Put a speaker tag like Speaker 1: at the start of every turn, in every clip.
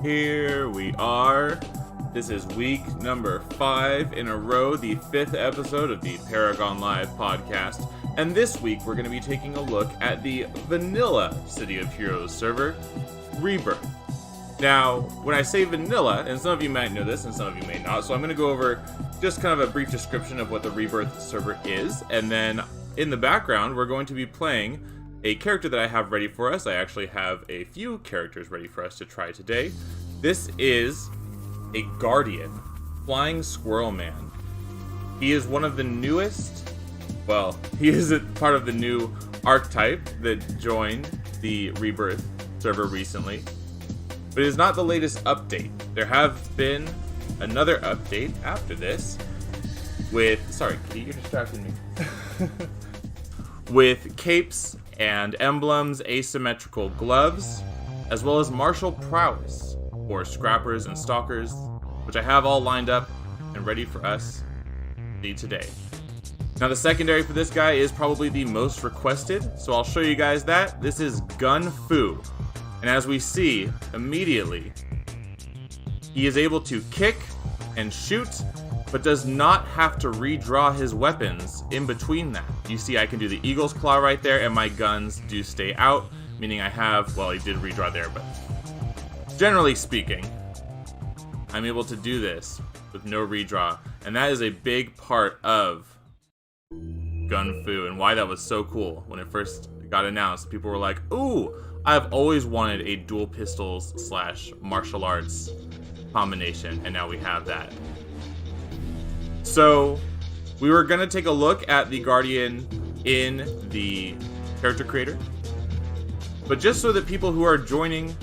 Speaker 1: Here we are. This is week number 5 in a row, the 5th episode of the Paragon Live Podcast. And this week we're going to be taking a look at the vanilla City of Heroes server, Rebirth. Now, when I say vanilla, and some of you might know this and some of you may not, so I'm going to go over just kind of a brief description of what the Rebirth server is, and then in the background we're going to be playing a character that I have ready for us. I actually have a few characters ready for us to try today. This is a Guardian, Flying Squirrel Man. He is one of the newest, well, he is a part of the new archetype that joined the Rebirth server recently. But it is not the latest update. There have been another update after this with, sorry kitty, you're distracting me. With capes and emblems, asymmetrical gloves, as well as martial prowess for scrappers and stalkers, which I have all lined up and ready for us to see today. Now the secondary for this guy is probably the most requested, so I'll show you guys that. This is Gun Fu, and as we see immediately, he is able to kick and shoot, but does not have to redraw his weapons in between that. You see I can do the Eagle's Claw right there, and my guns do stay out, meaning I have, well, he did redraw there, but generally speaking, I'm able to do this with no redraw, and that is a big part of Gun Fu, and why that was so cool. When it first got announced, people were like, ooh, I've always wanted a dual pistols / martial arts combination, and now we have that. So, we were going to take a look at the Guardian in the character creator. But just so that people who are joining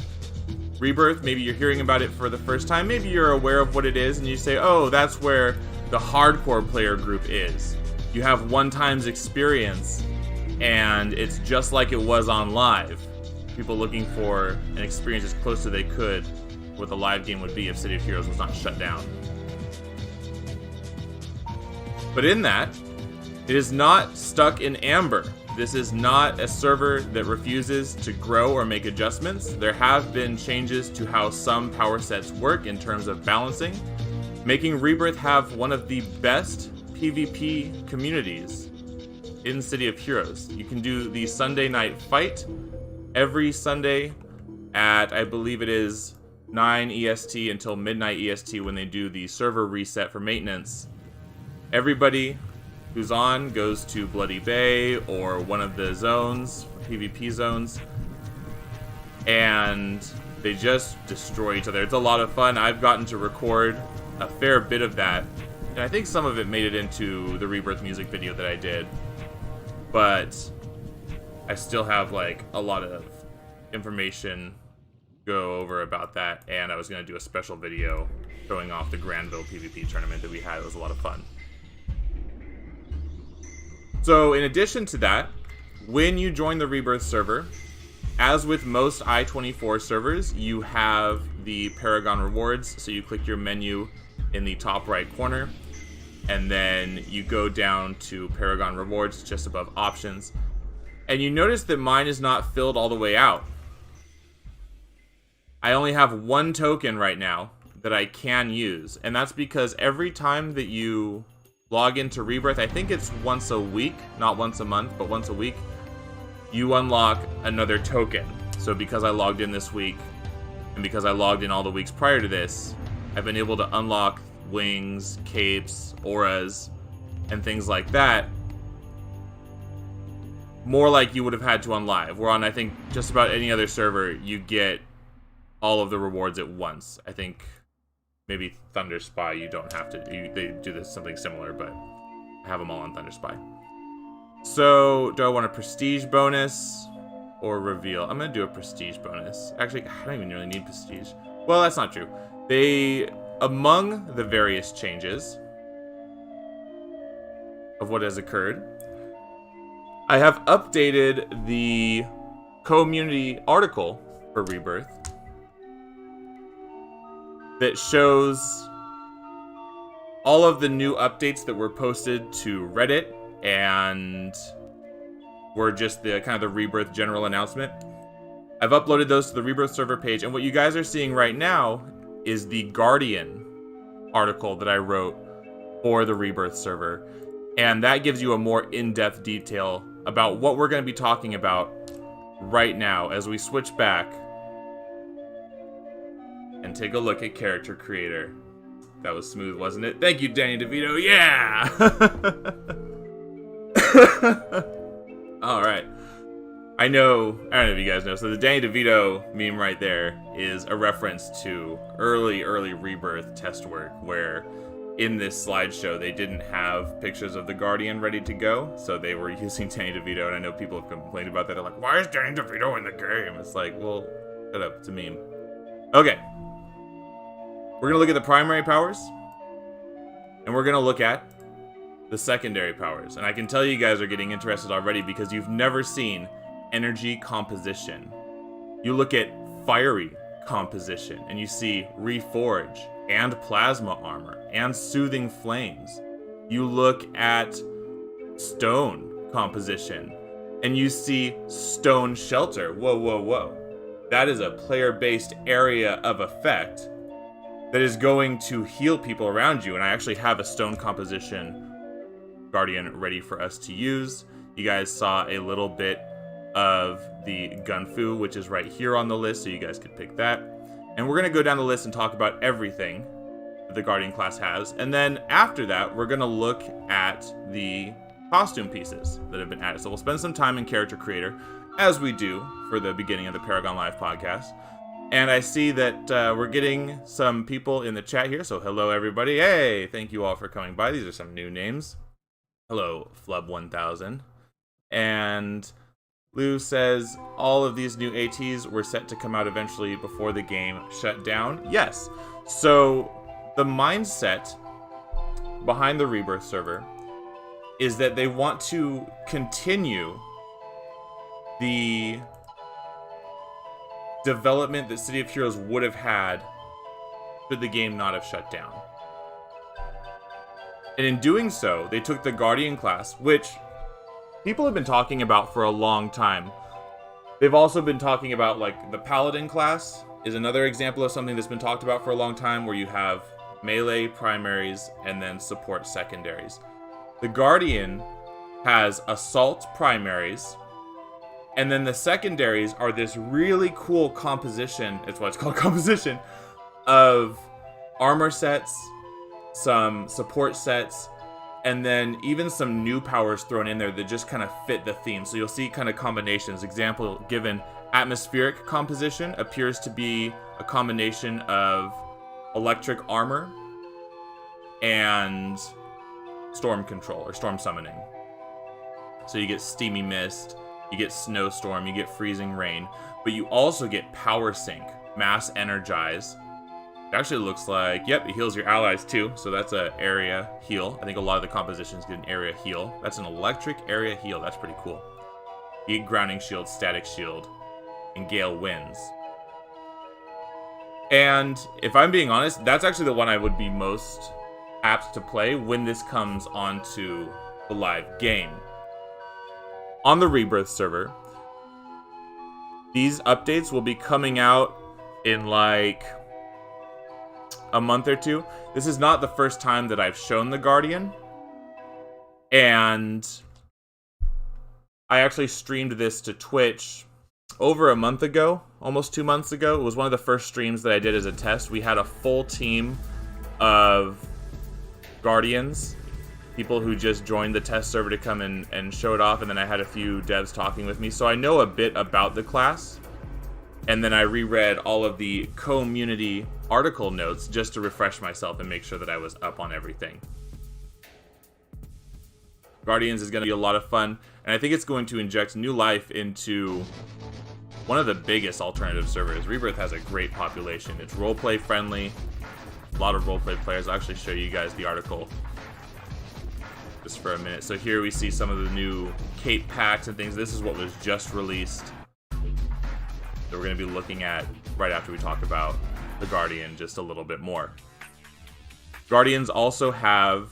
Speaker 1: Rebirth, maybe you're hearing about it for the first time, maybe you're aware of what it is, and you say, oh, that's where the hardcore player group is. You have one times experience, and it's just like it was on live. People looking for an experience as close as they could what the live game would be if City of Heroes was not shut down. But in that, it is not stuck in amber. This is not a server that refuses to grow or make adjustments. There have been changes to how some power sets work in terms of balancing, making Rebirth have one of the best PvP communities in City of Heroes. You can do the Sunday night fight every Sunday at, I believe it is 9 EST until midnight EST when they do the server reset for maintenance. Everybody who's on goes to Bloody Bay or one of the zones, PvP zones, and they just destroy each other. It's a lot of fun. I've gotten to record a fair bit of that, and I think some of it made it into the Rebirth music video that I did, but I still have like a lot of information to go over about that, and I was going to do a special video showing off the Granville PvP tournament that we had. It was a lot of fun. So in addition to that, when you join the Rebirth server, as with most I-24 servers, you have the Paragon rewards. So you click your menu in the top right corner, and then you go down to Paragon rewards just above options. And you notice that mine is not filled all the way out. I only have one token right now that I can use, and that's because every time that you log into Rebirth, I think it's once a week, not once a month, but once a week, you unlock another token. So because I logged in this week, and because I logged in all the weeks prior to this, I've been able to unlock wings, capes, auras, and things like that, more like you would have had to on live. Where on, I think, just about any other server, you get all of the rewards at once. I think maybe Thunder Spy, you don't have to. They do this something similar, but I have them all on Thunder Spy. So, do I want a prestige bonus or reveal? I'm going to do a prestige bonus. Actually, I don't even really need prestige. Well, that's not true. Among the various changes of what has occurred, I have updated the community article for Rebirth that shows all of the new updates that were posted to Reddit and were just the kind of the Rebirth general announcement. I've uploaded those to the Rebirth server page, and what you guys are seeing right now is the Guardian article that I wrote for the Rebirth server, and that gives you a more in-depth detail about what we're going to be talking about right now as we switch back and take a look at Character Creator. That was smooth, wasn't it? Thank you, Danny DeVito. Yeah! Alright. I don't know if you guys know, so the Danny DeVito meme right there is a reference to early Rebirth test work, where in this slideshow they didn't have pictures of the Guardian ready to go, so they were using Danny DeVito, and I know people have complained about that. They're like, why is Danny DeVito in the game? It's like, well, shut up, it's a meme. Okay. We're gonna look at the primary powers, and we're gonna look at the secondary powers. And I can tell you guys are getting interested already because you've never seen energy composition. You look at fiery composition and you see reforge and plasma armor and soothing flames. You look at stone composition and you see stone shelter. Whoa. That is a player-based area of effect that is going to heal people around you. And I actually have a stone composition Guardian ready for us to use. You guys saw a little bit of the Gunfu, which is right here on the list, so you guys could pick that. And we're going to go down the list and talk about everything that the Guardian class has. And then after that, we're going to look at the costume pieces that have been added. So we'll spend some time in Character Creator, as we do for the beginning of the Paragon Live Podcast. And I see that we're getting some people in the chat here, so hello everybody. Hey, thank you all for coming by. These are some new names. Hello, Flub1000. And Lou says, all of these new ATs were set to come out eventually before the game shut down. Yes. So the mindset behind the Rebirth server is that they want to continue the development that City of Heroes would have had should the game not have shut down. And in doing so, they took the Guardian class, which people have been talking about for a long time. They've also been talking about, like, the Paladin class is another example of something that's been talked about for a long time, where you have melee primaries and then support secondaries. The Guardian has assault primaries, and then the secondaries are this really cool composition, it's what it's called, composition, of armor sets, some support sets, and then even some new powers thrown in there that just kind of fit the theme. So you'll see kind of combinations. Example given, atmospheric composition appears to be a combination of electric armor and storm control, or storm summoning. So you get steamy mist, you get snowstorm, you get freezing rain, but you also get power sink, mass energize. It actually looks like, yep, it heals your allies too, so that's an area heal. I think a lot of the compositions get an area heal. That's an electric area heal, that's pretty cool. You get grounding shield, static shield, and gale winds. And if I'm being honest, that's actually the one I would be most apt to play when this comes onto the live game. On the Rebirth server, these updates will be coming out in like a month or two. This is not the first time that I've shown the Guardian, and I actually streamed this to Twitch over a month ago, almost 2 months ago. It was one of the first streams that I did as a test. We had a full team of Guardians, people who just joined the test server to come and show it off, and then I had a few devs talking with me, so I know a bit about the class. And then I reread all of the community article notes just to refresh myself and make sure that I was up on everything. Guardians is going to be a lot of fun, and I think it's going to inject new life into one of the biggest alternative servers. Rebirth has a great population. It's roleplay friendly, a lot of roleplay players. I'll actually show you guys the article just for a minute. So here we see some of the new cape packs and things. This is what was just released, that we're going to be looking at right after we talk about the Guardian just a little bit more. Guardians also have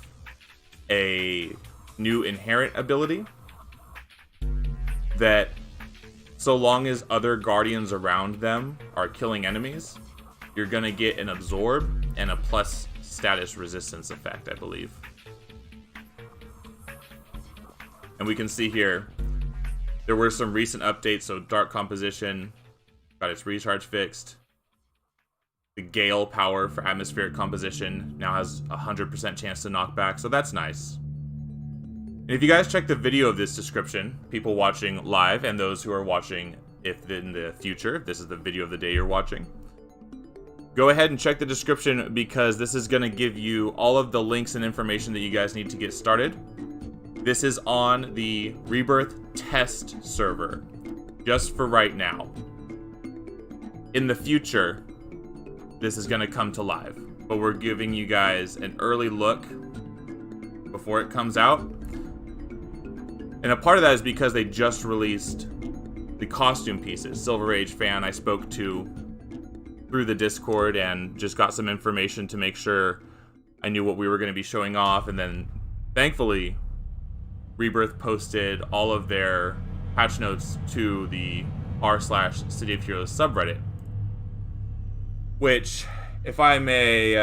Speaker 1: a new inherent ability that so long as other guardians around them are killing enemies, you're gonna get an absorb and a plus status resistance effect, I believe. And we can see here, there were some recent updates, so Dark Composition got its recharge fixed. The Gale power for Atmospheric Composition now has a 100% chance to knock back, so that's nice. And if you guys check the video of this description, people watching live and those who are watching if in the future, if this is the video of the day you're watching, go ahead and check the description because this is going to give you all of the links and information that you guys need to get started. This is on the Rebirth test server, just for right now. In the future, this is going to come to live, but we're giving you guys an early look before it comes out. And a part of that is because they just released the costume pieces. Silver Age fan I spoke to through the Discord and just got some information to make sure I knew what we were going to be showing off. And then thankfully, Rebirth posted all of their patch notes to the r/City of Heroes subreddit. Which, if I may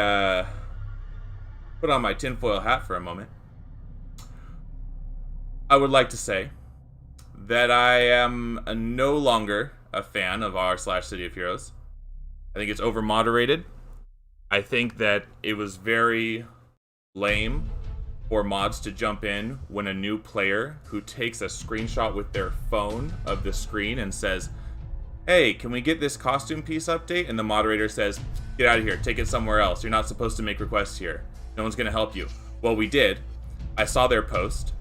Speaker 1: put on my tinfoil hat for a moment, I would like to say that I am no longer a fan of r/City of Heroes. I think it's over-moderated. I think that it was very lame for mods to jump in when a new player who takes a screenshot with their phone of the screen and says, "Hey, can we get this costume piece update?" And the moderator says, "Get out of here, take it somewhere else. You're not supposed to make requests here. No one's gonna help you." Well, we did. I saw their post.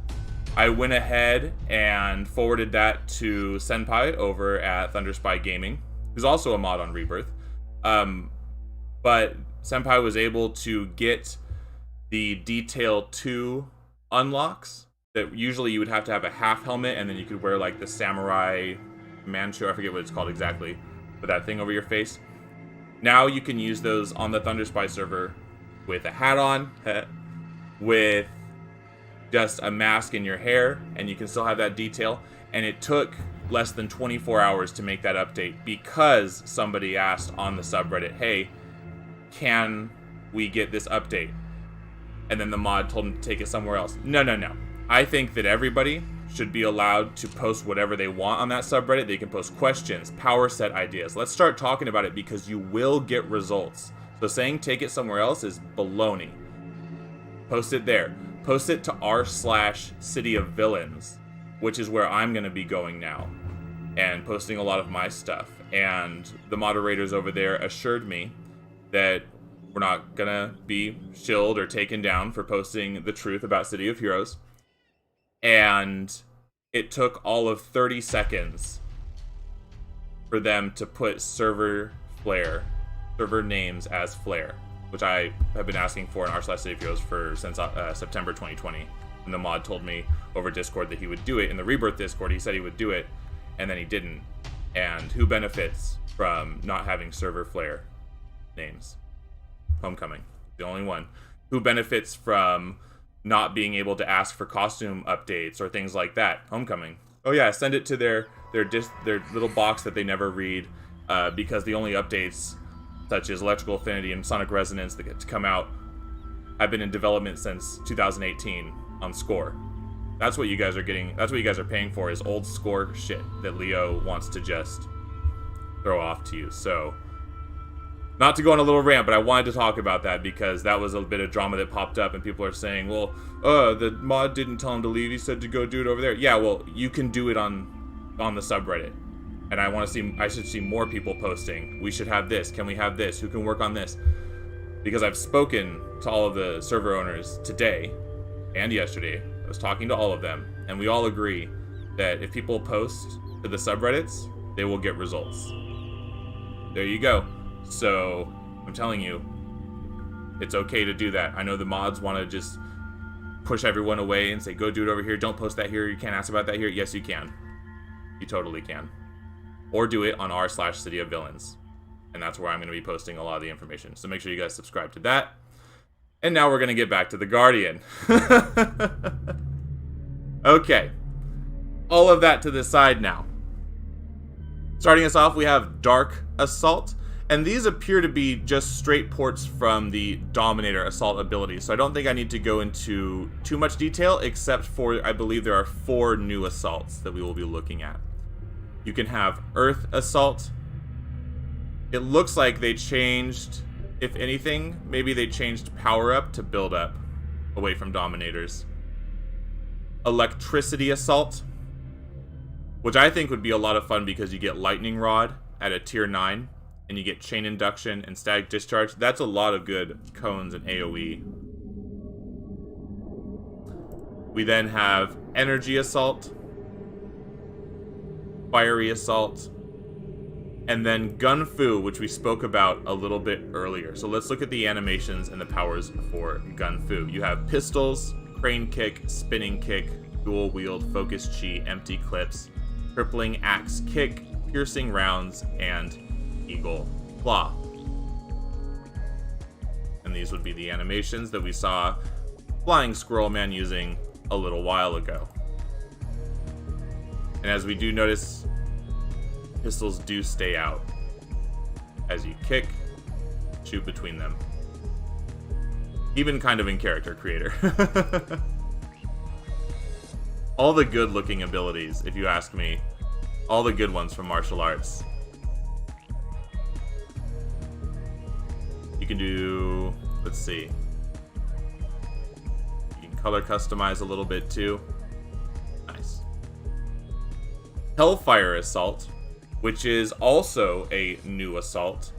Speaker 1: I went ahead and forwarded that to Senpai over at Thunderspy Gaming, who's also a mod on Rebirth. But Senpai was able to get the Detail 2 unlocks that usually you would have to have a half helmet and then you could wear like the samurai Manchu, I forget what it's called exactly, but that thing over your face. Now you can use those on the Thunderspy server with a hat on, with just a mask in your hair, and you can still have that detail. And it took less than 24 hours to make that update because somebody asked on the subreddit, "Hey, can we get this update?" And then the mod told him to take it somewhere else. No. I think that everybody should be allowed to post whatever they want on that subreddit. They can post questions, power set ideas. Let's start talking about it because you will get results. So saying take it somewhere else is baloney. Post it there. Post it to r/City of Villains, which is where I'm going to be going now and posting a lot of my stuff. And the moderators over there assured me that we're not going to be shilled or taken down for posting the truth about City of Heroes. And it took all of 30 seconds for them to put server names as Flare, which I have been asking for in r/City of Heroes since September 2020. And the mod told me over Discord that he would do it. In the Rebirth Discord, he said he would do it, and then he didn't. And who benefits from not having server Flare names? Homecoming, the only one. Who benefits from not being able to ask for costume updates or things like that? Homecoming. Oh yeah, send it to their little box that they never read because the only updates such as Electrical Affinity and Sonic Resonance that get to come out have been in development since 2018 on Score. That's what you guys are getting. That's what you guys are paying for, is old Score shit that Leo wants to just throw off to you. So, not to go on a little rant, but I wanted to talk about that because that was a bit of drama that popped up and people are saying, well, the mod didn't tell him to leave. He said to go do it over there. Yeah, well, you can do it on the subreddit. And I should see more people posting. We should have this. Can we have this? Who can work on this? Because I've spoken to all of the server owners today and yesterday. I was talking to all of them, and we all agree that if people post to the subreddits, they will get results. There you go. So, I'm telling you, it's okay to do that. I know the mods want to just push everyone away and say, go do it over here. Don't post that here. You can't ask about that here. Yes, you can. You totally can. Or do it on r/City of Villains. And that's where I'm going to be posting a lot of the information. So make sure you guys subscribe to that. And now we're going to get back to the Guardian. Okay. All of that to the side now. Starting us off, we have Dark Assault, and these appear to be just straight ports from the Dominator Assault ability, so I don't think I need to go into too much detail, except for I believe there are 4 new assaults that we will be looking at. You can have Earth Assault. It looks like they changed, if anything, maybe they changed Power Up to Build Up, away from Dominators. Electricity Assault, which I think would be a lot of fun because you get Lightning Rod at a tier 9, and you get Chain Induction and Static Discharge. That's a lot of good cones and AoE. We then have Energy Assault, Fiery Assault, and then Gun Fu, which we spoke about a little bit earlier. So let's look at the animations and the powers for Gun Fu. You have Pistols, Crane Kick, Spinning Kick, Dual Wield, Focus Chi, Empty Clips, Crippling Axe Kick, Piercing Rounds, and Eagle Claw. And these would be the animations that we saw Flying Squirrel Man using a little while ago. And as we do notice, pistols do stay out as you kick, shoot between them. Even kind of in character creator. All the good looking abilities, if you ask me. All the good ones from martial arts. You can do, let's see. You can color customize a little bit too. Nice. Hellfire Assault, which is also a new assault.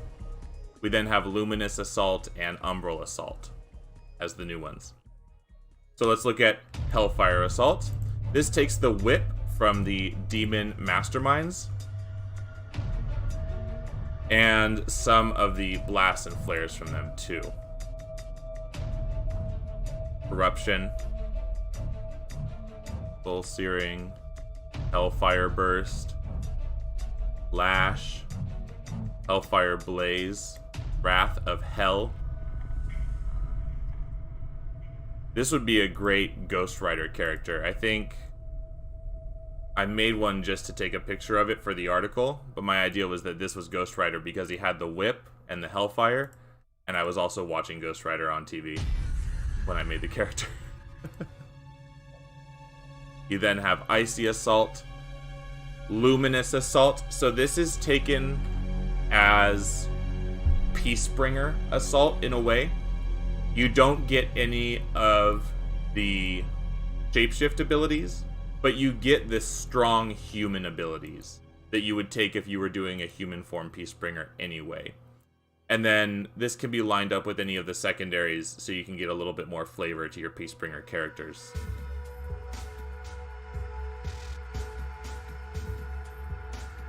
Speaker 1: We then have Luminous Assault and Umbral Assault as the new ones. So let's look at Hellfire Assault. This takes the whip from the Demon Masterminds and some of the blasts and flares from them too. Corruption, Soul Searing, Hellfire Burst, Lash, Hellfire Blaze, Wrath of Hell. This would be a great Ghost Rider character. I think I made one just to take a picture of it for the article, but my idea was that this was Ghost Rider because he had the whip and the Hellfire, and I was also watching Ghost Rider on TV when I made the character. You then have Icy Assault, Luminous Assault. So this is taken as Peacebringer Assault in a way. You don't get any of the shapeshift abilities, but you get the strong human abilities that you would take if you were doing a human form Peacebringer anyway. And then this can be lined up with any of the secondaries so you can get a little bit more flavor to your Peacebringer characters.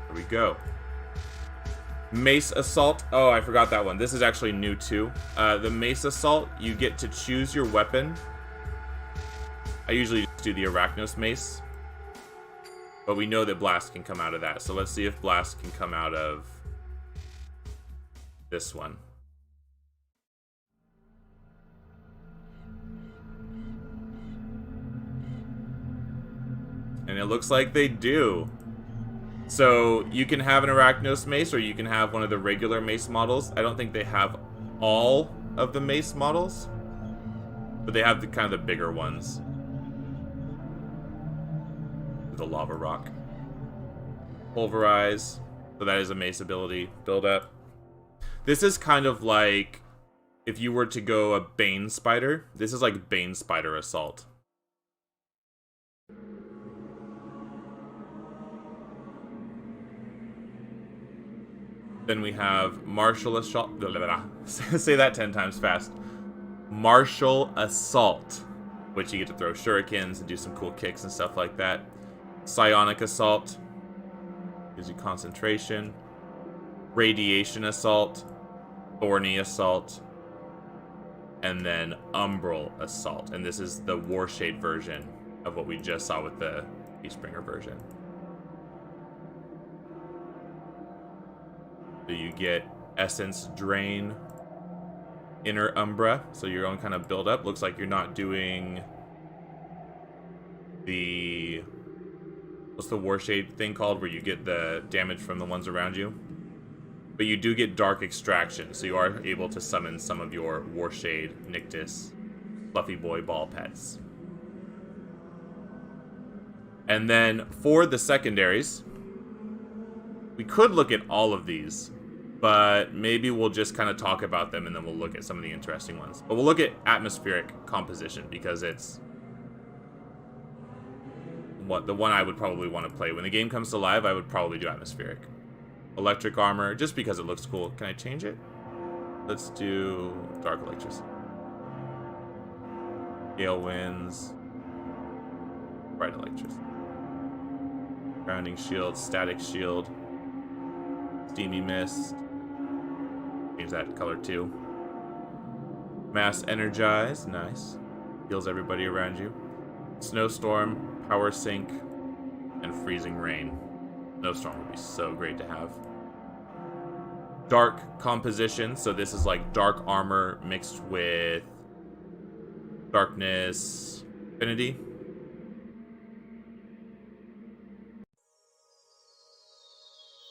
Speaker 1: There we go. Mace Assault. Oh, I forgot that one. This is actually new too. The Mace Assault, you get to choose your weapon. I usually just do the Arachnos Mace, but we know that Blast can come out of that. So let's see if Blast can come out of this one. And it looks like they do. So you can have an Arachnos Mace, or you can have one of the regular Mace models. I don't think they have all of the Mace models, but they have the kind of the bigger ones. The Lava Rock. Pulverize. So that is a Mace ability. Build up. This is kind of like if you were to go a Bane Spider. This is like Bane Spider Assault. Then we have Martial Assault. Say that 10 times fast. Martial Assault, which you get to throw shurikens and do some cool kicks and stuff like that. Psionic Assault gives you concentration. Radiation Assault, Thorny Assault, and then Umbral Assault. And this is the Warshade version of what we just saw with the Peacebringer version. So you get Essence Drain, Inner Umbra, so your own kind of build up. Looks like you're not doing the what's the Warshade thing called, where you get the damage from the ones around you? But you do get Dark Extraction, so you are able to summon some of your Warshade, Nictus, Fluffy Boy ball pets. And then for the secondaries, we could look at all of these, but maybe we'll just kind of talk about them and then we'll look at some of the interesting ones. But we'll look at atmospheric composition because it's the one I would probably want to play. When the game comes to live, I would probably do atmospheric. Electric armor, just because it looks cool. Can I change it? Let's do dark electricity. Gale winds. Bright electricity. Grounding shield, static shield. Steamy mist. Change that color too. Mass energize, nice. Heals everybody around you. Snowstorm, power sink, and freezing rain. Snowstorm would be so great to have. Dark composition, so this is like dark armor mixed with darkness affinity.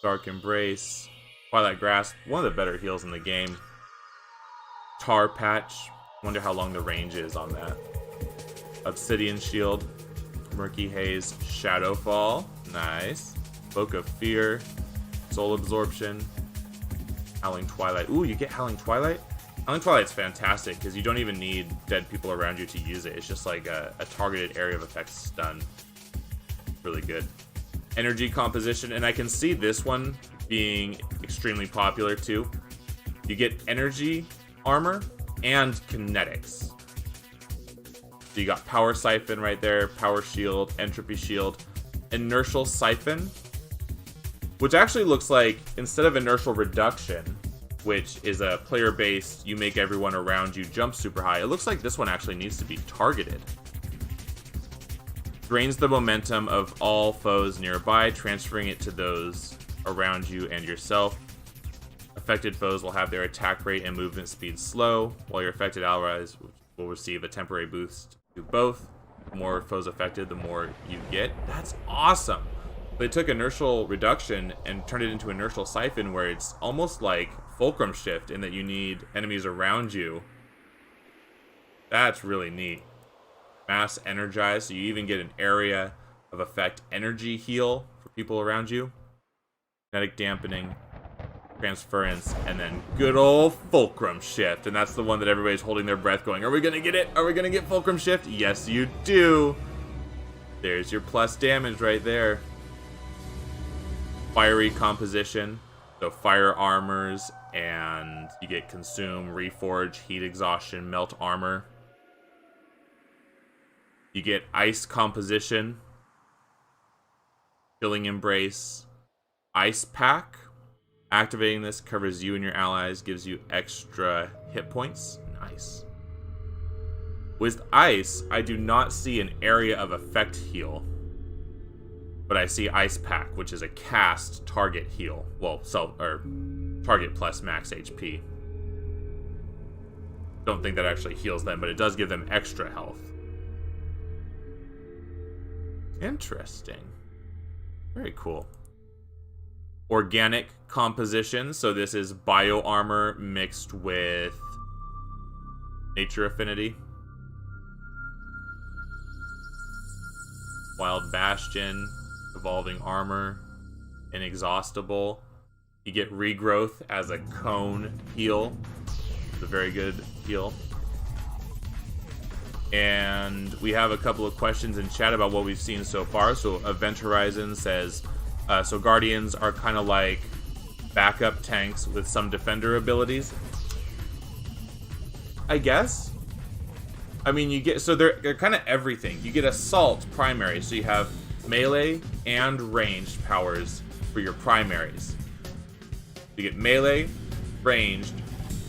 Speaker 1: Dark embrace, Twilight grasp, one of the better heals in the game. Tar patch, wonder how long the range is on that. Obsidian shield, murky haze, shadowfall, nice. Book of fear, soul absorption, howling twilight. Ooh, you get howling twilight? Howling twilight's fantastic because you don't even need dead people around you to use it. It's just like a targeted area of effect stun. Really good. Energy composition, and I can see this one being extremely popular too. You get energy armor and kinetics. So you got power siphon right there, power shield, entropy shield, inertial siphon, which actually looks like, instead of inertial reduction, which is a player-based, you make everyone around you jump super high, it looks like this one actually needs to be targeted. Drains the momentum of all foes nearby, transferring it to those around you and yourself. Affected foes will have their attack rate and movement speed slow, while your affected allies will receive a temporary boost to both. The more foes affected, the more you get. That's awesome! They took inertial reduction and turned it into inertial siphon, where it's almost like fulcrum shift in that you need enemies around you. That's really neat. Mass energize, so you even get an area of effect energy heal for people around you. Kinetic dampening, transference, and then good old fulcrum shift. And that's the one that everybody's holding their breath going, are we gonna get it? Are we gonna get fulcrum shift? Yes, you do. There's your plus damage right there. Fiery composition, so fire armors, and you get consume, reforge, heat exhaustion, melt armor. You get ice composition, chilling embrace, ice pack. Activating this covers you and your allies, gives you extra hit points. Nice. With ice, I do not see an area of effect heal, but I see ice pack, which is a cast target heal. Well, target plus max HP. Don't think that actually heals them, but it does give them extra health. Interesting. Very cool. Organic composition, so this is bio armor mixed with nature affinity. Wild bastion, evolving armor, inexhaustible. You get regrowth as a cone heal. It's a very good heal. And we have a couple of questions in chat about what we've seen so far. So Event Horizon says, so Guardians are kind of like backup tanks with some defender abilities. I guess. I mean, you get, so they're kind of everything. You get assault primary, so you have melee and ranged powers for your primaries. You get melee, ranged,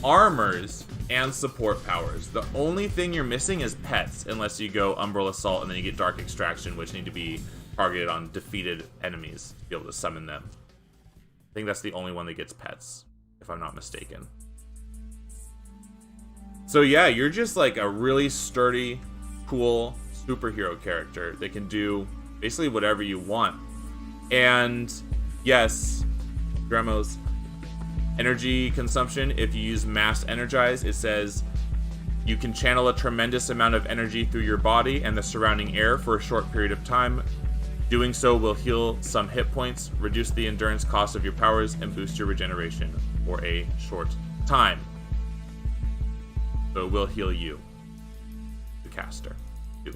Speaker 1: armors, and support powers. The only thing you're missing is pets, unless you go Umbral Assault and then you get Dark Extraction, which need to be targeted on defeated enemies to be able to summon them. I think that's the only one that gets pets, if I'm not mistaken. So yeah, you're just like a really sturdy, cool superhero character that can do basically whatever you want. And yes, Gremo's energy consumption, if you use Mass Energize, it says you can channel a tremendous amount of energy through your body and the surrounding air for a short period of time. Doing so will heal some hit points, reduce the endurance cost of your powers, and boost your regeneration for a short time. So it will heal you, the caster, too.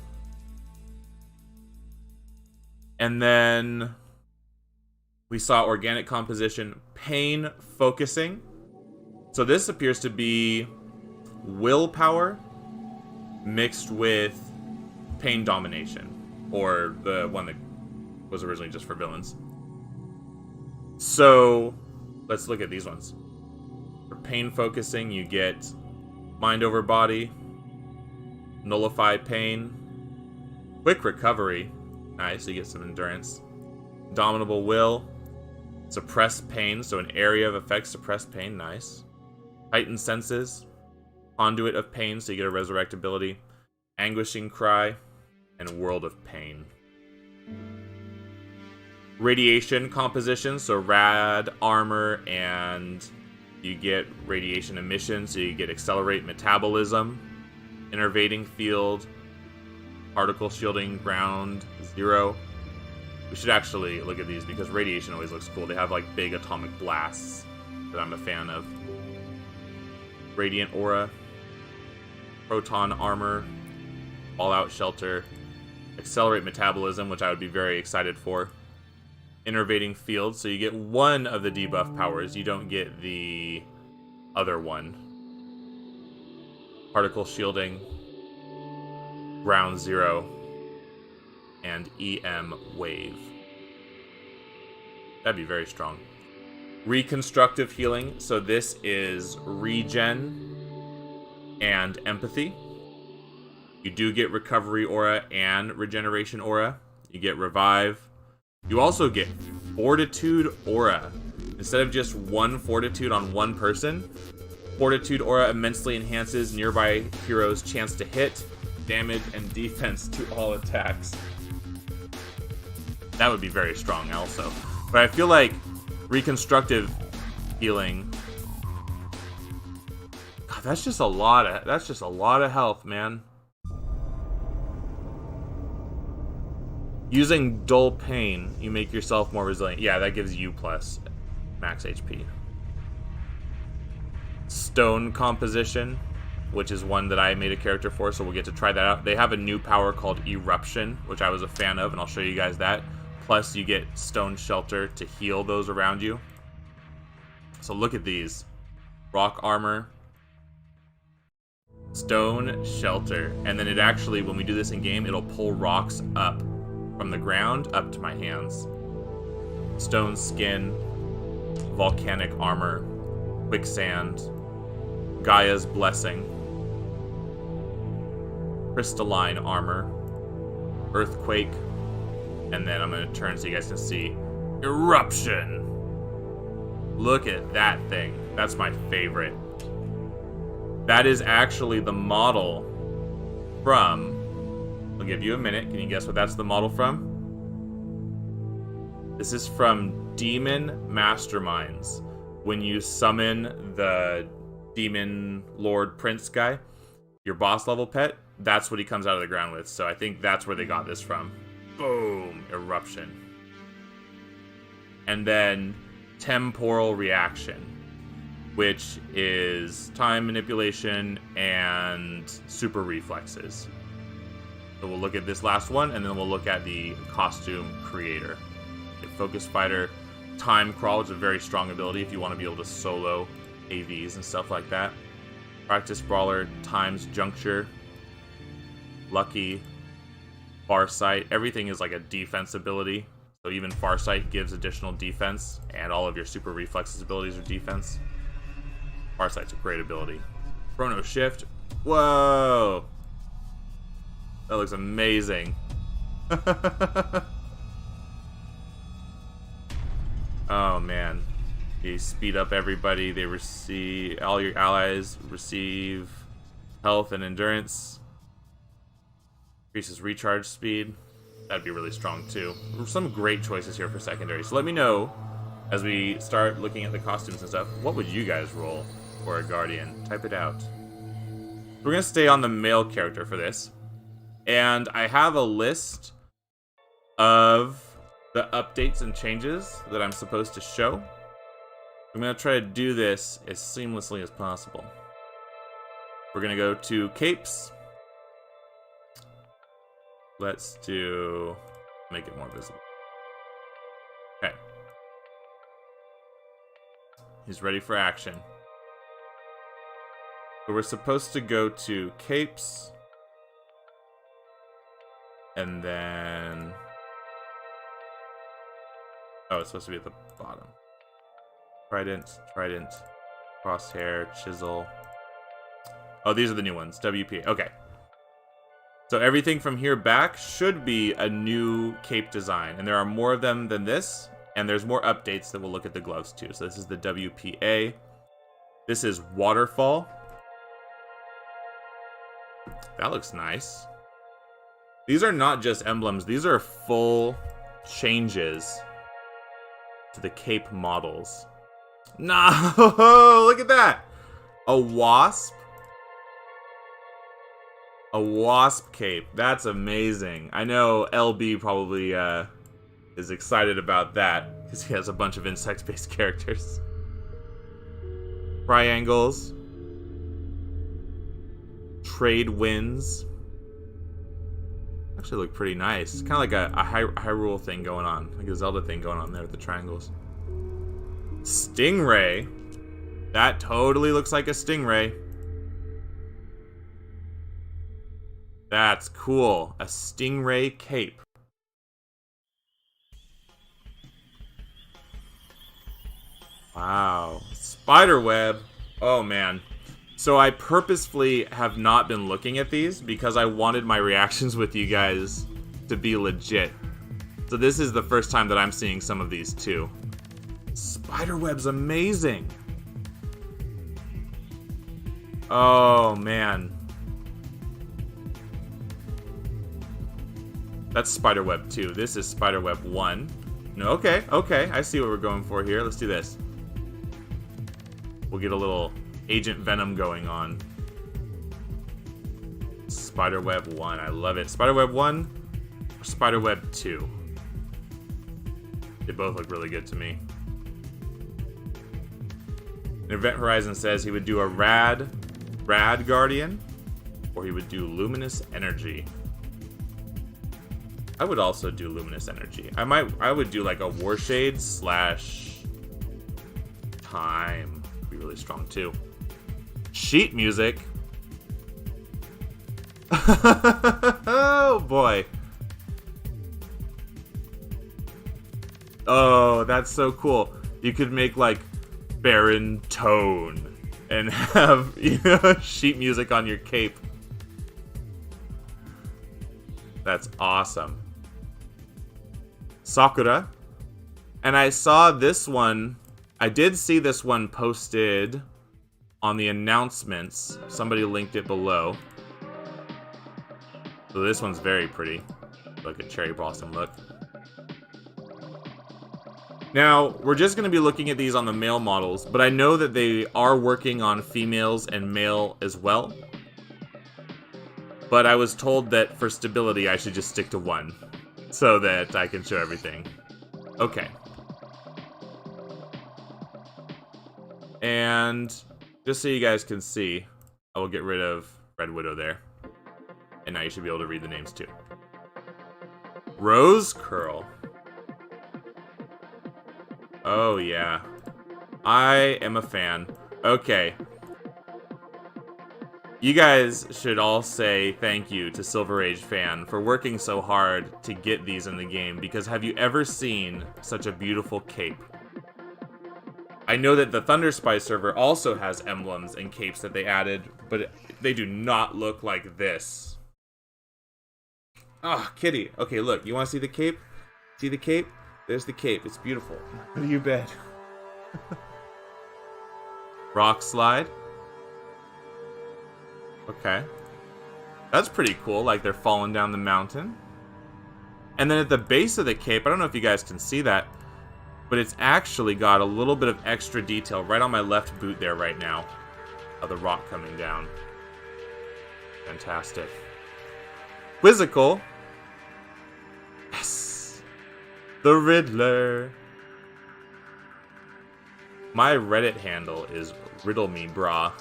Speaker 1: And then we saw organic composition, pain focusing. So this appears to be willpower mixed with pain domination, or the one that was originally just for villains. So let's look at these ones. For pain focusing, you get mind over body, nullify pain, quick recovery, nice, you get some endurance, dominable will, suppress pain, so an area of effect, suppress pain, nice, heightened senses, conduit of pain, so you get a resurrect ability, anguishing cry, and world of pain. Radiation composition, so rad armor, and you get radiation emission, so you get accelerate metabolism, innervating field, particle shielding, ground zero. We should actually look at these because radiation always looks cool. They have like big atomic blasts that I'm a fan of. Radiant aura, proton armor, all-out shelter, accelerate metabolism, which I would be very excited for. Innervating field, so you get one of the debuff powers, you don't get the other one. Particle shielding, ground zero, and EM wave. That'd be very strong. Reconstructive healing, so this is regen and empathy. You do get recovery aura and regeneration aura. You get revive. You also get fortitude aura. Instead of just one fortitude on one person, fortitude aura immensely enhances nearby heroes' chance to hit, damage, and defense to all attacks. That would be very strong also. But I feel like reconstructive healing, God, that's just a lot of health, man. Using dull pain, you make yourself more resilient. Yeah, that gives you plus max HP. Stone composition, which is one that I made a character for, so we'll get to try that out. They have a new power called Eruption, which I was a fan of, and I'll show you guys that. Plus, you get Stone Shelter to heal those around you. So look at these. Rock Armor, Stone Shelter, and then it actually, when we do this in game, it'll pull rocks up from the ground up to my hands. Stone Skin, Volcanic Armor, Quicksand, Gaia's Blessing, Crystalline Armor, Earthquake, and then I'm going to turn so you guys can see Eruption. Look at that thing. That's my favorite. That is actually the model from... I'll give you a minute. Can you guess what that's the model from? This is from Demon Masterminds. When you summon the Demon Lord Prince guy, your boss level pet, that's what he comes out of the ground with. So I think that's where they got this from. Boom! Eruption. And then Temporal Reaction, which is time manipulation and super reflexes. So we'll look at this last one, and then we'll look at the costume creator. Okay, Focus Fighter, Time Crawl, which is a very strong ability if you want to be able to solo AVs and stuff like that. Practice Brawler, Time's Juncture, Lucky, Farsight. Everything is like a defense ability. So even Farsight gives additional defense, and all of your super reflexes abilities are defense. Farsight's a great ability. Chrono Shift. Whoa! That looks amazing. Oh man. You speed up everybody. They receive, all your allies receive health and endurance. Increases recharge speed. That'd be really strong too. Some great choices here for secondary. So let me know, as we start looking at the costumes and stuff, what would you guys roll for a Guardian? Type it out. We're going to stay on the male character for this. And I have a list of the updates and changes that I'm supposed to show. I'm going to try to do this as seamlessly as possible. We're going to go to capes. Let's make it more visible. Okay. He's ready for action. So we're supposed to go to capes. And then... oh, it's supposed to be at the bottom. Trident, crosshair, chisel. Oh, these are the new ones. WP. Okay. So everything from here back should be a new cape design. And there are more of them than this. And there's more updates that we'll look at the gloves too. So this is the WPA. This is Waterfall. That looks nice. These are not just emblems. These are full changes to the cape models. No! Look at that! A wasp. A wasp cape. That's amazing. I know LB probably is excited about that because he has a bunch of insect-based characters. Triangles. Trade winds. Actually look pretty nice. It's kind of like a Hyrule thing going on. Like a Zelda thing going on there with the triangles. Stingray. That totally looks like a stingray. That's cool. A stingray cape. Wow. Spiderweb. Oh, man. So I purposefully have not been looking at these because I wanted my reactions with you guys to be legit. So this is the first time that I'm seeing some of these too. Spiderweb's amazing. Oh, man. That's Spiderweb 2. This is Spiderweb 1. No, okay. I see what we're going for here. Let's do this. We'll get a little Agent Venom going on. Spiderweb 1. I love it. Spiderweb 1 or Spiderweb 2? They both look really good to me. And Event Horizon says he would do a rad Guardian, or he would do Luminous Energy. I would also do Luminous Energy. I would do like a Warshade / Time. Be really strong too. Sheet music. Oh boy. Oh, that's so cool. You could make like Baron Tone and have, you know, sheet music on your cape. That's awesome. Sakura. And I saw this one. I did see this one posted on the announcements. Somebody linked it below. So this one's very pretty. Like a cherry blossom look. Now, we're just going to be looking at these on the male models, but I know that they are working on females and male as well. But I was told that for stability, I should just stick to one so that I can show everything. Okay. And just so you guys can see, I will get rid of Red Widow there. And now you should be able to read the names too. Rose Curl. Oh, yeah. I am a fan. Okay. You guys should all say thank you to Silver Age Fan for working so hard to get these in the game, because have you ever seen such a beautiful cape? I know that the Thunder Spy server also has emblems and capes that they added, but they do not look like this. Ah, kitty. Okay, look. You want to see the cape? See the cape? There's the cape. It's beautiful. Go to your bed. Rock slide. Okay. That's pretty cool. Like they're falling down the mountain. And then at the base of the cape, I don't know if you guys can see that, but it's actually got a little bit of extra detail right on my left boot there right now. Of the rock coming down. Fantastic. Quizzical. Yes. The Riddler. My Reddit handle is Riddle Me Brah.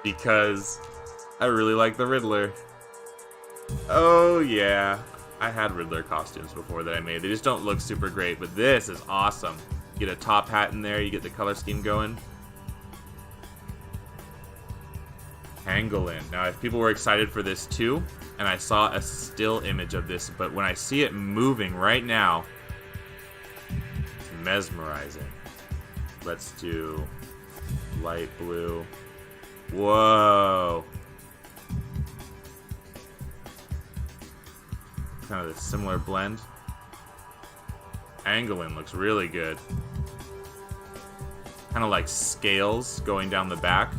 Speaker 1: Because I really like the Riddler. Oh yeah. I had Riddler costumes before that I made. They just don't look super great, but this is awesome. You get a top hat in there, you get the color scheme going. Pangolin. Now, if people were excited for this too, and I saw a still image of this, but when I see it moving right now, it's mesmerizing. Let's do light blue. Whoa. Kind of a similar blend. Pangolin looks really good. Kind of like scales going down the back.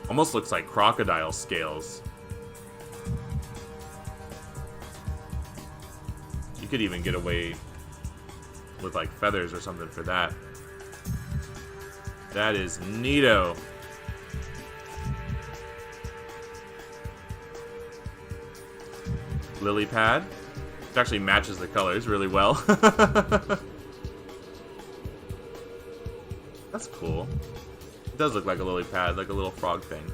Speaker 1: Almost looks like crocodile scales. You could even get away with like feathers or something for that. That is neato. Lily pad. It actually matches the colors really well. That's cool. It does look like a lily pad, like a little frog thing.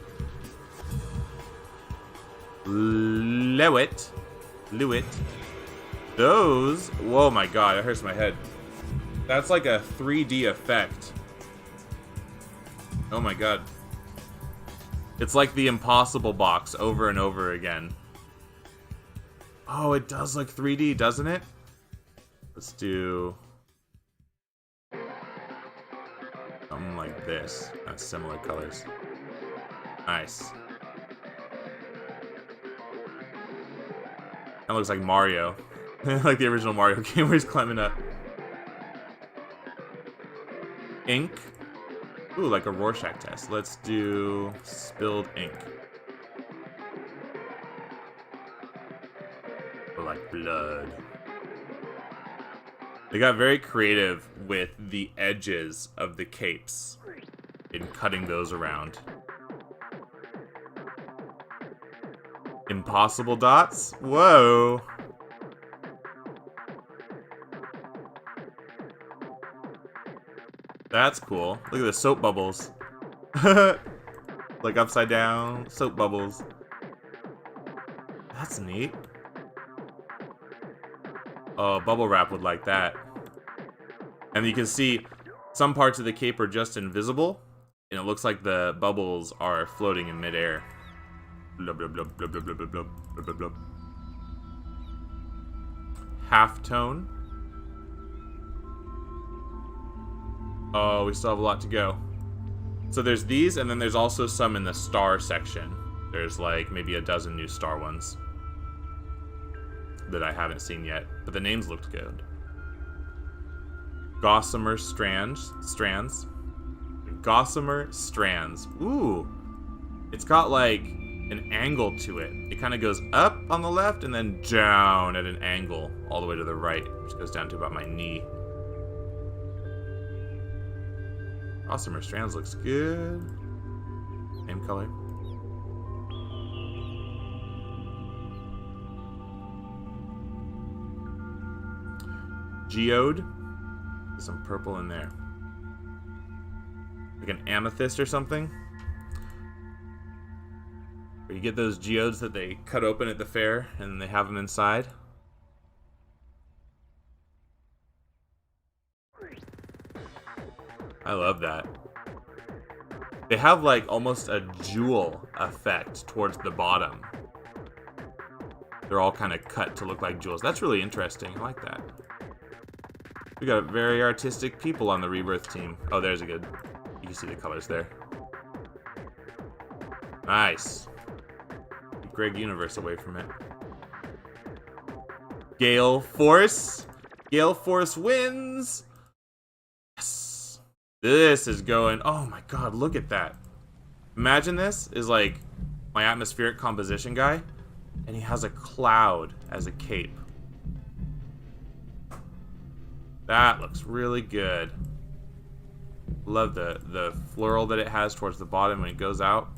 Speaker 1: Lewit. Those. Whoa, my god, it hurts my head. That's like a 3D effect. Oh my god. It's like the Impossible box over and over again. Oh, it does look 3D, doesn't it? Let's do something like this. Similar colors. Nice. That looks like Mario. Like the original Mario game where he's climbing up. Ink. Ooh, like a Rorschach test. Let's do spilled ink. Or like blood. They got very creative with the edges of the capes in cutting those around. Impossible dots? Whoa. That's cool. Look at the soap bubbles. Like upside down soap bubbles. That's neat. Oh, bubble wrap would like that. And you can see some parts of the cape are just invisible, and it looks like the bubbles are floating in midair. Blub, blub, blub, blub, blub, blub, blub, blub, blub, blub. Half tone. Oh, we still have a lot to go. So there's these, and then there's also some in the star section. There's like maybe a dozen new star ones that I haven't seen yet, but the names looked good. Gossamer strands. Gossamer strands. Ooh. It's got like an angle to it. It kind of goes up on the left and then down at an angle all the way to the right, which goes down to about my knee. Gossamer strands looks good. Same color. Geode. There's some purple in there. Like an amethyst or something. Where you get those geodes that they cut open at the fair and they have them inside. I love that. They have like almost a jewel effect towards the bottom. They're all kind of cut to look like jewels. That's really interesting. I like that. We got very artistic people on the Rebirth team. Oh, there's a good... You can see the colors there. Nice. Keep Greg Universe away from it. Gale Force. Gale Force wins. Yes. This is going... Oh my god, look at that. Imagine this is like my atmospheric composition guy, and he has a cloud as a cape. That looks really good. Love the floral that it has towards the bottom when it goes out.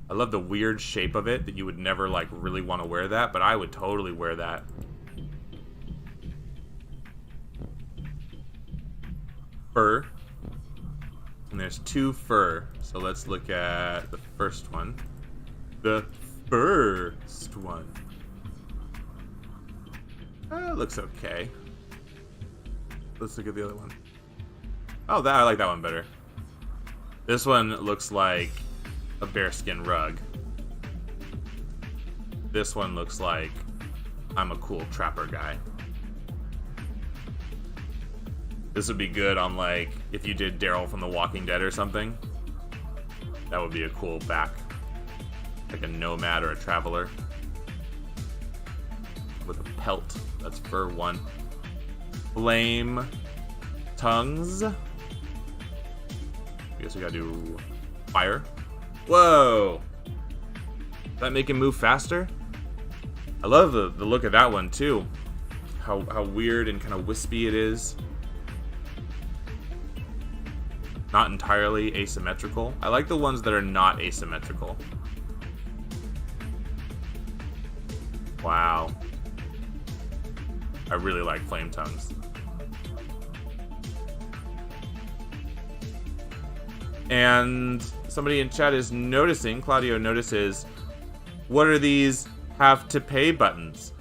Speaker 1: I love the weird shape of it that you would never like really want to wear that, but I would totally wear that. Fur. And there's 2 fur. So let's look at the first one. The first one. It looks okay. Let's look at the other one. Oh, I like that one better. This one looks like a bearskin rug. This one looks like I'm a cool trapper guy. This would be good on, like, if you did Daryl from The Walking Dead or something. That would be a cool back. Like a nomad or a traveler. With a pelt. That's fur 1. Flame tongues. I guess we gotta do fire. Whoa! Does that make him move faster? I love the look of that one too. How weird and kind of wispy it is. Not entirely asymmetrical. I like the ones that are not asymmetrical. Wow. I really like flame tongues. And somebody in chat is noticing, Claudio notices, what are these have to pay buttons?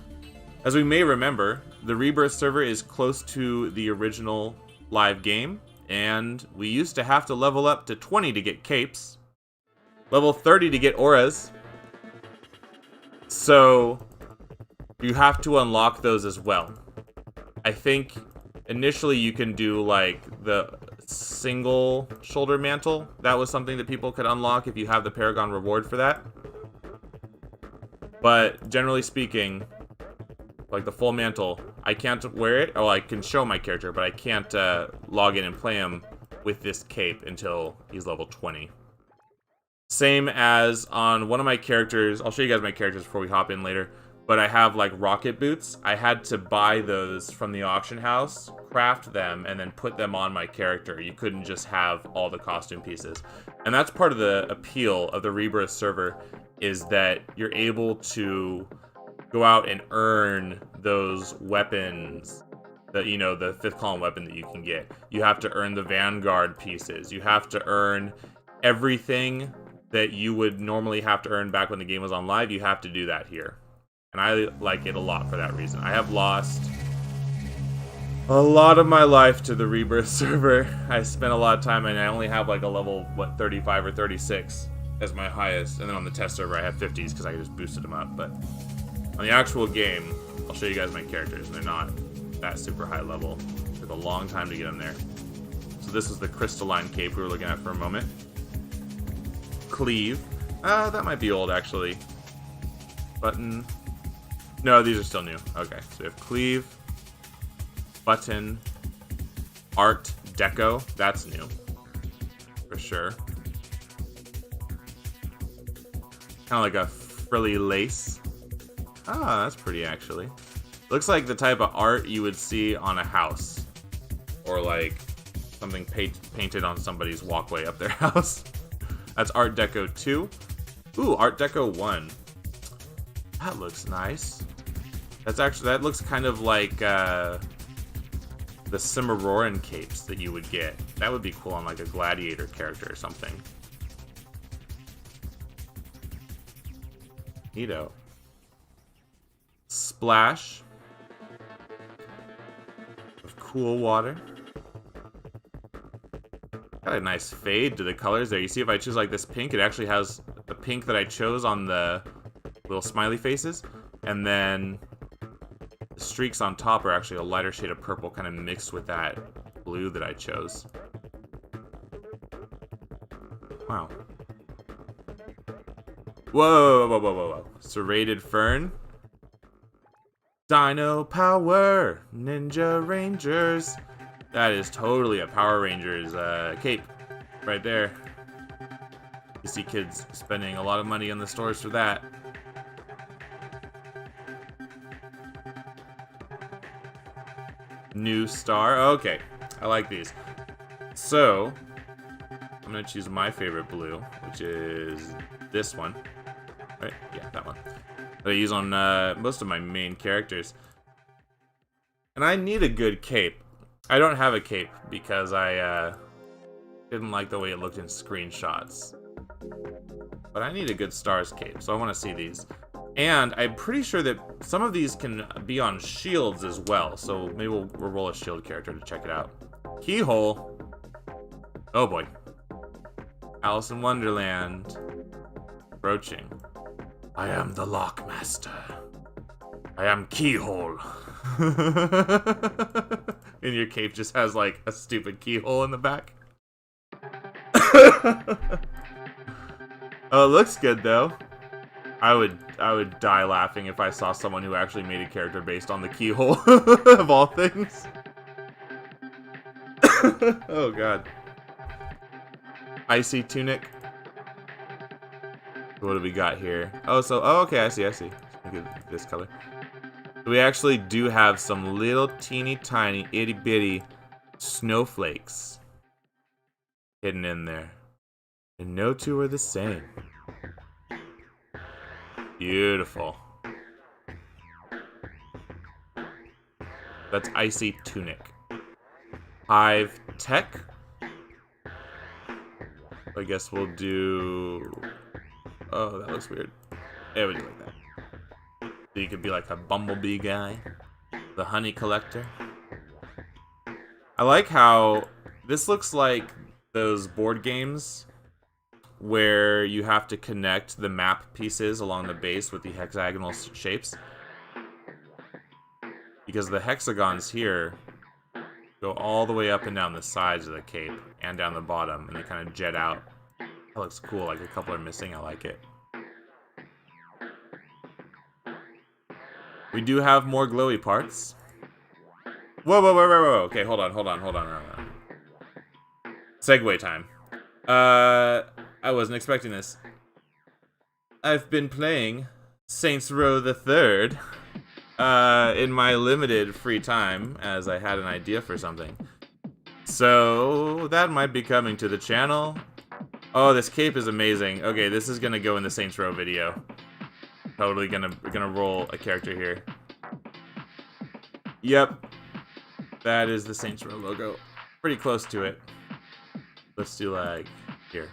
Speaker 1: As we may remember, the Rebirth server is close to the original live game, and we used to have to level up to 20 to get capes, level 30 to get auras, so you have to unlock those as well. I think initially you can do like the single shoulder mantle. That was something that people could unlock if you have the Paragon reward for that. But generally speaking, like the full mantle, I can't wear it, or I can show my character, but I can't log in and play him with this cape until he's level 20. Same as on one of my characters. I'll show you guys my characters before we hop in later. But I have like rocket boots. I had to buy those from the auction house, craft them, and then put them on my character. You couldn't just have all the costume pieces. And that's part of the appeal of the Rebirth server, is that you're able to go out and earn those weapons, that, you know, the 5th column weapon that you can get. You have to earn the Vanguard pieces. You have to earn everything that you would normally have to earn back when the game was on live. You have to do that here. And I like it a lot for that reason. I have lost a lot of my life to the Rebirth server. I spent a lot of time, and I only have like a level, 35 or 36 as my highest. And then on the test server, I have 50s because I just boosted them up. But on the actual game, I'll show you guys my characters, and they're not that super high level. It took a long time to get them there. So this is the crystalline cape we were looking at for a moment. Cleave. That might be old, actually. Button. No, these are still new. Okay, so we have Cleave, Button, Art Deco. That's new. For sure. Kind of like a frilly lace. Ah, that's pretty, actually. Looks like the type of art you would see on a house. Or like something painted on somebody's walkway up their house. That's Art Deco 2. Ooh, Art Deco 1. That looks nice. That looks kind of like the Cimarroran capes that you would get. That would be cool on like a gladiator character or something. Neato. Splash of cool water. Got a nice fade to the colors there. You see, if I choose like this pink, it actually has the pink that I chose on the little smiley faces, and then the streaks on top are actually a lighter shade of purple, kind of mixed with that blue that I chose. Wow. Whoa, whoa, whoa, whoa, whoa. Serrated Fern. Dino Power. Ninja Rangers. That is totally a Power Rangers cape right there. You see kids spending a lot of money in the stores for that. New star. Okay, I like these. So, I'm going to choose my favorite blue, which is this one. Right? Yeah, that one. That I use on most of my main characters. And I need a good cape. I don't have a cape because I didn't like the way it looked in screenshots. But I need a good stars cape, so I want to see these. And I'm pretty sure that some of these can be on shields as well, so maybe we'll roll a shield character to check it out. Keyhole. Oh boy. Alice in Wonderland. Approaching. I am the Lockmaster. I am Keyhole. And your cape just has like a stupid keyhole in the back. Oh, it looks good though. I would die laughing if I saw someone who actually made a character based on the keyhole of all things. Oh god. Icy tunic. What do we got here? Oh, okay, I see. Look at this color. We actually do have some little teeny tiny itty bitty snowflakes hidden in there. And no two are the same. Beautiful. That's Icy Tunic. Hive Tech. I guess we'll do... Oh, that looks weird. Yeah, we do like that. So you could be like a bumblebee guy. The honey collector. I like how this looks like those board games where you have to connect the map pieces along the base with the hexagonal shapes. Because the hexagons here go all the way up and down the sides of the cape and down the bottom, and they kind of jet out. That looks cool, like a couple are missing, I like it. We do have more glowy parts. Whoa. Okay, hold on. Segue time. I wasn't expecting this. I've been playing Saints Row the Third in my limited free time, as I had an idea for something. So that might be coming to the channel. Oh, this cape is amazing. Okay, this is gonna go in the Saints Row video. Totally gonna roll a character here. Yep, that is the Saints Row logo. Pretty close to it. Let's do like here.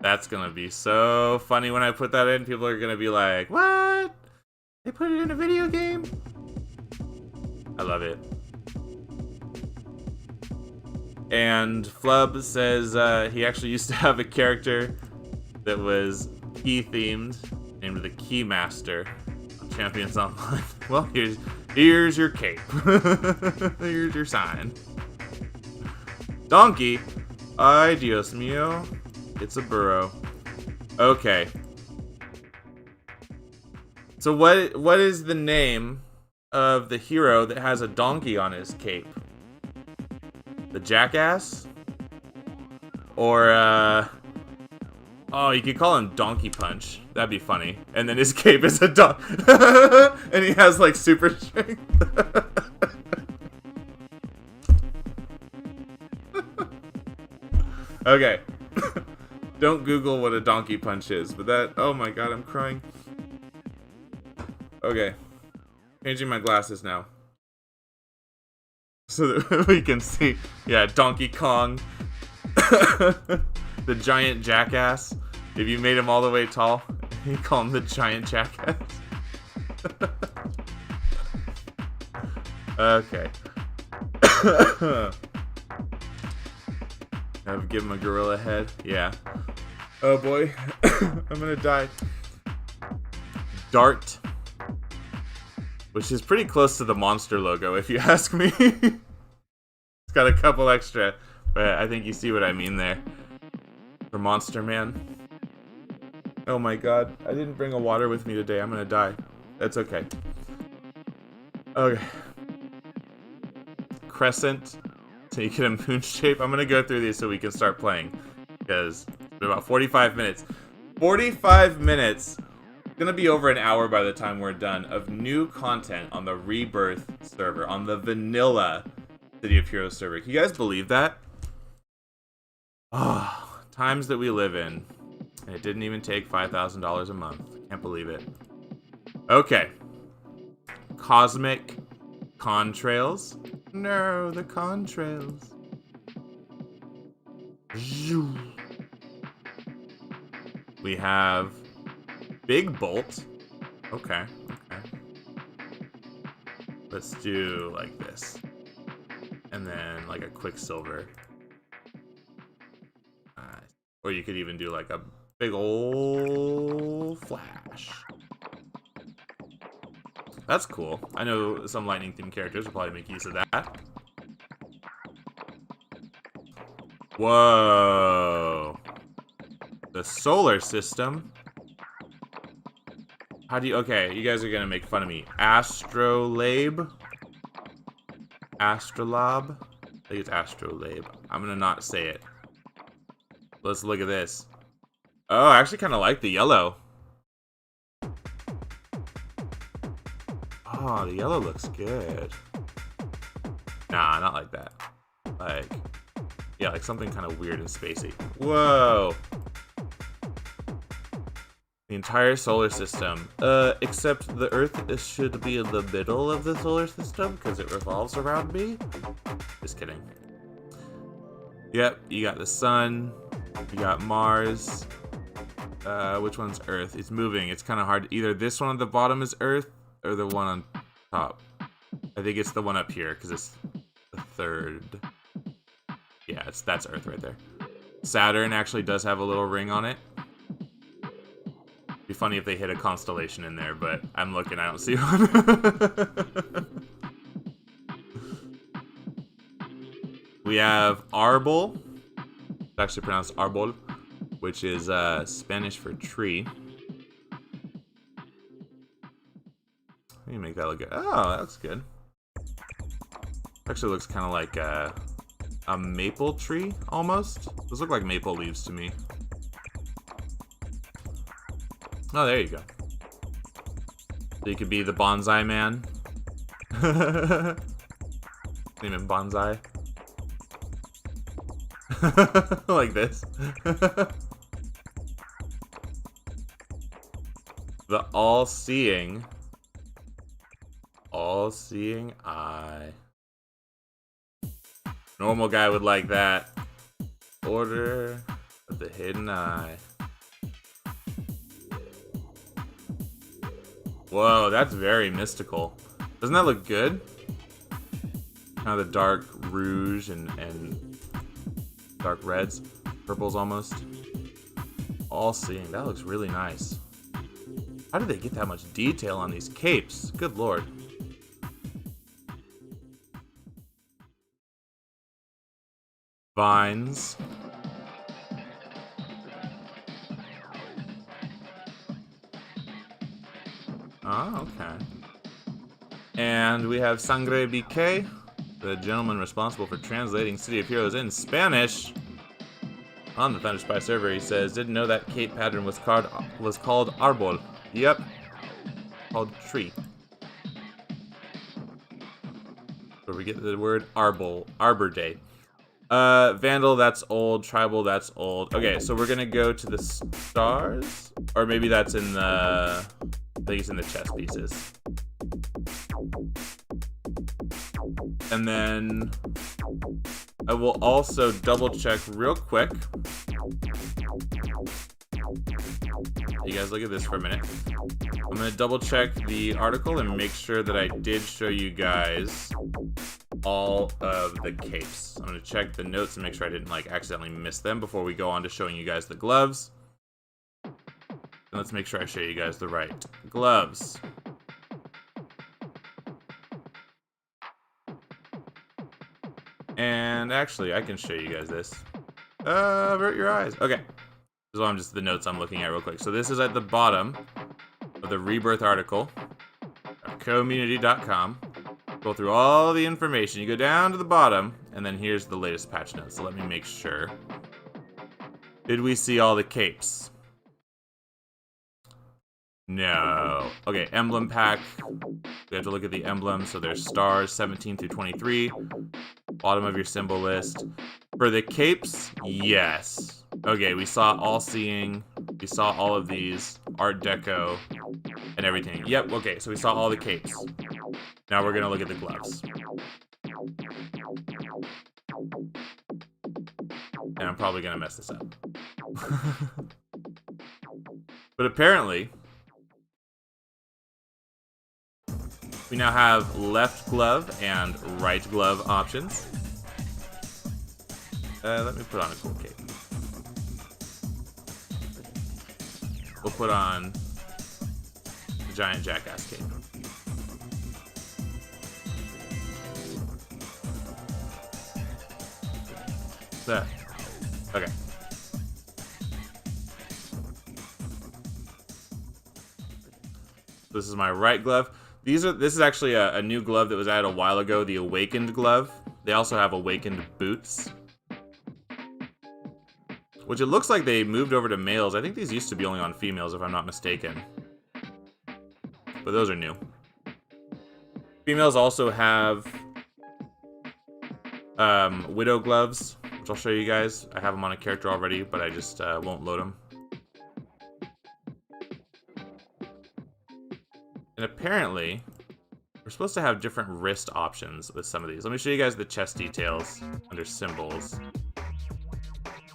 Speaker 1: That's gonna be so funny when I put that in. People are gonna be like, "What? They put it in a video game?" I love it. And Flub says he actually used to have a character that was key themed, named the Keymaster on Champions Online. Well, here's your cape. Here's your sign. Donkey. Ay, Dios mío. It's a burrow. Okay. So what is the name of the hero that has a donkey on his cape? The Jackass? Or, oh, you could call him Donkey Punch. That'd be funny. And then his cape is a dog. And he has, like, super strength. Okay. Don't Google what a Donkey Punch is, but that... Oh my god, I'm crying. Okay. Changing my glasses now. So that we can see... Yeah, Donkey Kong. The giant jackass. If you made him all the way tall, you call him the giant jackass. Okay. I've given him a gorilla head. Yeah. Oh boy. I'm gonna die. Dart. Which is pretty close to the monster logo, if you ask me. It's got a couple extra, but I think you see what I mean there. For Monster Man. Oh my god. I didn't bring a water with me today. I'm gonna die. That's okay. Okay. Crescent. So you get a moon shape. I'm gonna go through these so we can start playing. Because it's been about 45 minutes. 45 minutes gonna be over an hour by the time we're done of new content on the Rebirth server, on the vanilla City of Heroes server. Can you guys believe that? Ah, times that we live in. And it didn't even take $5,000 a month. Can't believe it. Okay. Cosmic contrails. No, the contrails. We have Big Bolt. Okay, okay. Let's do like this. And then like a Quicksilver. Or you could even do like a big ol' Flash. That's cool. I know some lightning themed characters will probably make use of that. Whoa. The solar system. How do you... Okay, you guys are gonna make fun of me. Astrolabe? Astrolabe? I think it's Astrolabe. I'm gonna not say it. Let's look at this. Oh, I actually kind of like the yellow. Oh, the yellow looks good. Nah, not like that. Like, yeah, like something kind of weird and spacey. Whoa. The entire solar system. Except the Earth should be in the middle of the solar system because it revolves around me. Just kidding. Yep, you got the sun. You got Mars. Which one's Earth? It's moving. It's kind of hard. Either this one at the bottom is Earth or the one on top. I think it's the one up here because it's the third. Yeah, that's Earth right there. Saturn actually does have a little ring on it. Be funny if they hit a constellation in there, but I'm looking. I don't see one. We have Arbol. It's actually pronounced Arbol, which is Spanish for tree. Let me make that look good. Oh, that looks good. Actually looks kind of like a maple tree, almost. Those look like maple leaves to me. Oh, there you go. So you could be the bonsai man. Name him Bonsai. Like this. The all-seeing eye. Normal guy would like that. Order of the hidden eye. Whoa, that's very mystical. Doesn't that look good? Kind of the dark rouge and dark reds, purples almost. All seeing. That looks really nice. How did they get that much detail on these capes? Good lord. Vines. Oh, okay. And we have Sangre BK, the gentleman responsible for translating City of Heroes in Spanish. On the Thunder Spy server, he says, didn't know that cape pattern was called Arbol. Yep. Called tree. Where we get the word Arbol. Arbor Day. Vandal, that's old. Tribal, that's old. Okay, so we're gonna go to the stars? Or maybe that's in the... I think it's in the chess pieces. And then I will also double check real quick. You guys look at this for a minute. I'm gonna double check the article and make sure that I did show you guys all of the capes. I'm gonna check the notes and make sure I didn't like accidentally miss them before we go on to showing you guys the gloves. And let's make sure I show you guys the right gloves. And actually, I can show you guys this. Avert your eyes. Okay. This is just the notes I'm looking at real quick. So this is at the bottom of the Rebirth article at community.com. Go through all the information. You go down to the bottom, and then here's the latest patch notes. So let me make sure. Did we see all the capes? No. Okay, emblem pack. We have to look at the emblems. So there's stars 17 through 23. Bottom of your symbol list. For the capes, yes. Okay, we saw all-seeing. We saw all of these. Art Deco. And everything. Yep, okay, so we saw all the capes. Now we're gonna look at the gloves. And I'm probably gonna mess this up. But apparently, we now have left glove and right glove options. Let me put on a cool cape. We'll put on the giant jackass cape. There. Okay. This is my right glove. This is actually a new glove that was added a while ago, the Awakened glove. They also have Awakened boots, which it looks like they moved over to males. I think these used to be only on females, if I'm not mistaken. But those are new. Females also have Widow gloves, which I'll show you guys. I have them on a character already, but I just won't load them. And apparently, we're supposed to have different wrist options with some of these. Let me show you guys the chest details under symbols.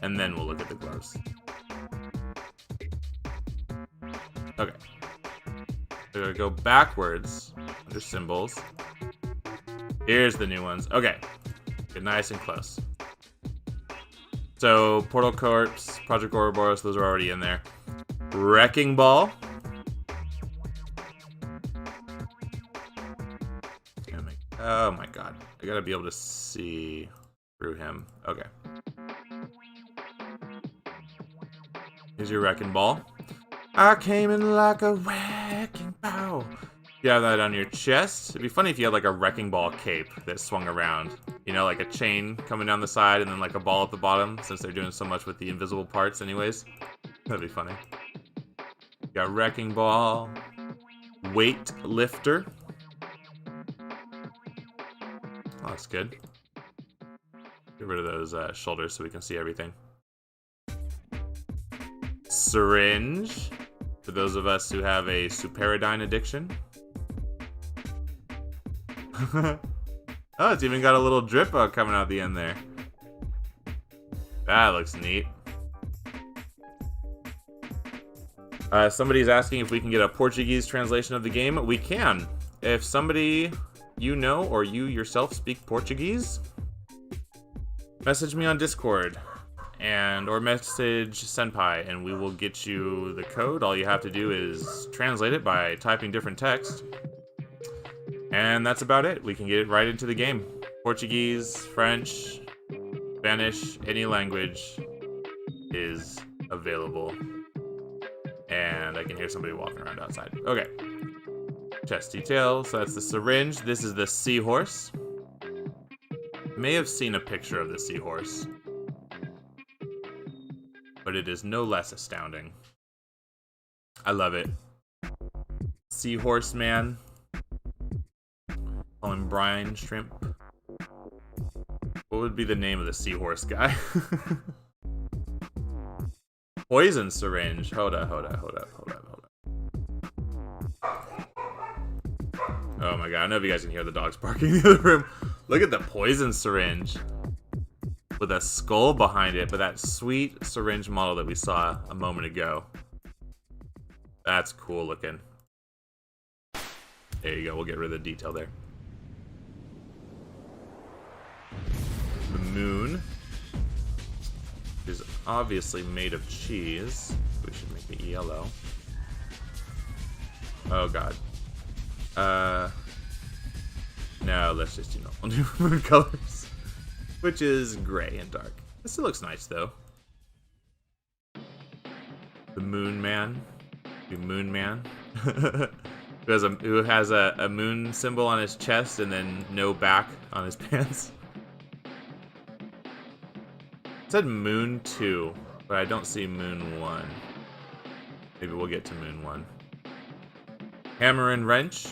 Speaker 1: And then we'll look at the gloves. Okay. We're gonna go backwards under symbols. Here's the new ones. Okay. Get nice and close. So, Portal Corpse, Project Ouroboros, those are already in there. Wrecking Ball. Oh my god. I gotta be able to see through him. Okay. Here's your Wrecking Ball. I came in like a wrecking ball. You have that on your chest. It'd be funny if you had like a Wrecking Ball cape that swung around. You know, like a chain coming down the side and then like a ball at the bottom, since they're doing so much with the invisible parts anyways. That'd be funny. You got Wrecking Ball. Weight Lifter. Oh, that's good. Get rid of those shoulders so we can see everything. Syringe. For those of us who have a Superidine addiction. Oh, it's even got a little drip coming out the end there. That looks neat. Somebody's asking if we can get a Portuguese translation of the game. We can. If somebody you know or you yourself speak Portuguese, message me on Discord or message Senpai and we will get you the code. All you have to do is translate it by typing different text. And that's about it. We can get it right into the game. Portuguese, French, Spanish, any language is available. And I can hear somebody walking around outside. Okay. Chest detail. So that's the syringe. This is the seahorse. May have seen a picture of the seahorse, but it is no less astounding. I love it. Seahorse man. Call him Brian Shrimp. What would be the name of the seahorse guy? Poison syringe. Hold up. Oh my god, I don't know if you guys can hear the dogs barking in the other room. Look at the poison syringe. With a skull behind it, but that sweet syringe model that we saw a moment ago. That's cool looking. There you go, we'll get rid of the detail there. The moon is obviously made of cheese. We should make it yellow. Oh god. No, let's just, we'll do moon colors. Which is gray and dark. This still looks nice though. The Moon Man. The Moon Man. who has a moon symbol on his chest and then no back on his pants. It said Moon 2, but I don't see Moon 1. Maybe we'll get to Moon 1. Hammer and wrench.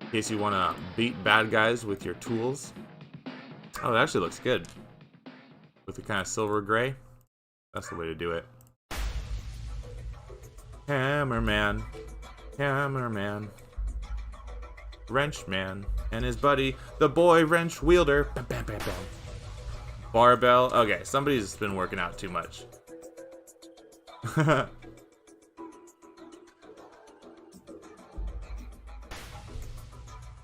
Speaker 1: In case you want to beat bad guys with your tools. Oh, that actually looks good. With the kind of silver gray. That's the way to do it. Hammerman. Hammerman. Wrenchman. And his buddy, the boy wrench wielder. Bam, bam, bam, bam. Barbell. Okay, somebody's been working out too much.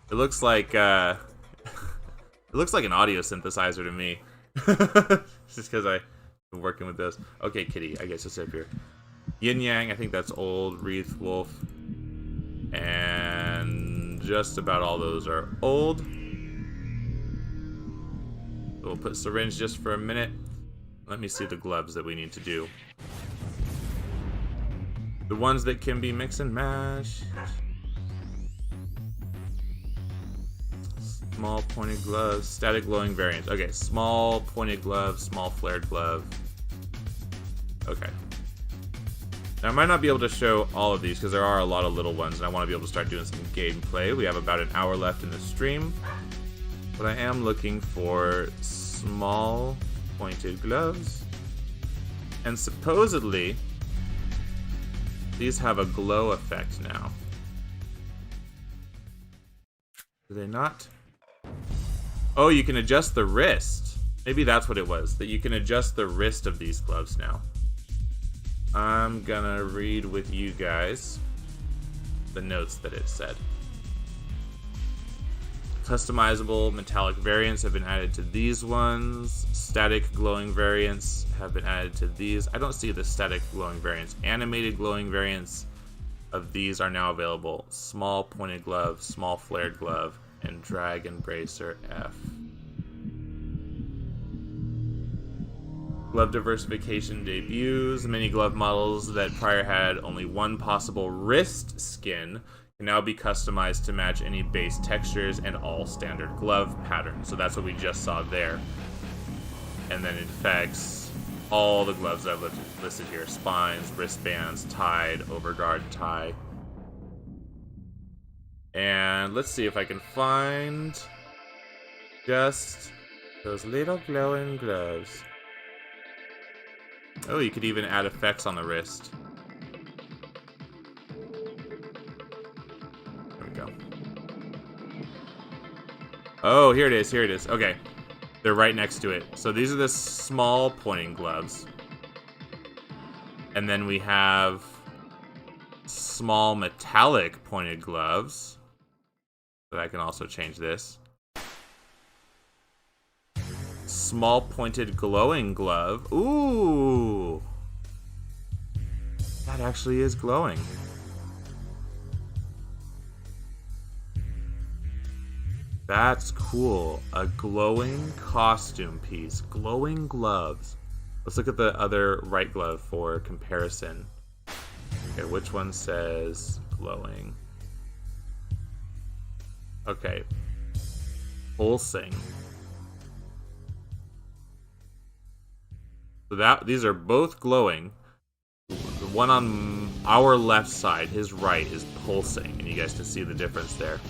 Speaker 1: It looks like it looks like an audio synthesizer to me. Just because I've been working with this. Okay, kitty, I guess it's up here. Yin Yang, I think that's old. Wreath Wolf. And just about all those are old. So we'll put syringe just for a minute. Let me see the gloves that we need to do. The ones that can be mix and match. Small pointed gloves, static glowing variants. Okay, small pointed glove, small flared glove. Okay. Now I might not be able to show all of these because there are a lot of little ones and I want to be able to start doing some gameplay. We have about an hour left in the stream. But I am looking for small pointed gloves. And supposedly, these have a glow effect now. Do they not? Oh, you can adjust the wrist. Maybe that's what it was, that you can adjust the wrist of these gloves now. I'm gonna read with you guys the notes that it said. Customizable metallic variants have been added to these ones. Static glowing variants have been added to these. I don't see the static glowing variants. Animated glowing variants of these are now available. Small pointed glove, small flared glove, and Dragon Bracer F. Glove diversification debuts. Many glove models that prior had only one possible wrist skin can now be customized to match any base textures and all standard glove patterns. So that's what we just saw there. And then it affects all the gloves that I've listed here. Spines, wristbands, tied, overguard, tie. And let's see if I can find just those little glowing gloves. Oh, you could even add effects on the wrist. There we go. Oh, here it is, here it is. Okay. They're right next to it. So these are the small pointing gloves. And then we have small metallic pointed gloves. But I can also change this. Small pointed glowing glove. Ooh! That actually is glowing. That's cool. A glowing costume piece. Glowing gloves. Let's look at the other right glove for comparison. Okay, which one says glowing? Okay. Pulsing. So these are both glowing. The one on our left side, his right, is pulsing, and you guys can see the difference there.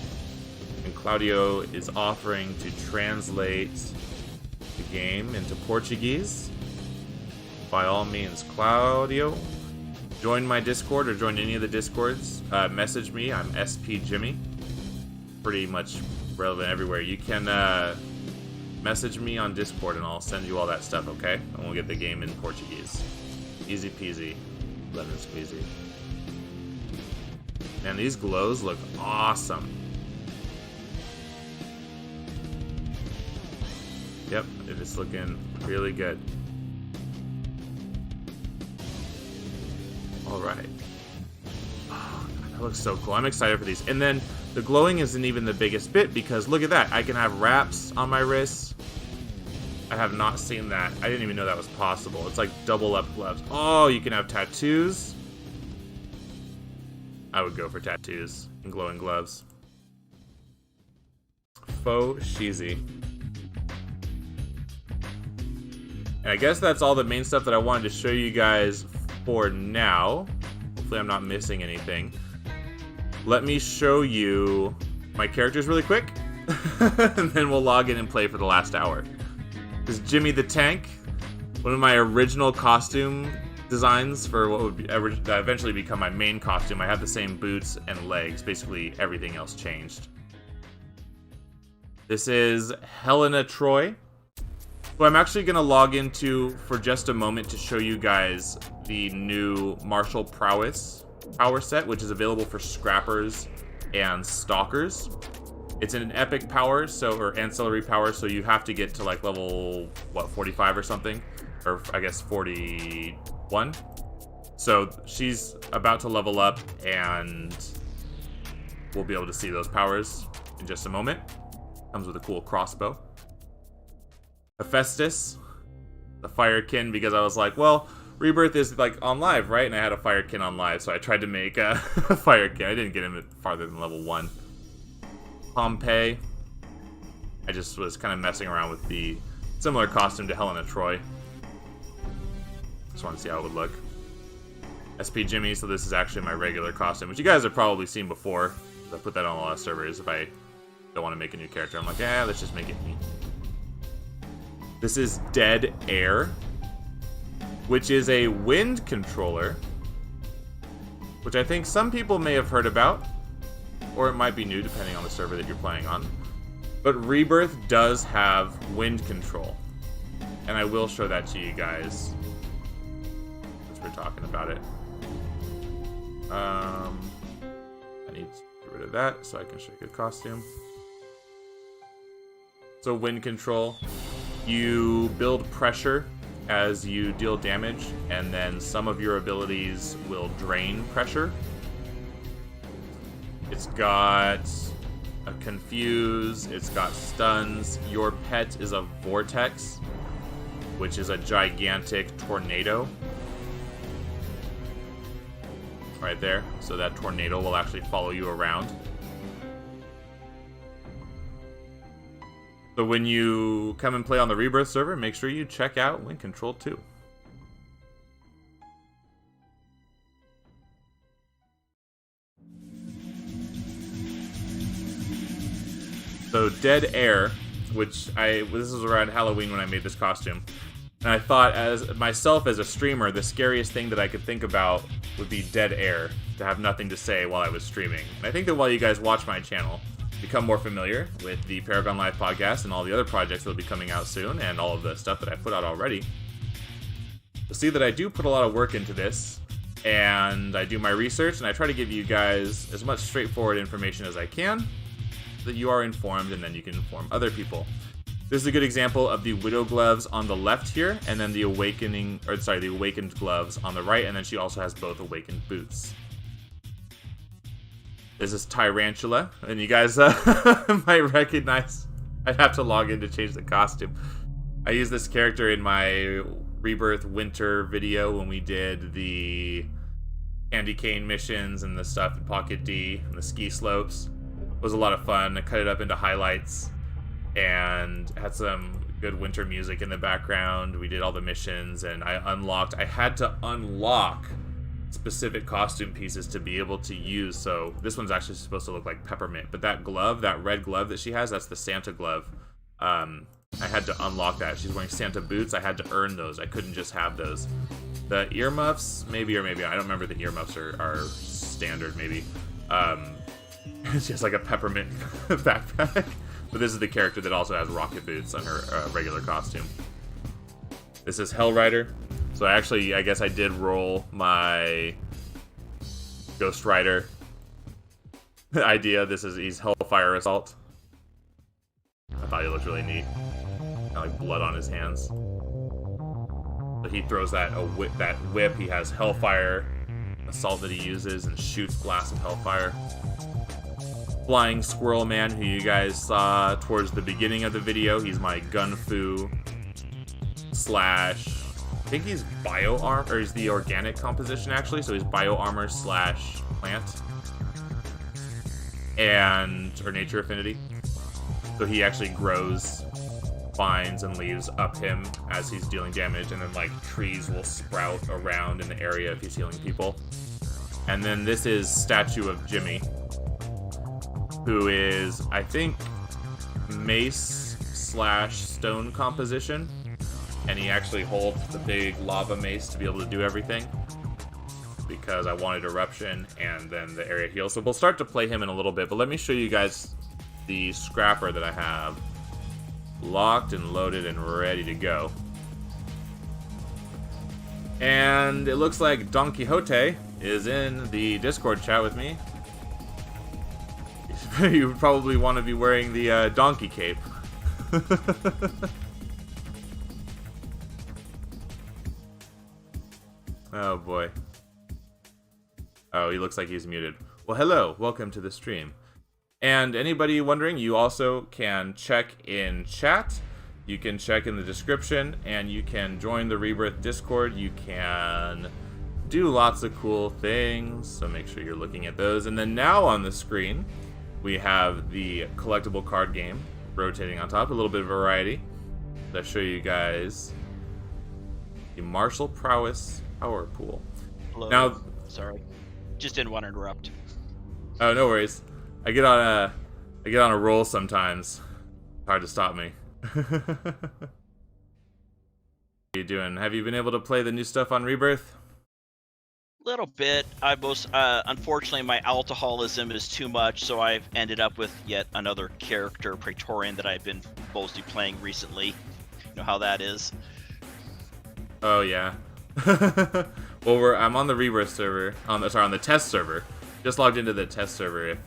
Speaker 1: And Claudio is offering to translate the game into Portuguese. By all means, Claudio, join my Discord or join any of the Discords. Message me. I'm SPJimmy. Pretty much relevant everywhere. You can message me on Discord and I'll send you all that stuff, okay? And we'll get the game in Portuguese. Easy peasy. Lemon squeezy. Man, these glows look awesome. Yep, it is looking really good. Alright. Oh, that looks so cool. I'm excited for these. And then the glowing isn't even the biggest bit because look at that. I can have wraps on my wrists. I have not seen that. I didn't even know that was possible. It's like double up gloves. Oh, you can have tattoos. I would go for tattoos and glowing gloves. Faux cheesy. And I guess that's all the main stuff that I wanted to show you guys for now. Hopefully I'm not missing anything. Let me show you my characters really quick, and then we'll log in and play for the last hour. This is Jimmy the Tank, one of my original costume designs for what would eventually become my main costume. I have the same boots and legs. Basically, everything else changed. This is Helena Troy, who I'm actually going to log into for just a moment to show you guys the new Martial Prowess power set, which is available for Scrappers and Stalkers. It's an epic power, or ancillary power, so you have to get to like level, 45 or something? Or I guess 41. So she's about to level up, and we'll be able to see those powers in just a moment. Comes with a cool crossbow. Hephaestus, the Firekin, because I was like, well, Rebirth is like on live, right? And I had a Firekin on live, so I tried to make a Firekin. I didn't get him farther than level 1. Pompeii. I just was kind of messing around with the similar costume to Helena Troy. Just want to see how it would look. SPJimmy, so this is actually my regular costume, which you guys have probably seen before. I put that on a lot of servers. If I don't want to make a new character, I'm like, yeah, let's just make it me. This is Dead Air, which is a wind controller, which I think some people may have heard about, or it might be new depending on the server that you're playing on. But Rebirth does have wind control, and I will show that to you guys since we're talking about it. I need to get rid of that so I can show you the costume. So wind control, you build pressure as you deal damage, and then some of your abilities will drain pressure. It's got a confuse, it's got stuns. Your pet is a vortex, which is a gigantic tornado. Right there. So that tornado will actually follow you around. So when you come and play on the Rebirth server, make sure you check out Wind Control 2. So Dead Air, which this was around Halloween when I made this costume. And I thought, as myself as a streamer, the scariest thing that I could think about would be dead air, to have nothing to say while I was streaming. And I think that while you guys watch my channel, become more familiar with the Paragon Live Podcast and all the other projects that will be coming out soon, and all of the stuff that I put out already, you'll see that I do put a lot of work into this, and I do my research, and I try to give you guys as much straightforward information as I can, so that you are informed, and then you can inform other people. This is a good example of the Widow Gloves on the left here, and then the Awakened Gloves on the right, and then she also has both Awakened Boots. This is Tyrantula, and you guys might recognize, I'd have to log in to change the costume. I used this character in my Rebirth winter video when we did the candy cane missions and the stuff in Pocket D and the ski slopes. It was a lot of fun. I cut it up into highlights and had some good winter music in the background. We did all the missions, and I had to unlock specific costume pieces to be able to use. So this one's actually supposed to look like peppermint, but that glove, that red glove that she has, that's the Santa glove. I had to unlock that. She's wearing Santa boots. I had to earn those. I couldn't just have those. The earmuffs, maybe or maybe not. I don't remember. The earmuffs are standard, maybe. It's just like a peppermint backpack. But this is the character that also has rocket boots on her regular costume. This is Hellrider. So I guess I did roll my Ghost Rider idea. He's Hellfire Assault. I thought he looked really neat. Kind of like blood on his hands. So he throws that whip. He has Hellfire Assault that he uses and shoots blasts of Hellfire. Flying Squirrel Man, who you guys saw towards the beginning of the video. He's my Gunfu / I think he's bio armor, or he's the organic composition actually, so he's bio armor / plant or nature affinity. So he actually grows vines and leaves up him as he's dealing damage, and then like trees will sprout around in the area if he's healing people. And then this is Statue of Jimmy, who is, I think, mace/stone composition. And he actually holds the big lava mace to be able to do everything, because I wanted eruption and then the area heal. So we'll start to play him in a little bit, but let me show you guys the scrapper that I have locked and loaded and ready to go. And it looks like Don Quixote is in the Discord chat with me. You would probably want to be wearing the donkey cape. Oh boy. Oh, he looks like he's muted. Well, hello, welcome to the stream. And anybody wondering, you also can check in chat. You can check in the description, and you can join the Rebirth Discord. You can do lots of cool things, so make sure you're looking at those. And then now on the screen, we have the collectible card game rotating on top, a little bit of variety. Let's show you guys the Martial Prowess Power Pool.
Speaker 2: Hello.
Speaker 1: Now,
Speaker 2: sorry, just didn't want to interrupt.
Speaker 1: Oh, no worries. I get on a roll sometimes. Hard to stop me. How you doing? Have you been able to play the new stuff on Rebirth?
Speaker 2: Little bit. Unfortunately, my alcoholism is too much, so I've ended up with yet another character, Praetorian, that I've been mostly playing recently. You know how that is.
Speaker 1: Oh yeah. Well, I'm on the Rebirth server. On the test server. Just logged into the test server. If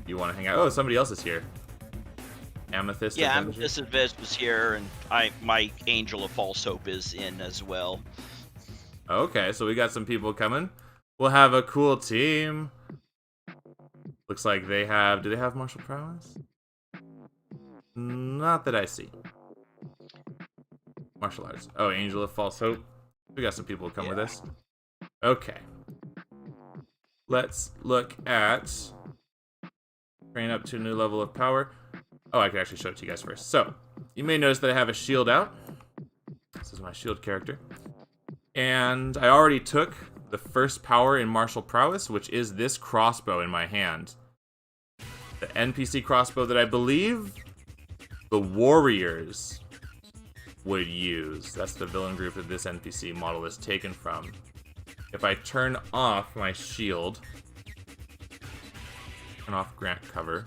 Speaker 1: you want to hang out. Oh, somebody else is here. Amethyst.
Speaker 2: Yeah, Amethyst Advance was here, and my Angel of False Hope is in as well.
Speaker 1: Okay, so we got some people coming. We'll have a cool team. Looks like they have... Do they have Martial Prowess? Not that I see. Martial Arts. Oh, Angel of False Hope. We got some people who come with us. Okay. Let's look at... Train up to a new level of power. Oh, I can actually show it to you guys first. So, you may notice that I have a shield out. This is my shield character. And I already took the first power in Martial Prowess, which is this crossbow in my hand. The NPC crossbow that I believe the warriors would use. That's the villain group that this NPC model is taken from. If I turn off my shield, turn off Grant cover,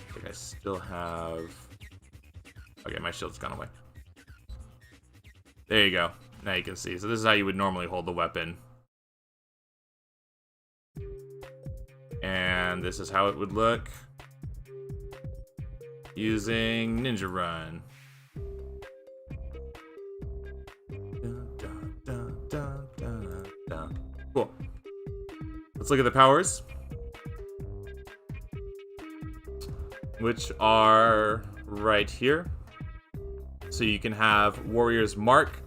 Speaker 1: I think I still have... Okay, my shield's gone away. There you go. Now you can see. So this is how you would normally hold the weapon. And this is how it would look using Ninja Run. Cool. Let's look at the powers, which are right here. So you can have Warrior's Mark.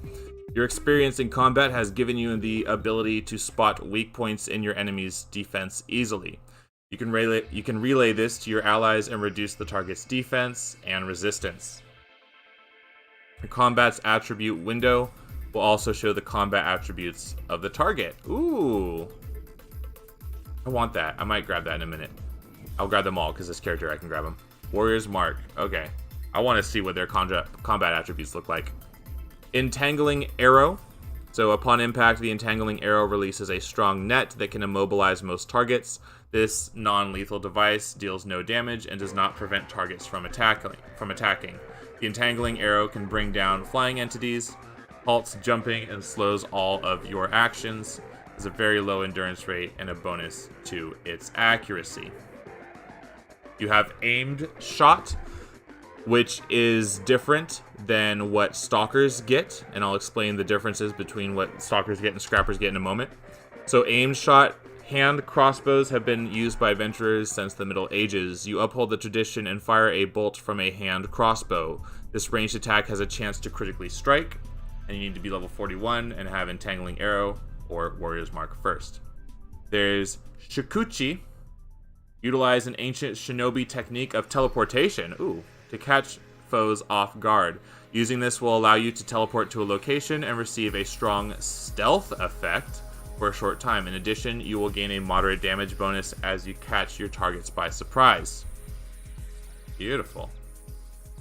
Speaker 1: Your experience in combat has given you the ability to spot weak points in your enemy's defense easily. You can relay this to your allies and reduce the target's defense and resistance. The combat's attribute window will also show the combat attributes of the target. Ooh. I want that. I might grab that in a minute. I'll grab them all because this character, I can grab them. Warrior's Mark. Okay. I want to see what their combat attributes look like. Entangling Arrow. So upon impact, the Entangling Arrow releases a strong net that can immobilize most targets. This non-lethal device deals no damage and does not prevent targets from attacking. The Entangling Arrow can bring down flying entities, halts jumping, and slows all of your actions. Has a very low endurance rate and a bonus to its accuracy. You have Aimed Shot, which is different than what Stalkers get, and I'll explain the differences between what Stalkers get and Scrappers get in a moment. So Aimed Shot, hand crossbows have been used by adventurers since the Middle Ages. You uphold the tradition and fire a bolt from a hand crossbow. This ranged attack has a chance to critically strike, and you need to be level 41 and have Entangling Arrow or Warrior's Mark first. There's Shikuchi. Utilize an ancient shinobi technique of teleportation. Ooh. To catch foes off guard. Using this will allow you to teleport to a location and receive a strong stealth effect for a short time. In addition, you will gain a moderate damage bonus as you catch your targets by surprise. Beautiful.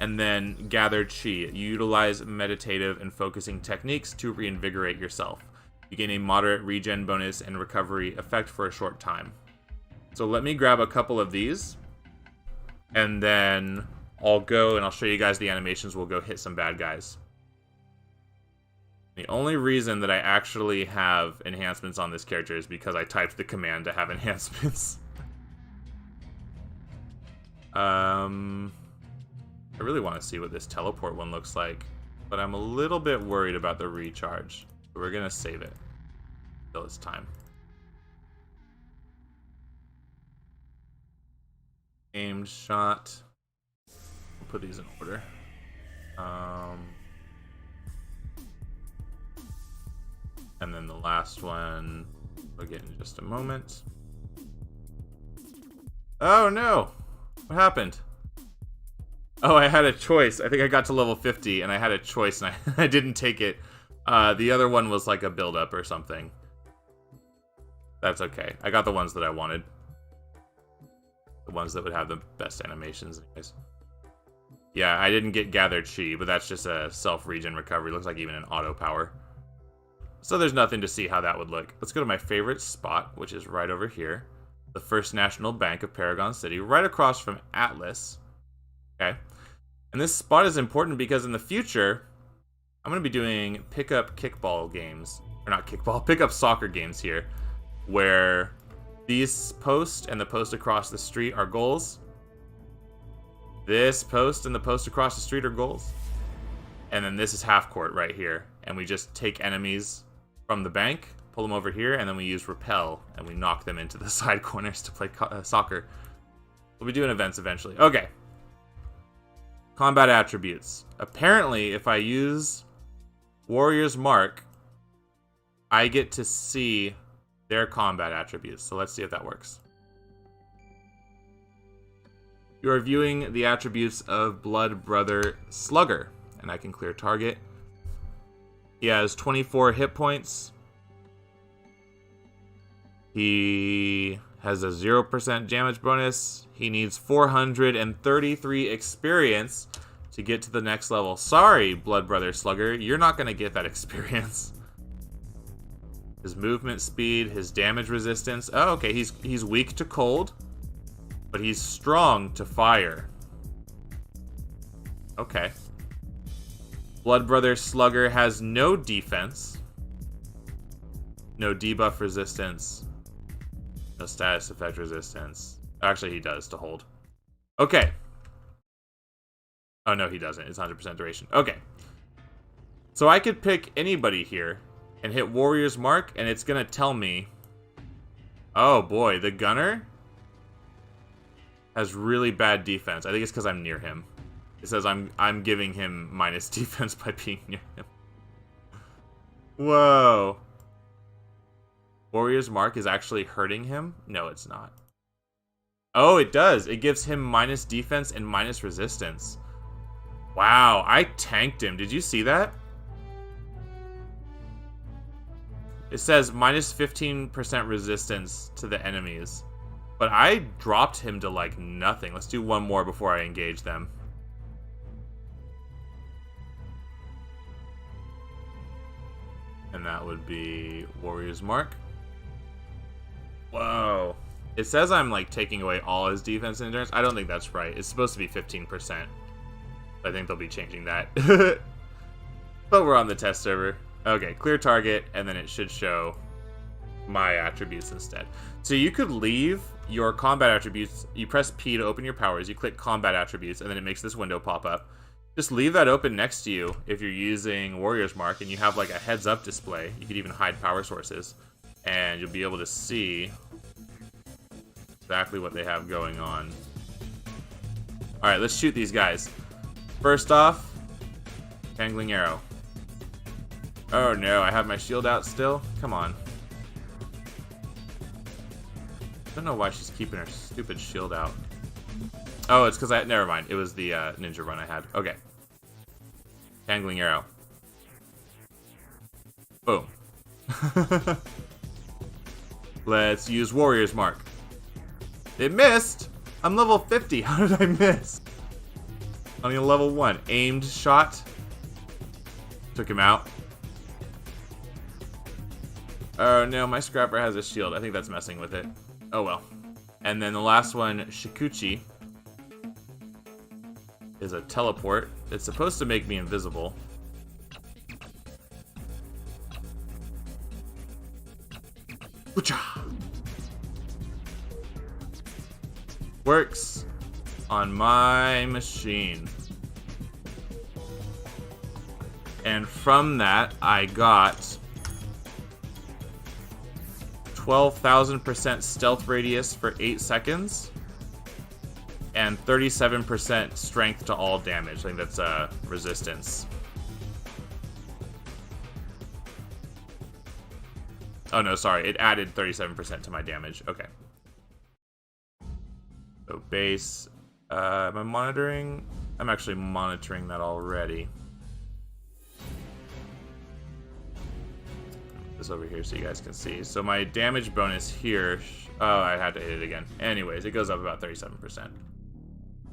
Speaker 1: And then Gathered Chi. You utilize meditative and focusing techniques to reinvigorate yourself. You gain a moderate regen bonus and recovery effect for a short time. So let me grab a couple of these, and then I'll go and I'll show you guys the animations. We'll go hit some bad guys. The only reason that I actually have enhancements on this character is because I typed the command to have enhancements. I really want to see what this teleport one looks like, but I'm a little bit worried about the recharge. So we're going to save it until it's time. Aimed shot. We'll put these in order. And then the last one we'll get in just a moment. Oh no! What happened? Oh, I had a choice. I think I got to level 50 and I had a choice and I didn't take it. The other one was like a build-up or something. That's okay. I got the ones that I wanted. The ones that would have the best animations anyways. Yeah, I didn't get Gathered Chi, but that's just a self-regen recovery. Looks like even an auto power. So there's nothing to see how that would look. Let's go to my favorite spot, which is right over here. The First National Bank of Paragon City, right across from Atlas. Okay. And this spot is important because in the future, I'm going to be doing pickup kickball games. Or not kickball, pickup soccer games here. Where these posts and the post across the street are goals. This post and the post across the street are goals. And then this is half court right here. And we just take enemies from the bank, pull them over here, and then we use repel, and we knock them into the side corners to play soccer. We'll be doing events eventually. Okay. Combat attributes. Apparently, if I use Warrior's Mark, I get to see their combat attributes. So let's see if that works. You are viewing the attributes of Blood Brother Slugger, and I can clear target. He has 24 hit points. He has a 0% damage bonus. He needs 433 experience to get to the next level. Sorry, Blood Brother Slugger, you're not going to get that experience. His movement speed, his damage resistance. Oh, okay, he's weak to cold, but he's strong to fire. Okay. Blood Brother Slugger has no defense, no debuff resistance, no status effect resistance. Actually, he does to hold. Okay. Oh, no, he doesn't. It's 100% duration. Okay. So I could pick anybody here and hit Warrior's Mark, and it's going to tell me, oh boy, the gunner has really bad defense. I think it's because I'm near him. It says I'm giving him minus defense by being near him. Whoa. Warrior's Mark is actually hurting him? No, it's not. Oh, it does. It gives him minus defense and minus resistance. Wow, I tanked him. Did you see that? It says minus 15% resistance to the enemies. But I dropped him to like nothing. Let's do one more before I engage them. And that would be Warrior's Mark. Whoa. It says I'm like taking away all his defense and endurance. I don't think that's right. It's supposed to be 15%. I think they'll be changing that. But we're on the test server. Okay, clear target, and then it should show my attributes instead. So you could leave your combat attributes. You press P to open your powers. You click combat attributes, and then it makes this window pop up. Just leave that open next to you if you're using Warrior's Mark and you have like a heads up display. You could even hide power sources and you'll be able to see exactly what they have going on. Alright, let's shoot these guys. First off, Tangling Arrow. Oh no, I have my shield out still? Come on. I don't know why she's keeping her stupid shield out. Oh, it's because never mind. It was the ninja run I had. Okay. Tangling arrow. Boom. Let's use Warrior's Mark. It missed! I'm level 50. How did I miss? Only level 1. Aimed shot. Took him out. Oh no, my scrapper has a shield. I think that's messing with it. Oh well. And then the last one, Shikuchi, is a teleport. It's supposed to make me invisible. Ucha! Works on my machine. And from that, I got 12,000% stealth radius for 8 seconds. And 37% strength to all damage. I think that's resistance. Oh no, sorry. It added 37% to my damage. Okay. So base. Am I monitoring? I'm actually monitoring that already. This over here so you guys can see. So my damage bonus here. Oh, I had to hit it again. Anyways, it goes up about 37%.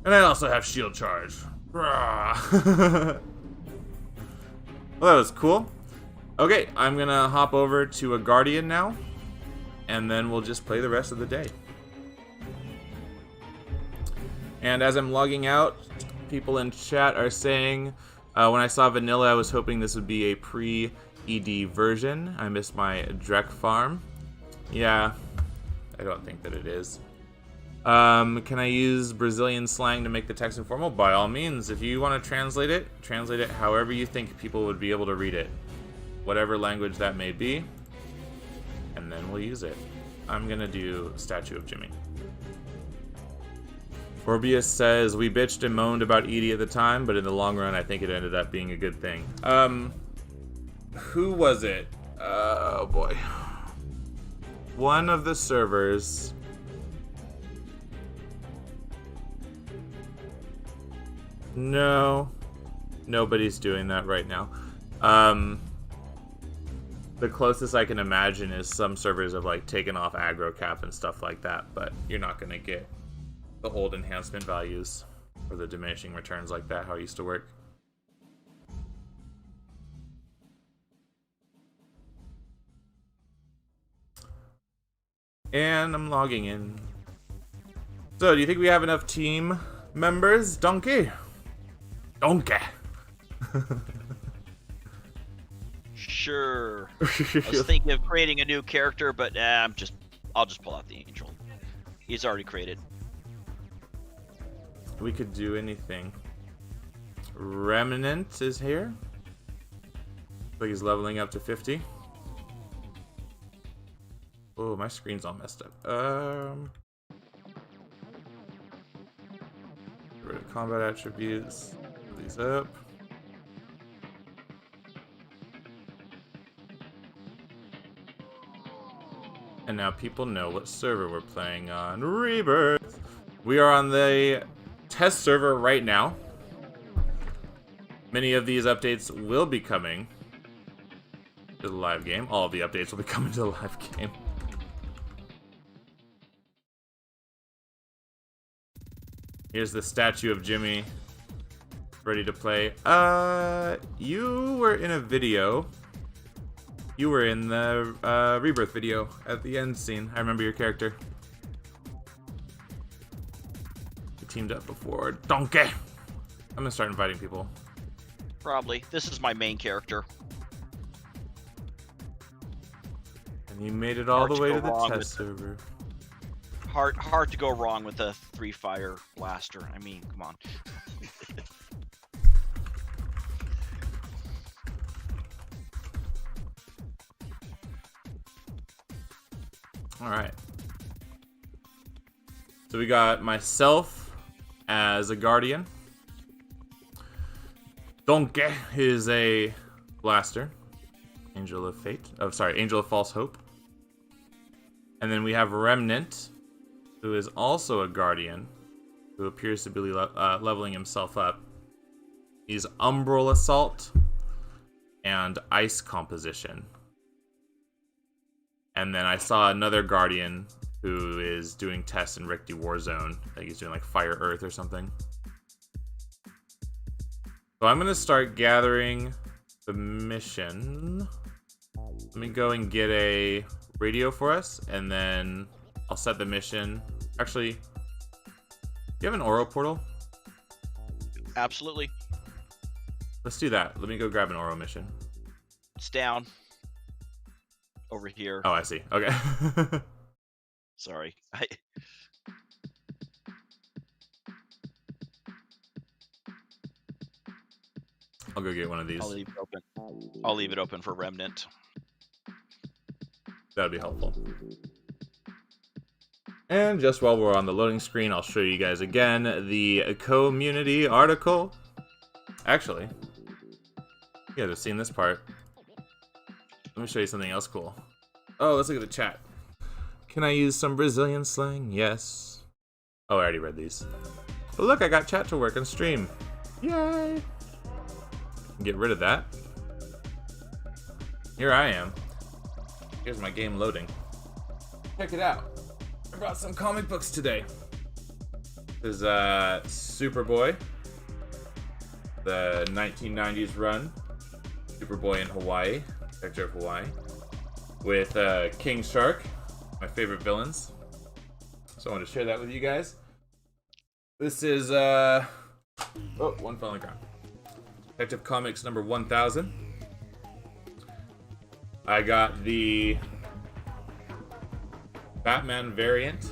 Speaker 1: And I also have shield charge. Well, that was cool. Okay, I'm gonna hop over to a Guardian now, and then we'll just play the rest of the day. And as I'm logging out, people in chat are saying, when I saw Vanilla, I was hoping this would be a pre-ED version. I missed my Drek farm. Yeah, I don't think that it is. Can I use Brazilian slang to make the text informal? By all means. If you want to translate it however you think people would be able to read it. Whatever language that may be. And then we'll use it. I'm gonna do Statue of Jimmy. Orbius says, we bitched and moaned about Edie at the time, but in the long run, I think it ended up being a good thing. Who was it? Oh boy. One of the servers. No. Nobody's doing that right now. The closest I can imagine is some servers have like taken off aggro cap and stuff like that, but you're not gonna get the old enhancement values or the diminishing returns like that, how it used to work. And I'm logging in. So, do you think we have enough team members? Donkey! Donkey!
Speaker 2: Sure. I was thinking of creating a new character, but I'll just pull out the angel. He's already created.
Speaker 1: We could do anything. Remnant is here. Like he's leveling up to 50. Oh, my screen's all messed up. Get rid of combat attributes. Put these up. And now people know what server we're playing on. Rebirth! We are on the test server right now. Many of these updates will be coming to the live game. All of the updates will be coming to the live game. Here's the statue of Jimmy. Ready to play. You were in a video. You were in the Rebirth video at the end scene. I remember your character. We teamed up before. Donkey! I'm gonna start inviting people.
Speaker 2: Probably. This is my main character.
Speaker 1: And you made it all the way to the test server.
Speaker 2: Hard to go wrong with a 3-fire blaster. I mean, come on.
Speaker 1: Alright. So we got myself as a Guardian. Donkey is a blaster. Angel of Fate. Oh, sorry, Angel of False Hope. And then we have Remnant, who is also a Guardian. who appears to be leveling himself up. He's Umbral Assault and Ice Composition. And then I saw another Guardian who is doing tests in Rikti Warzone. I think he's doing like Fire Earth or something. So I'm going to start gathering the mission. Let me go and get a radio for us, and then I'll set the mission. Actually, do you have an Oro portal?
Speaker 2: Absolutely.
Speaker 1: Let's do that. Let me go grab an Oro mission.
Speaker 2: It's down. Over here.
Speaker 1: Oh, I see. Okay.
Speaker 2: Sorry.
Speaker 1: I'll go get one of these.
Speaker 2: I'll leave it open. I'll leave it open for Remnant.
Speaker 1: That'd be helpful. And just while we're on the loading screen, I'll show you guys again the community article. Actually, you guys have seen this part. Let me show you something else cool. Oh, let's look at the chat. Can I use some Brazilian slang? Yes. Oh, I already read these. But look, I got chat to work on stream. Yay! Get rid of that. Here I am. Here's my game loading. Check it out. I brought some comic books today. This is Superboy. The 1990s run. Superboy in Hawaii. Protector of Hawaii. With King Shark, my favorite villains. So I want to share that with you guys. This is, oh, one fell on the ground. Detective Comics number 1000. I got the Batman variant.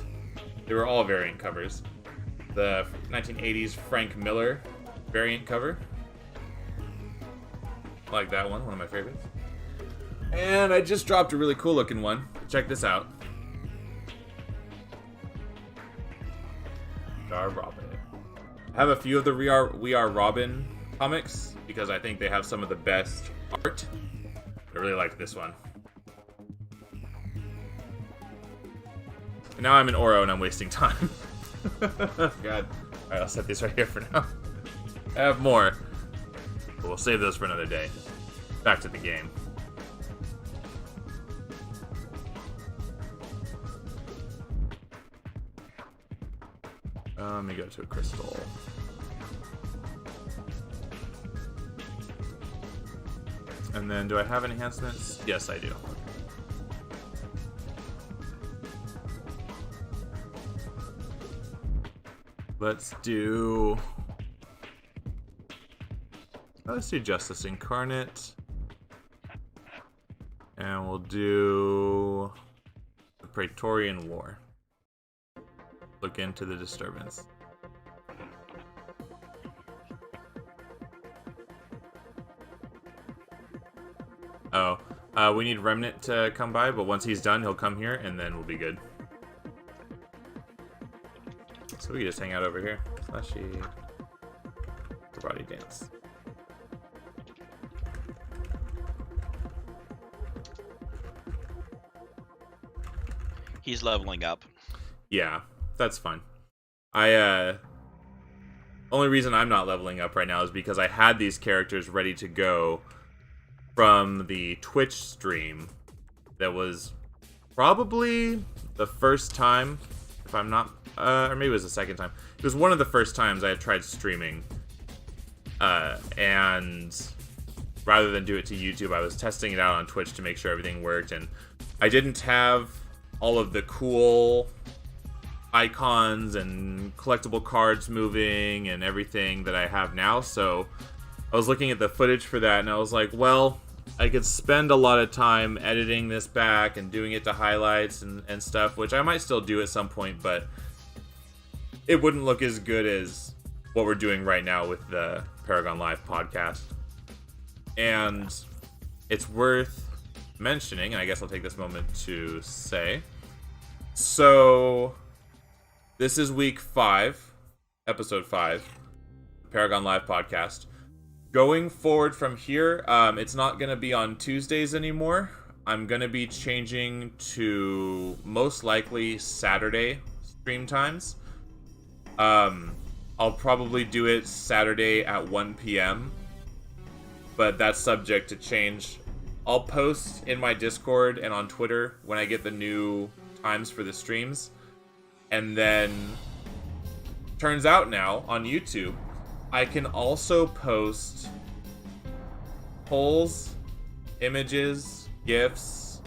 Speaker 1: They were all variant covers. The 1980s Frank Miller variant cover. I like that one of my favorites. And I just dropped a really cool looking one. Check this out. Robin. I have a few of the We Are Robin comics because I think they have some of the best art. I really like this one. And now I'm in Oro and I'm wasting time. God. Alright, I'll set these right here for now. I have more, but we'll save those for another day. Back to the game. Let me go to a crystal. And then, do I have enhancements? Yes, I do. Let's do Justice Incarnate. And we'll do the Praetorian War. Look into the disturbance. Oh, we need Remnant to come by, but once he's done, he'll come here, and then we'll be good. So we can just hang out over here. Flashy karate dance.
Speaker 2: He's leveling up.
Speaker 1: Yeah, that's fine. Only reason I'm not leveling up right now is because I had these characters ready to go from the Twitch stream. That was probably the first time, if I'm not, or maybe it was the second time. It was one of the first times I had tried streaming. And rather than do it to YouTube, I was testing it out on Twitch to make sure everything worked. And I didn't have all of the cool icons and collectible cards moving and everything that I have now, so I was looking at the footage for that and I was like, well, I could spend a lot of time editing this back and doing it to highlights and stuff, which I might still do at some point, but it wouldn't look as good as what we're doing right now with the Paragon Live Podcast. And it's worth mentioning, and I guess I'll take this moment to say, so this is week 5, episode 5, Paragon Live Podcast. Going forward from here, it's not going to be on Tuesdays anymore. I'm going to be changing to most likely Saturday stream times. I'll probably do it Saturday at 1 p.m., but that's subject to change. I'll post in my Discord and on Twitter when I get the new times for the streams. And then, turns out now, on YouTube, I can also post polls, images, GIFs,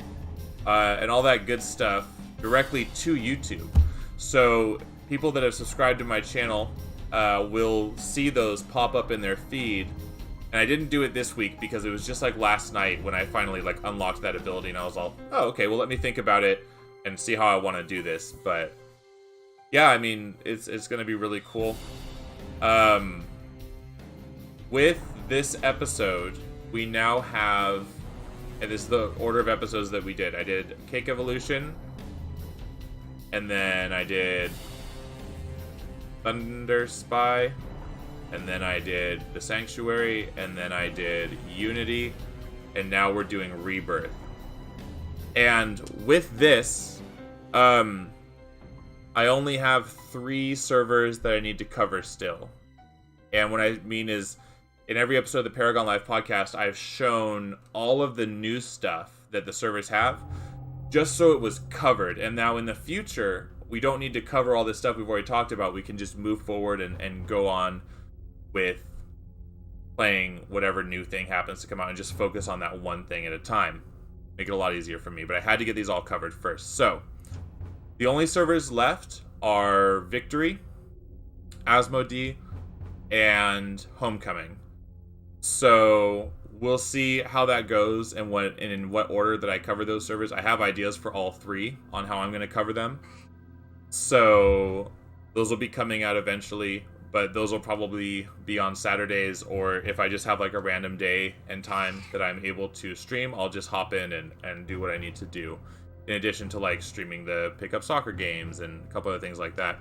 Speaker 1: and all that good stuff directly to YouTube. So people that have subscribed to my channel will see those pop up in their feed. And I didn't do it this week because it was just like last night when I finally like unlocked that ability, and I was all, oh, okay, well, let me think about it and see how I want to do this. But yeah, I mean, it's going to be really cool. With this episode, we now have, and this is the order of episodes that we did. I did Cake Evolution, and then I did Thunder Spy, and then I did The Sanctuary, and then I did Unity, and now we're doing Rebirth. And with this, I only have 3 servers that I need to cover still. And what I mean is, in every episode of the Paragon Live Podcast, I've shown all of the new stuff that the servers have, just so it was covered. And now in the future, we don't need to cover all this stuff we've already talked about. We can just move forward and go on with playing whatever new thing happens to come out and just focus on that one thing at a time. Make it a lot easier for me, but I had to get these all covered first. So, the only servers left are Victory, Asmodee, and Homecoming. So, we'll see how that goes and in what order that I cover those servers. I have ideas for all 3 on how I'm going to cover them. So, those will be coming out eventually. But those will probably be on Saturdays, or if I just have like a random day and time that I'm able to stream, I'll just hop in and do what I need to do. In addition to like streaming the pickup soccer games and a couple other things like that.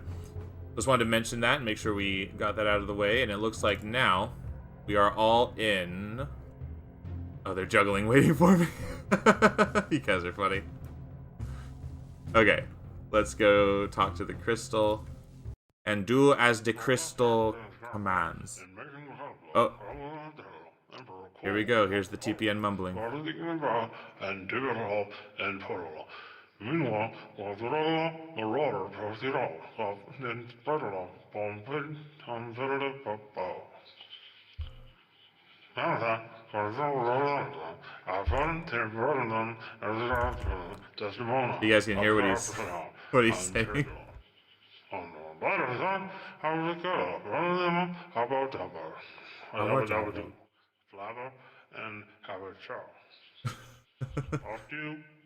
Speaker 1: Just wanted to mention that and make sure we got that out of the way. And it looks like now we are all in. Oh, they're juggling waiting for me. You guys are funny. Okay, let's go talk to the crystal. And do as the crystal commands. Oh. Here we go. Here's the TPN mumbling. You guys can hear what he's saying.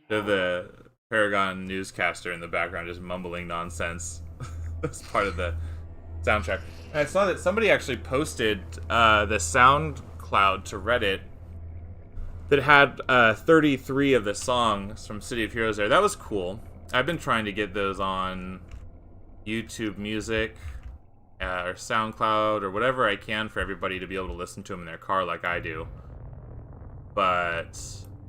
Speaker 1: The Paragon newscaster in the background just mumbling nonsense. That's part of the soundtrack. And I saw that somebody actually posted the SoundCloud to Reddit that had 33 of the songs from City of Heroes there. That was cool. I've been trying to get those on YouTube Music or SoundCloud or whatever I can for everybody to be able to listen to them in their car like I do. But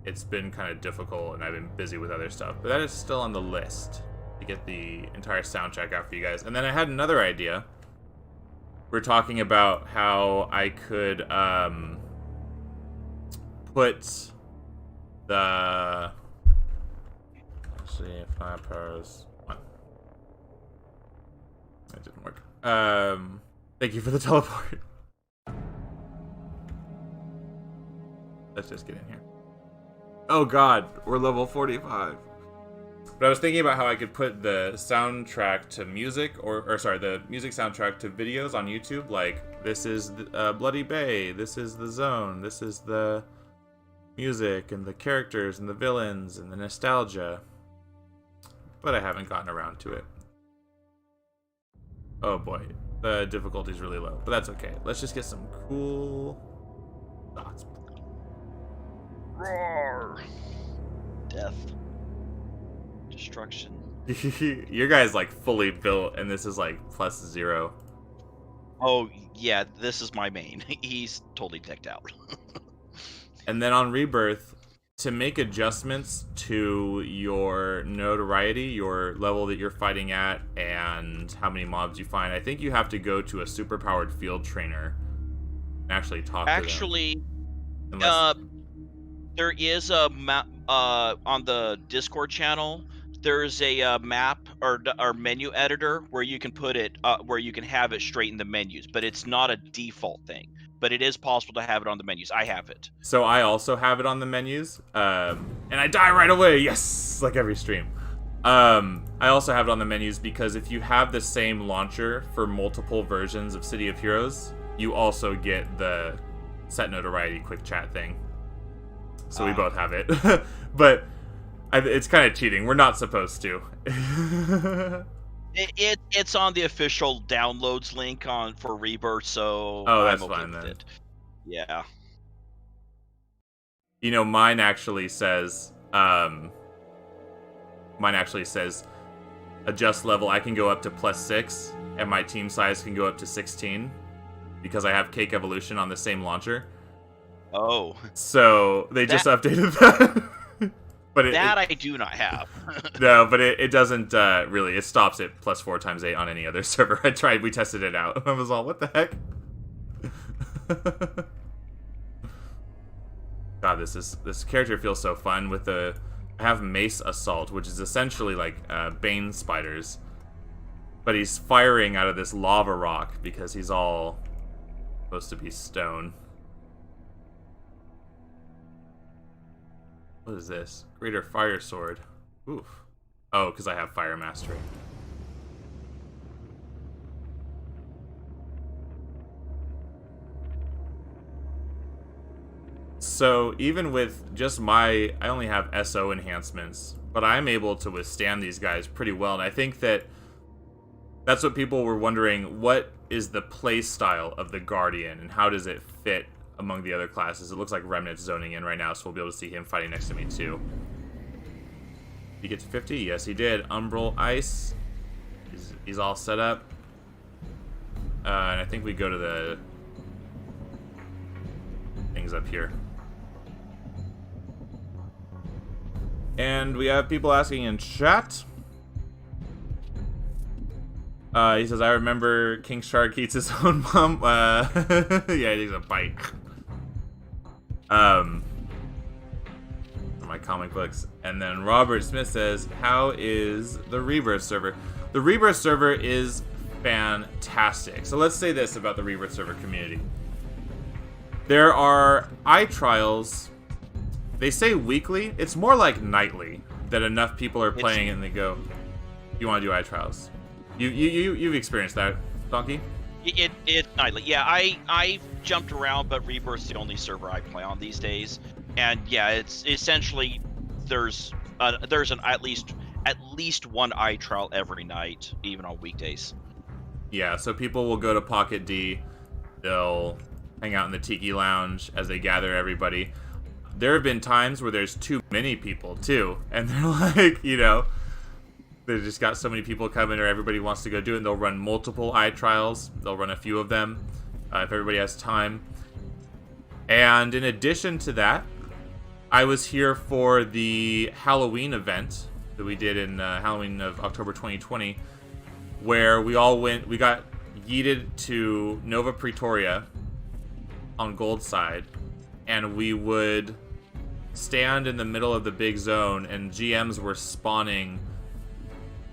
Speaker 1: it's been kind of difficult and I've been busy with other stuff. But that is still on the list to get the entire soundtrack out for you guys. And then I had another idea. We're talking about how I could put the... Let's see, 5 powers... That didn't work. Thank you for the teleport. Let's just get in here. Oh god, we're level 45. But I was thinking about how I could put the soundtrack to music, or sorry, the music soundtrack to videos on YouTube. Like, this is Bloody Bay, this is the zone, this is the music, and the characters, and the villains, and the nostalgia. But I haven't gotten around to it. Oh boy, the difficulty's really low, but that's okay. Let's just get some cool dots.
Speaker 2: Roar! Death. Destruction.
Speaker 1: Your guy's like fully built, and this is like +0.
Speaker 2: Oh, yeah, this is my main. He's totally decked out.
Speaker 1: And then on Rebirth, to make adjustments to your notoriety, your level that you're fighting at, and how many mobs you find, I think you have to go to a superpowered field trainer and actually talk to them.
Speaker 2: Actually, there is a map on the Discord channel. There's a map or menu editor where you can put it, where you can have it straight in the menus, but it's not a default thing. But it is possible to have it on the menus. I have it.
Speaker 1: So I also have it on the menus, and I die right away. Yes, like every stream. I also have it on the menus because if you have the same launcher for multiple versions of City of Heroes, you also get the set notoriety quick chat thing. So we both have it, but it's kind of cheating. We're not supposed to.
Speaker 2: It's on the official downloads link for Rebirth, so
Speaker 1: that's
Speaker 2: I'm okay
Speaker 1: fine
Speaker 2: with
Speaker 1: then.
Speaker 2: it. Yeah.
Speaker 1: You know, mine actually says adjust level. I can go up to +6, and my team size can go up to 16 because I have Cake Evolution on the same launcher.
Speaker 2: Oh.
Speaker 1: So they just updated that. But
Speaker 2: I do not have.
Speaker 1: No, but it doesn't really. It stops at +4 × 8 on any other server. I tried. We tested it out. I was all, what the heck? God, this character feels so fun with I have Mace Assault, which is essentially like Bane spiders, but he's firing out of this lava rock because he's all supposed to be stone. What is this? Greater Fire Sword. Oof. Oh, because I have Fire Mastery. So even with just I only have SO enhancements, but I'm able to withstand these guys pretty well, and I think that's what people were wondering. What is the play style of the Guardian, and how does it fit among the other classes? It looks like Remnant's zoning in right now, so we'll be able to see him fighting next to me too. He gets 50? Yes, he did. Umbral Ice. He's all set up. And I think we go to the things up here. And we have people asking in chat. He says, I remember King Shark eats his own mom. Yeah, he takes a bite. My comic books. And then Robert Smith says, how is the Rebirth server? The Rebirth server is fantastic. So let's say this about the Rebirth server community. There are eye trials. They say weekly. It's more like nightly that enough people are playing and they go, you want to do eye trials? You've experienced that, Donkey?
Speaker 2: It's nightly. Yeah, I jumped around, but Rebirth's the only server I play on these days. And yeah, it's essentially there's at least one eye trial every night, even on weekdays.
Speaker 1: Yeah, so people will go to Pocket D, they'll hang out in the Tiki Lounge as they gather everybody. There have been times where there's too many people too, and they're like, they've just got so many people coming, or everybody wants to go do it, and they'll run multiple eye trials. They'll run a few of them if everybody has time. And in addition to that, I was here for the Halloween event that we did in Halloween of October 2020, where we got yeeted to Nova Pretoria on Gold side, and we would stand in the middle of the big zone, and GMs were spawning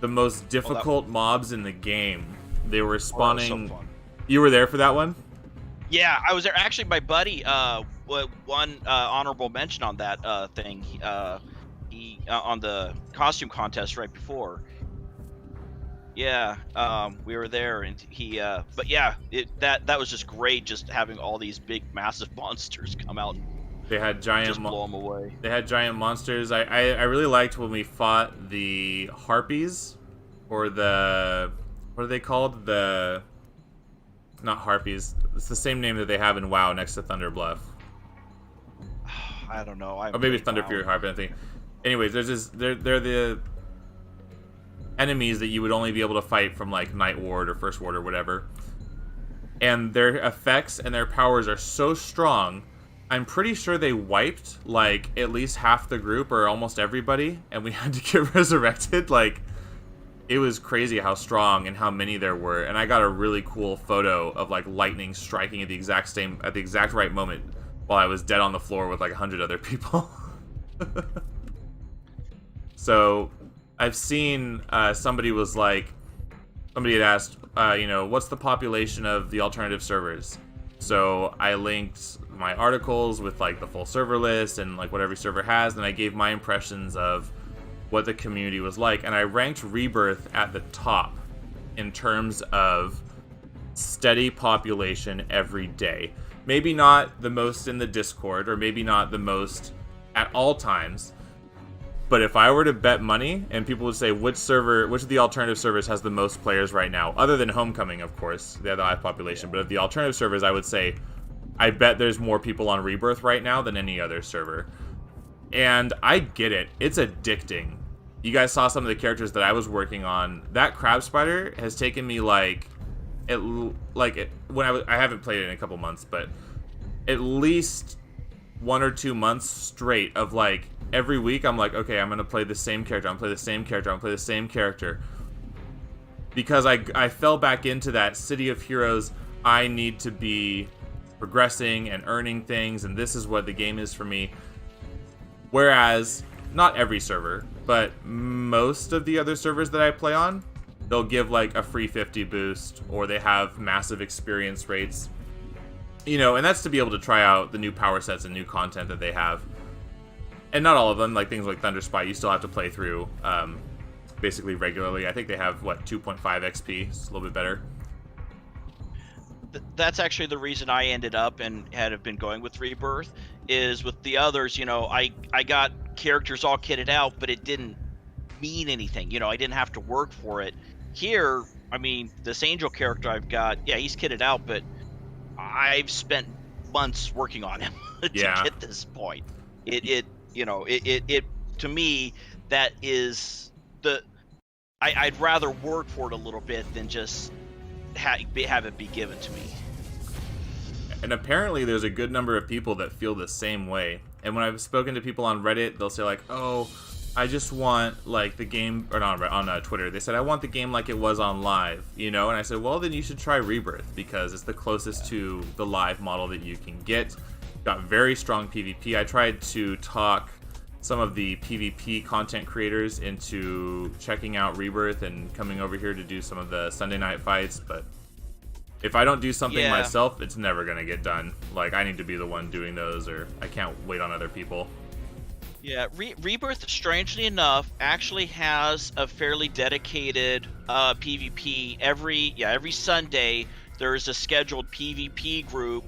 Speaker 1: the most difficult mobs in the game. They were spawning. So fun. You were there for that one?
Speaker 2: Yeah, I was there. Actually, my buddy, one honorable mention on that thing. He on the costume contest right before. Yeah, we were there, and he. But yeah, that was just great. Just having all these big, massive monsters come out.
Speaker 1: They had giant.
Speaker 2: Just blow them away.
Speaker 1: They had giant monsters. I really liked when we fought the harpies, or the what are they called? Not harpies. It's the same name that they have in WoW next to Thunder Bluff.
Speaker 2: I don't know.
Speaker 1: Or maybe Thunder Fury Harpy, I think. Anyways, they're the enemies that you would only be able to fight from like Night Ward or First Ward or whatever. And their effects and their powers are so strong I'm pretty sure they wiped like at least half the group or almost everybody, and we had to get resurrected. Like, it was crazy how strong and how many there were. And I got a really cool photo of like lightning striking at the exact right moment while I was dead on the floor with like 100 other people. So I've seen somebody had asked, what's the population of the alternative servers? So I linked my articles with like the full server list and like what every server has, and I gave my impressions of what the community was like, and I ranked Rebirth at the top in terms of steady population every day. Maybe not the most in the Discord, or maybe not the most at all times, but if I were to bet money, and people would say which of the alternative servers has the most players right now, other than Homecoming, of course, they have the highest population, but of the alternative servers, I would say, I bet there's more people on Rebirth right now than any other server. And I get it. It's addicting. You guys saw some of the characters that I was working on. That crab spider has taken me I haven't played it in a couple months, but at least 1 or 2 months straight of like every week I'm like, okay, I'm gonna play the same character, I'm gonna play the same character, I'm gonna play the same character. Because I fell back into that City of Heroes, I need to be progressing and earning things, and this is what the game is for me. Whereas, not every server, but most of the other servers that I play on, they'll give like a free 50 boost, or they have massive experience rates. And that's to be able to try out the new power sets and new content that they have. And not all of them, like things like Thunder Spy, you still have to play through basically regularly. I think they have, 2.5 XP, it's a little bit better.
Speaker 2: That's actually the reason I ended up and had been going with Rebirth, is with the others, I got characters all kitted out, but it didn't mean anything. I didn't have to work for it. Here, I mean, this Angel character I've got, yeah, he's kitted out, but I've spent months working on him to get this point. It to me, that is I'd rather work for it a little bit than just have it be given to me.
Speaker 1: And apparently there's a good number of people that feel the same way. And when I've spoken to people on Reddit, they'll say like, oh, I just want like the game, or not on Twitter, they said, I want the game like it was on live, and I said, well, then you should try Rebirth, because it's the closest to the live model that you can get. Got very strong PvP. I tried to talk some of the PvP content creators into checking out Rebirth and coming over here to do some of the Sunday night fights, but if I don't do something myself, it's never going to get done. Like, I need to be the one doing those, or I can't wait on other people.
Speaker 2: Yeah, Rebirth, strangely enough, actually has a fairly dedicated PvP. Every Sunday, there's a scheduled PvP group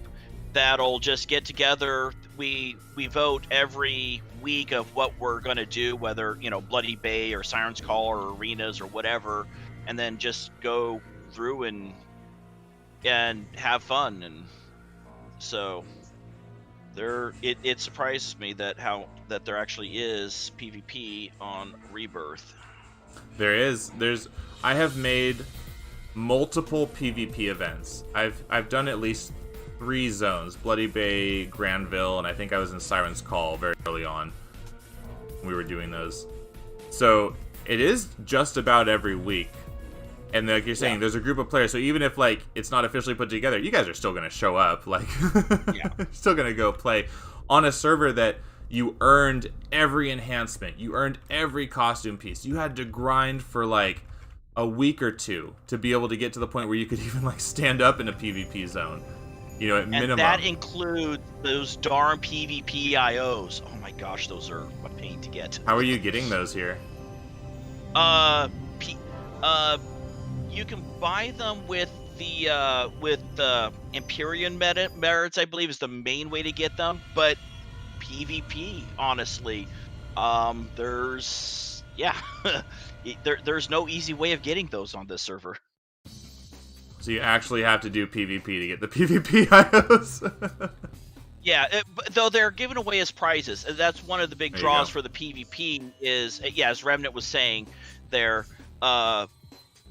Speaker 2: that'll just get together. We vote every week of what we're going to do, whether, Bloody Bay or Siren's Call or arenas or whatever, and then just go through and have fun. And so it surprises me that there actually is PvP on Rebirth.
Speaker 1: I have made multiple PvP events. I've done at least 3 zones: Bloody Bay, Granville, and I think I was in Siren's Call very early on. We were doing those. So it is just about every week. And like you're saying, there's a group of players, so even if like it's not officially put together, you guys are still gonna show up. Like, still gonna go play on a server that you earned every enhancement, you earned every costume piece. You had to grind for like a week or 2 to be able to get to the point where you could even like stand up in a PvP zone. At minimum. And
Speaker 2: that includes those darn PvP IOs. Oh my gosh, those are a pain to get.
Speaker 1: How are you getting those here?
Speaker 2: You can buy them with the Empyrean merits, I believe, is the main way to get them. But PvP, honestly, there's no easy way of getting those on this server.
Speaker 1: So you actually have to do PvP to get the PvP IOs?
Speaker 2: Yeah, though they're given away as prizes. That's one of the big draws for the PvP is, as Remnant was saying,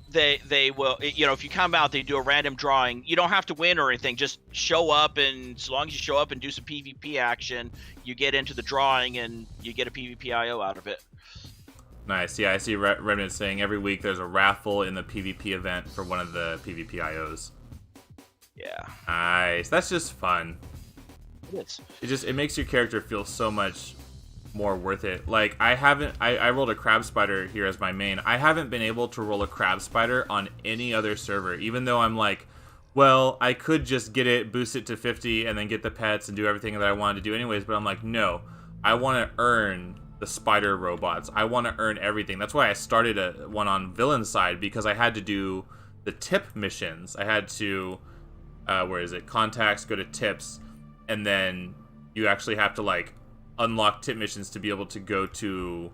Speaker 2: they will, if you come out, they do a random drawing. You don't have to win or anything. Just show up, and so long as you show up and do some PvP action, you get into the drawing and you get a PvP IO out of it.
Speaker 1: Nice. Yeah, I see Remnant saying every week there's a raffle in the PvP event for one of the PvP IOs.
Speaker 2: Yeah.
Speaker 1: Nice. That's just fun.
Speaker 2: It is.
Speaker 1: It makes your character feel so much more worth it. Like, I rolled a crab spider here as my main. I haven't been able to roll a crab spider on any other server, even though I'm like, well, I could just get it, boost it to 50, and then get the pets and do everything that I wanted to do anyways, but I'm like, no, I want to earn the spider robots. I want to earn everything. That's why I started one on villain side, because I had to do the tip missions. I had to, where is it? Contacts, go to tips, and then you actually have to, like, unlock tip missions to be able to go to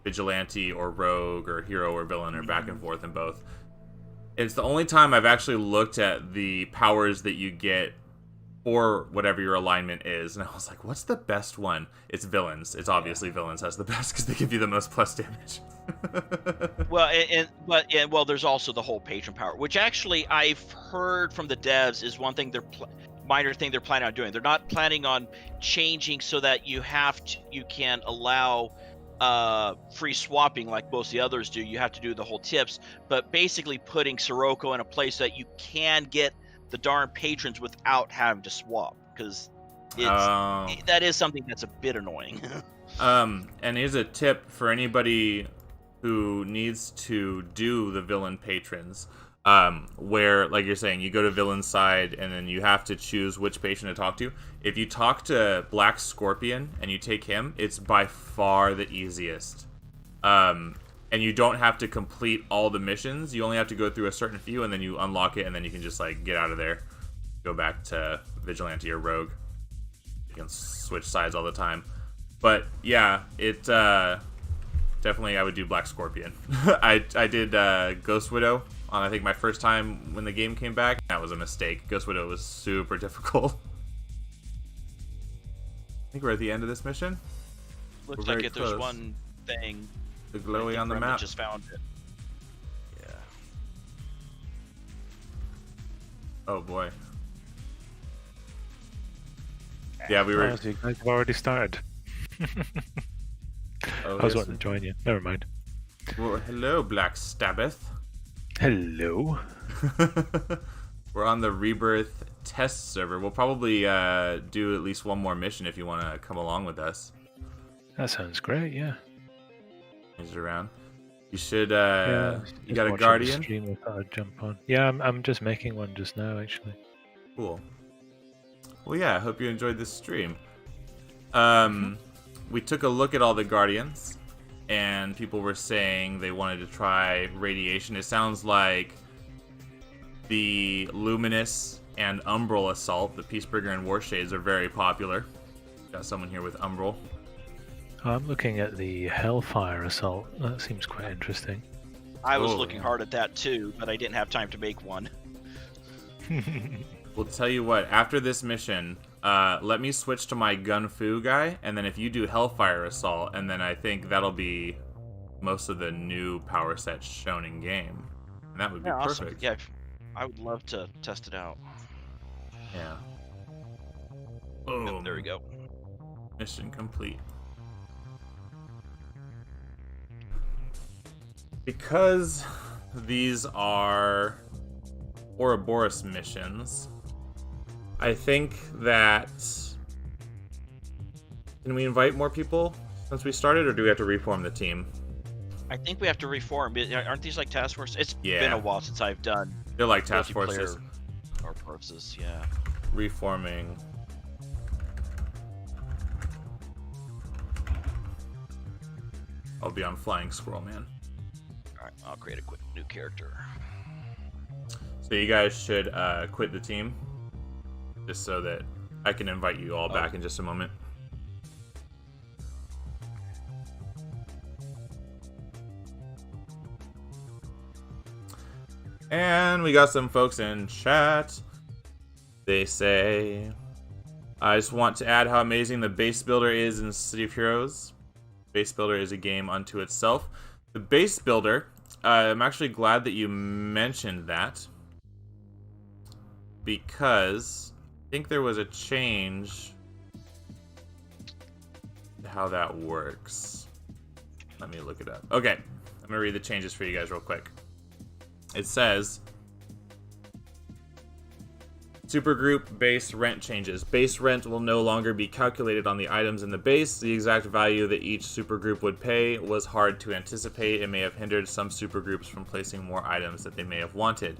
Speaker 1: vigilante or rogue or hero or villain or back and forth in both. It's the only time I've actually looked at the powers that you get or whatever your alignment is, and I was like, what's the best one? It's villains. It's obviously villains has the best because they give you the most plus damage.
Speaker 2: Well, there's also the whole patron power, which actually I've heard from the devs is one thing minor thing they're planning on doing. They're not planning on changing so that you can allow free swapping like most of the others do. You have to do the whole tips, but basically putting Sirocco in a place that you can get the darn patrons without having to swap, because that is something that's a bit annoying.
Speaker 1: And here's a tip for anybody who needs to do the villain patrons. Where, like you're saying, you go to villain side and then you have to choose which patron to talk to. If you talk to Black Scorpion and you take him, it's by far the easiest. And you don't have to complete all the missions. You only have to go through a certain few, and then you unlock it, and then you can just, like, get out of there. Go back to Vigilante or Rogue. You can switch sides all the time. But, yeah, it, definitely I would do Black Scorpion. I did, Ghost Widow on, I think, my first time when the game came back. That was a mistake. Ghost Widow was super difficult. I think we're at the end of this mission.
Speaker 2: Looks like there's one thing.
Speaker 1: The glowy on the map.
Speaker 2: Just found it. Yeah.
Speaker 3: Oh boy.
Speaker 1: Yeah, we were.
Speaker 3: Oh, so you guys have already started.
Speaker 1: Oh,
Speaker 3: I was wanting to join you. Never mind.
Speaker 1: Well, hello, Black Stabbeth.
Speaker 3: Hello.
Speaker 1: We're on the Rebirth test server. We'll probably do at least one more mission if you want to come along with us.
Speaker 3: That sounds great. Yeah.
Speaker 1: He's around. You should.
Speaker 3: Yeah,
Speaker 1: you got a
Speaker 3: watching the
Speaker 1: Guardian?
Speaker 3: stream, I thought I'd jump on. Yeah, I'm just making one just now, actually.
Speaker 1: Cool. Well, yeah. I hope you enjoyed this stream. We took a look at all the Guardians, and people were saying they wanted to try Radiation. It sounds like the Luminous and Umbral Assault, the Peacebringer and Warshades, are very popular. Got someone here with Umbral.
Speaker 3: I'm looking at the Hellfire Assault. That seems quite interesting.
Speaker 2: I was looking hard at that too, but I didn't have time to make one.
Speaker 1: We'll tell you what, after this mission, let me switch to my Gun Fu guy, and then if you do Hellfire Assault, and then I think that'll be most of the new power sets shown in game. And that would be
Speaker 2: awesome.
Speaker 1: perfect.
Speaker 2: Yeah, I would love to test it out.
Speaker 1: Yeah.
Speaker 2: Oh, there we go.
Speaker 1: Mission complete. Because these are Ouroboros missions, I think that... Can we invite more people since we started, or do we have to reform the team?
Speaker 2: I think we have to reform. Aren't these like task forces? It's been a while since I've done.
Speaker 1: They're like task forces.
Speaker 2: Or forces, yeah.
Speaker 1: Reforming. I'll be on Flying Squirrel Man.
Speaker 2: Alright, I'll create a quick new character.
Speaker 1: So you guys should quit the team, just so that I can invite you all back in just a moment. And we got some folks in chat. They say, I just want to add how amazing the base builder is in City of Heroes. Base builder is a game unto itself. The base builder I'm actually glad that you mentioned that, because I think there was a change to how that works. Let me look it up. Okay, I'm gonna read the changes for you guys real quick. It says, Supergroup base rent changes. Base rent will no longer be calculated on the items in the base. The exact value that each supergroup would pay was hard to anticipate and may have hindered some supergroups from placing more items that they may have wanted.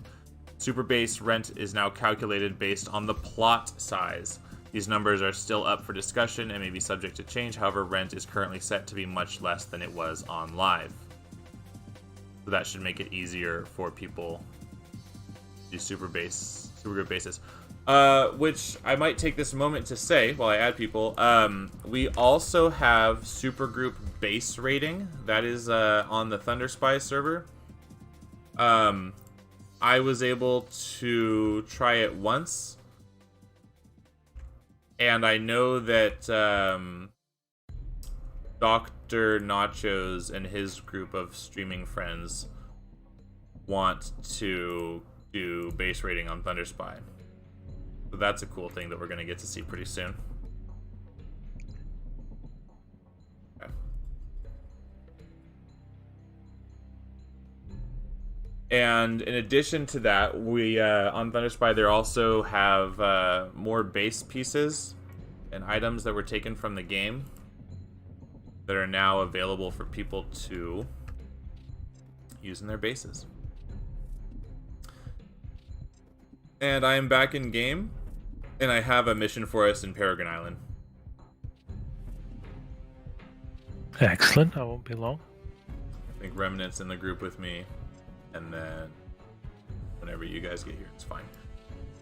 Speaker 1: Super base rent is now calculated based on the plot size. These numbers are still up for discussion and may be subject to change. However, rent is currently set to be much less than it was on live. So that should make it easier for people to do supergroup bases. Which I might take this moment to say while I add people. We also have supergroup base rating. That is on the Thunderspy server. I was able to try it once, and I know that Dr. Nachos and his group of streaming friends want to do base rating on Thunderspy. So that's a cool thing that we're going to get to see pretty soon. Okay. And in addition to that, we on Thunderspy there also have more base pieces and items that were taken from the game that are now available for people to use in their bases. And I am back in game, and I have a mission for us in Paragon Island.
Speaker 3: Excellent. I won't be long.
Speaker 1: I think Remnant's in the group with me, and then whenever you guys get here, it's fine.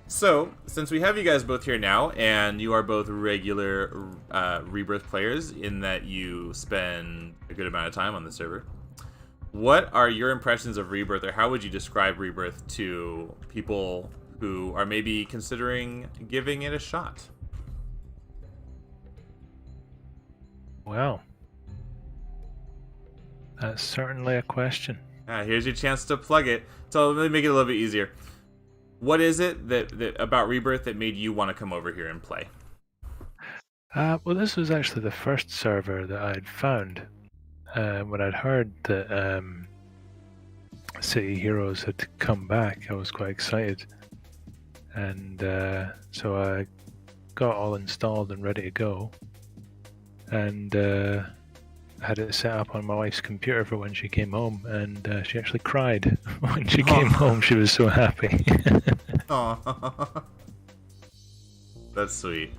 Speaker 1: So, since we have you guys both here now, and you are both regular Rebirth players in that you spend a good amount of time on the server, what are your impressions of Rebirth, or how would you describe Rebirth to people who are maybe considering giving it a shot?
Speaker 3: Well, that's certainly a question.
Speaker 1: Here's your chance to plug it. So let me make it a little bit easier. What is it that about Rebirth that made you want to come over here and play?
Speaker 3: Well, this was actually the first server that I'd found. When I'd heard that City Heroes had come back, I was quite excited. And so I got all installed and ready to go. And had it set up on my wife's computer for when she came home, and she actually cried when she came home. She was so happy.
Speaker 1: Aww. That's sweet.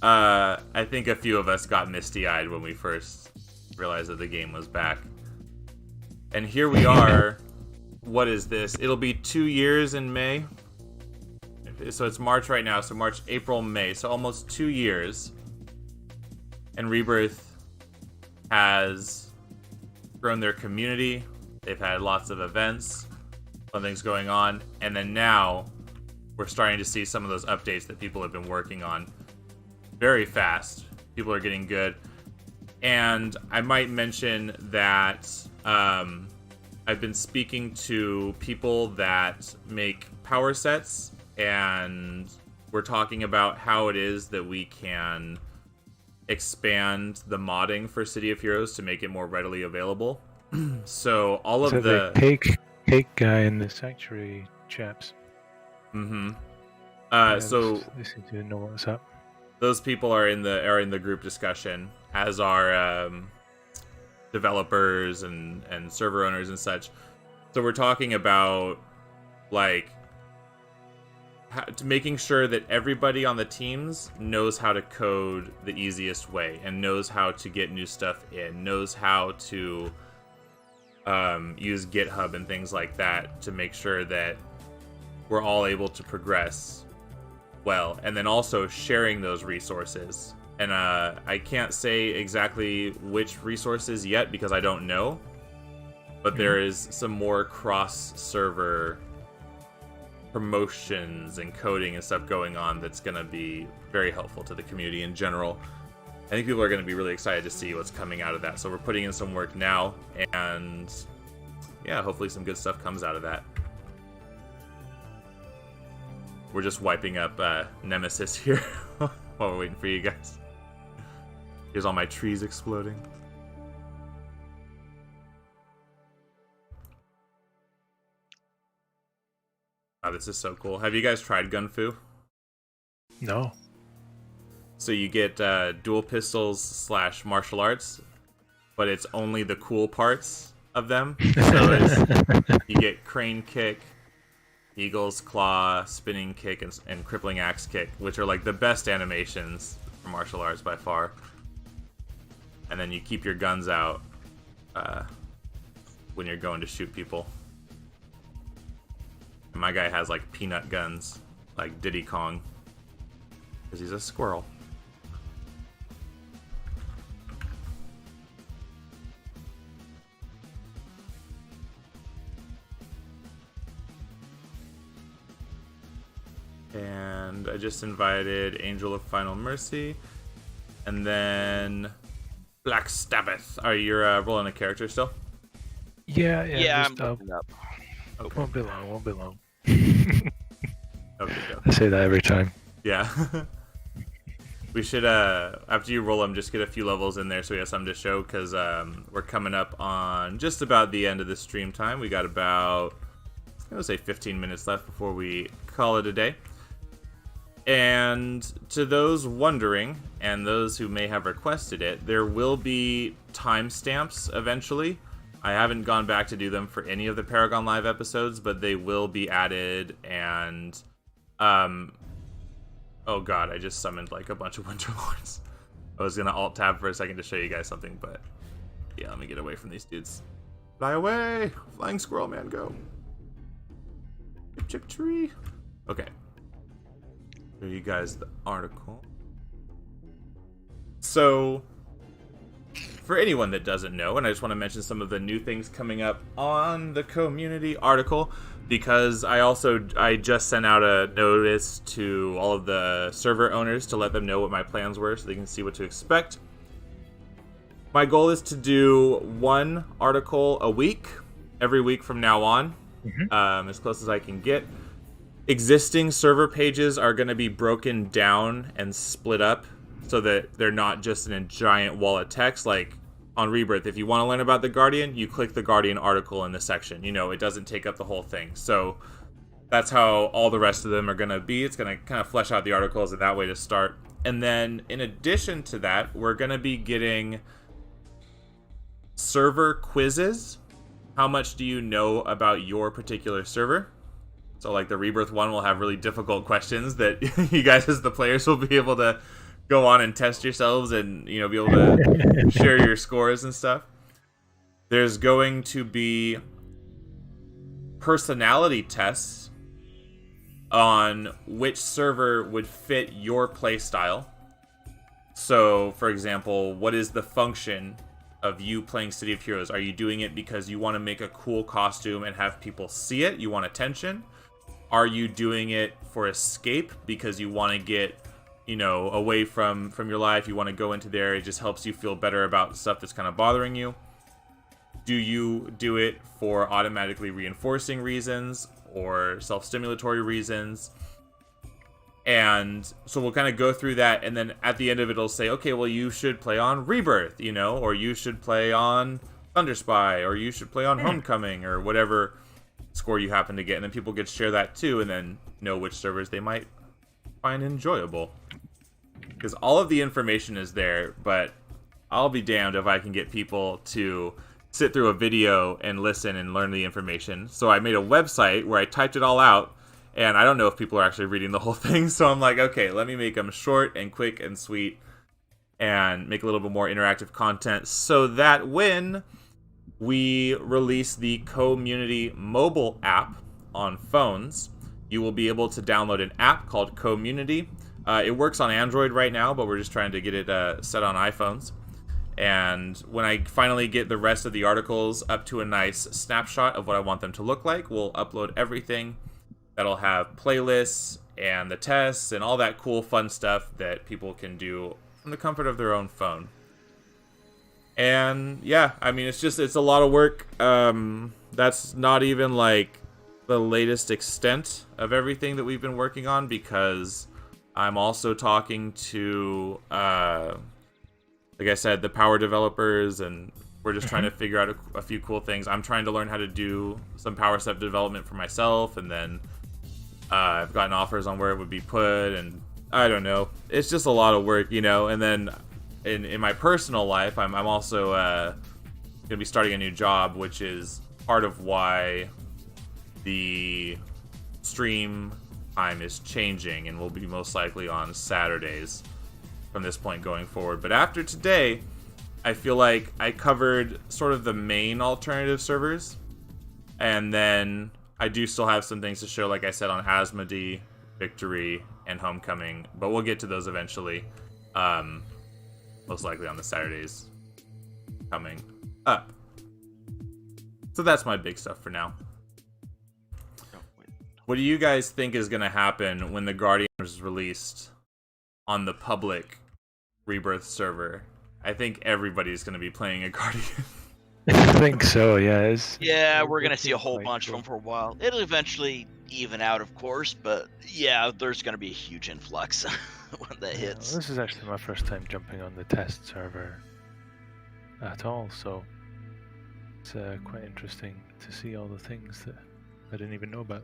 Speaker 1: I think a few of us got misty-eyed when we first realized that the game was back. And here we are. What is this? It'll be 2 years in May. So it's March right now. So March, April, May. So almost 2 years. And Rebirth has grown their community. They've had lots of events, fun things going on. And then now we're starting to see some of those updates that people have been working on very fast. People are getting good. And I might mention that I've been speaking to people that make power sets, and we're talking about how it is that we can expand the modding for City of Heroes to make it more readily available. So all of the
Speaker 3: cake guy in the Sanctuary chaps.
Speaker 1: Mm-hmm.
Speaker 3: So they seem to know what's up.
Speaker 1: Those people are in the group discussion, as are developers and server owners and such. So we're talking about making sure that everybody on the teams knows how to code the easiest way and knows how to get new stuff in, knows how to use GitHub and things like that to make sure that we're all able to progress well, and then also sharing those resources. And I can't say exactly which resources yet because I don't know, but there is some more cross-server promotions and coding and stuff going on that's going to be very helpful to the community in general. I think people are going to be really excited to see what's coming out of that. So we're putting in some work now, and yeah, hopefully some good stuff comes out of that. We're just wiping up Nemesis here while we're waiting for you guys. Here's all my trees exploding. Oh, this is so cool. Have you guys tried Gun Fu?
Speaker 3: No.
Speaker 1: So you get dual pistols / martial arts, but it's only the cool parts of them. So you get crane kick, eagle's claw, spinning kick, and crippling axe kick, which are like the best animations for martial arts by far. And then you keep your guns out when you're going to shoot people. And my guy has like peanut guns, like Diddy Kong, because he's a squirrel. And I just invited Angel of Final Mercy. And then Black Stabbath. Are you rolling a character still?
Speaker 3: Yeah,
Speaker 2: I'm looking up.
Speaker 3: Okay. Won't be long.
Speaker 1: Okay.
Speaker 3: I say that every time.
Speaker 1: Yeah. We should, after you roll them, just get a few levels in there so we have something to show, because we're coming up on just about the end of the stream time. We got about, I'm going to say 15 minutes left before we call it a day. And to those wondering, and those who may have requested it, there will be timestamps eventually. I haven't gone back to do them for any of the Paragon Live episodes, but they will be added. And oh god, I just summoned like a bunch of Winter Lords. I was gonna alt tab for a second to show you guys something, but yeah, let me get away from these dudes. Fly away, flying squirrel man, go. Chip tree. Okay. Show you guys the article. So, for anyone that doesn't know, and I just want to mention some of the new things coming up on the community article, because I just sent out a notice to all of the server owners to let them know what my plans were so they can see what to expect. My goal is to do one article a week, every week from now on, as close as I can get. Existing server pages are going to be broken down and split up so that they're not just in a giant wall of text. Like on Rebirth, if you want to learn about the Guardian, you click the Guardian article in the section. You know, it doesn't take up the whole thing. So that's how all the rest of them are going to be. It's going to kind of flesh out the articles in that way to start. And then in addition to that, we're going to be getting server quizzes. How much do you know about your particular server? So like the Rebirth one will have really difficult questions that you guys as the players will be able to go on and test yourselves and, you know, be able to share your scores and stuff. There's going to be personality tests on which server would fit your playstyle. So, for example, what is the function of you playing City of Heroes? Are you doing it because you want to make a cool costume and have people see it? You want attention? Are you doing it for escape because you want to get, you know, away from your life? You want to go into there. It just helps you feel better about stuff that's kind of bothering you. Do you do it for automatically reinforcing reasons or self-stimulatory reasons? And so we'll kind of go through that, and then at the end of it, it'll say, okay, well, you should play on Rebirth, you know, or you should play on Thunderspy, or you should play on Homecoming, or whatever score you happen to get. And then people get to share that too, and then know which servers they might find enjoyable. Because all of the information is there, but I'll be damned if I can get people to sit through a video and listen and learn the information. So I made a website where I typed it all out, and I don't know if people are actually reading the whole thing. So I'm like, okay, let me make them short and quick and sweet and make a little bit more interactive content so that when we release the community mobile app on phones, you will be able to download an app called Community. It works on Android right now, but we're just trying to get it set on iPhones. And when I finally get the rest of the articles up to a nice snapshot of what I want them to look like, we'll upload everything. That'll have playlists and the tests and all that cool fun stuff that people can do from the comfort of their own phone. And yeah, I mean, it's a lot of work. That's not even like the latest extent of everything that we've been working on, because I'm also talking to, like I said, the power developers, and we're just trying to figure out a few cool things. I'm trying to learn how to do some power set development for myself, and then I've gotten offers on where it would be put, and I don't know. It's just a lot of work, and then in my personal life, I'm also going to be starting a new job, which is part of why the stream time is changing, and will be most likely on Saturdays from this point going forward. But after today, I feel like I covered sort of the main alternative servers, and then I do still have some things to show, like I said, on Asmodee, Victory, and Homecoming, but we'll get to those eventually, most likely on the Saturdays coming up. So that's my big stuff for now. What do you guys think is going to happen when the Guardian is released on the public Rebirth server? I think everybody's going to be playing a Guardian.
Speaker 3: I think so, yeah.
Speaker 2: Yeah, we're going to see a whole bunch of them for a while. It'll eventually even out, of course, but yeah, there's going to be a huge influx when that hits.
Speaker 3: Well, this is actually my first time jumping on the test server at all, so it's quite interesting to see all the things that I didn't even know about.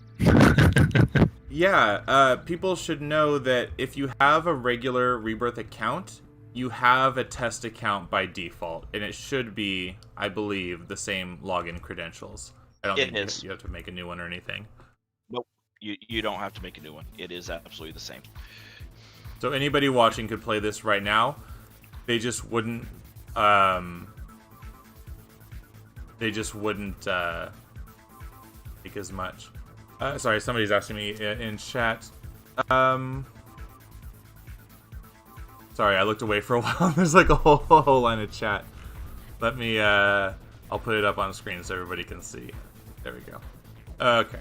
Speaker 1: Yeah, people should know that if you have a regular Rebirth account, you have a test account by default, and it should be, I believe, the same login credentials. I don't think you have to make a new one or anything.
Speaker 2: Nope, you don't have to make a new one. It is absolutely the same.
Speaker 1: So anybody watching could play this right now. They just wouldn't. Take as much. Sorry, somebody's asking me in chat. Sorry, I looked away for a while. There's like a whole line of chat. Let me, I'll put it up on screen so everybody can see. There we go. Okay.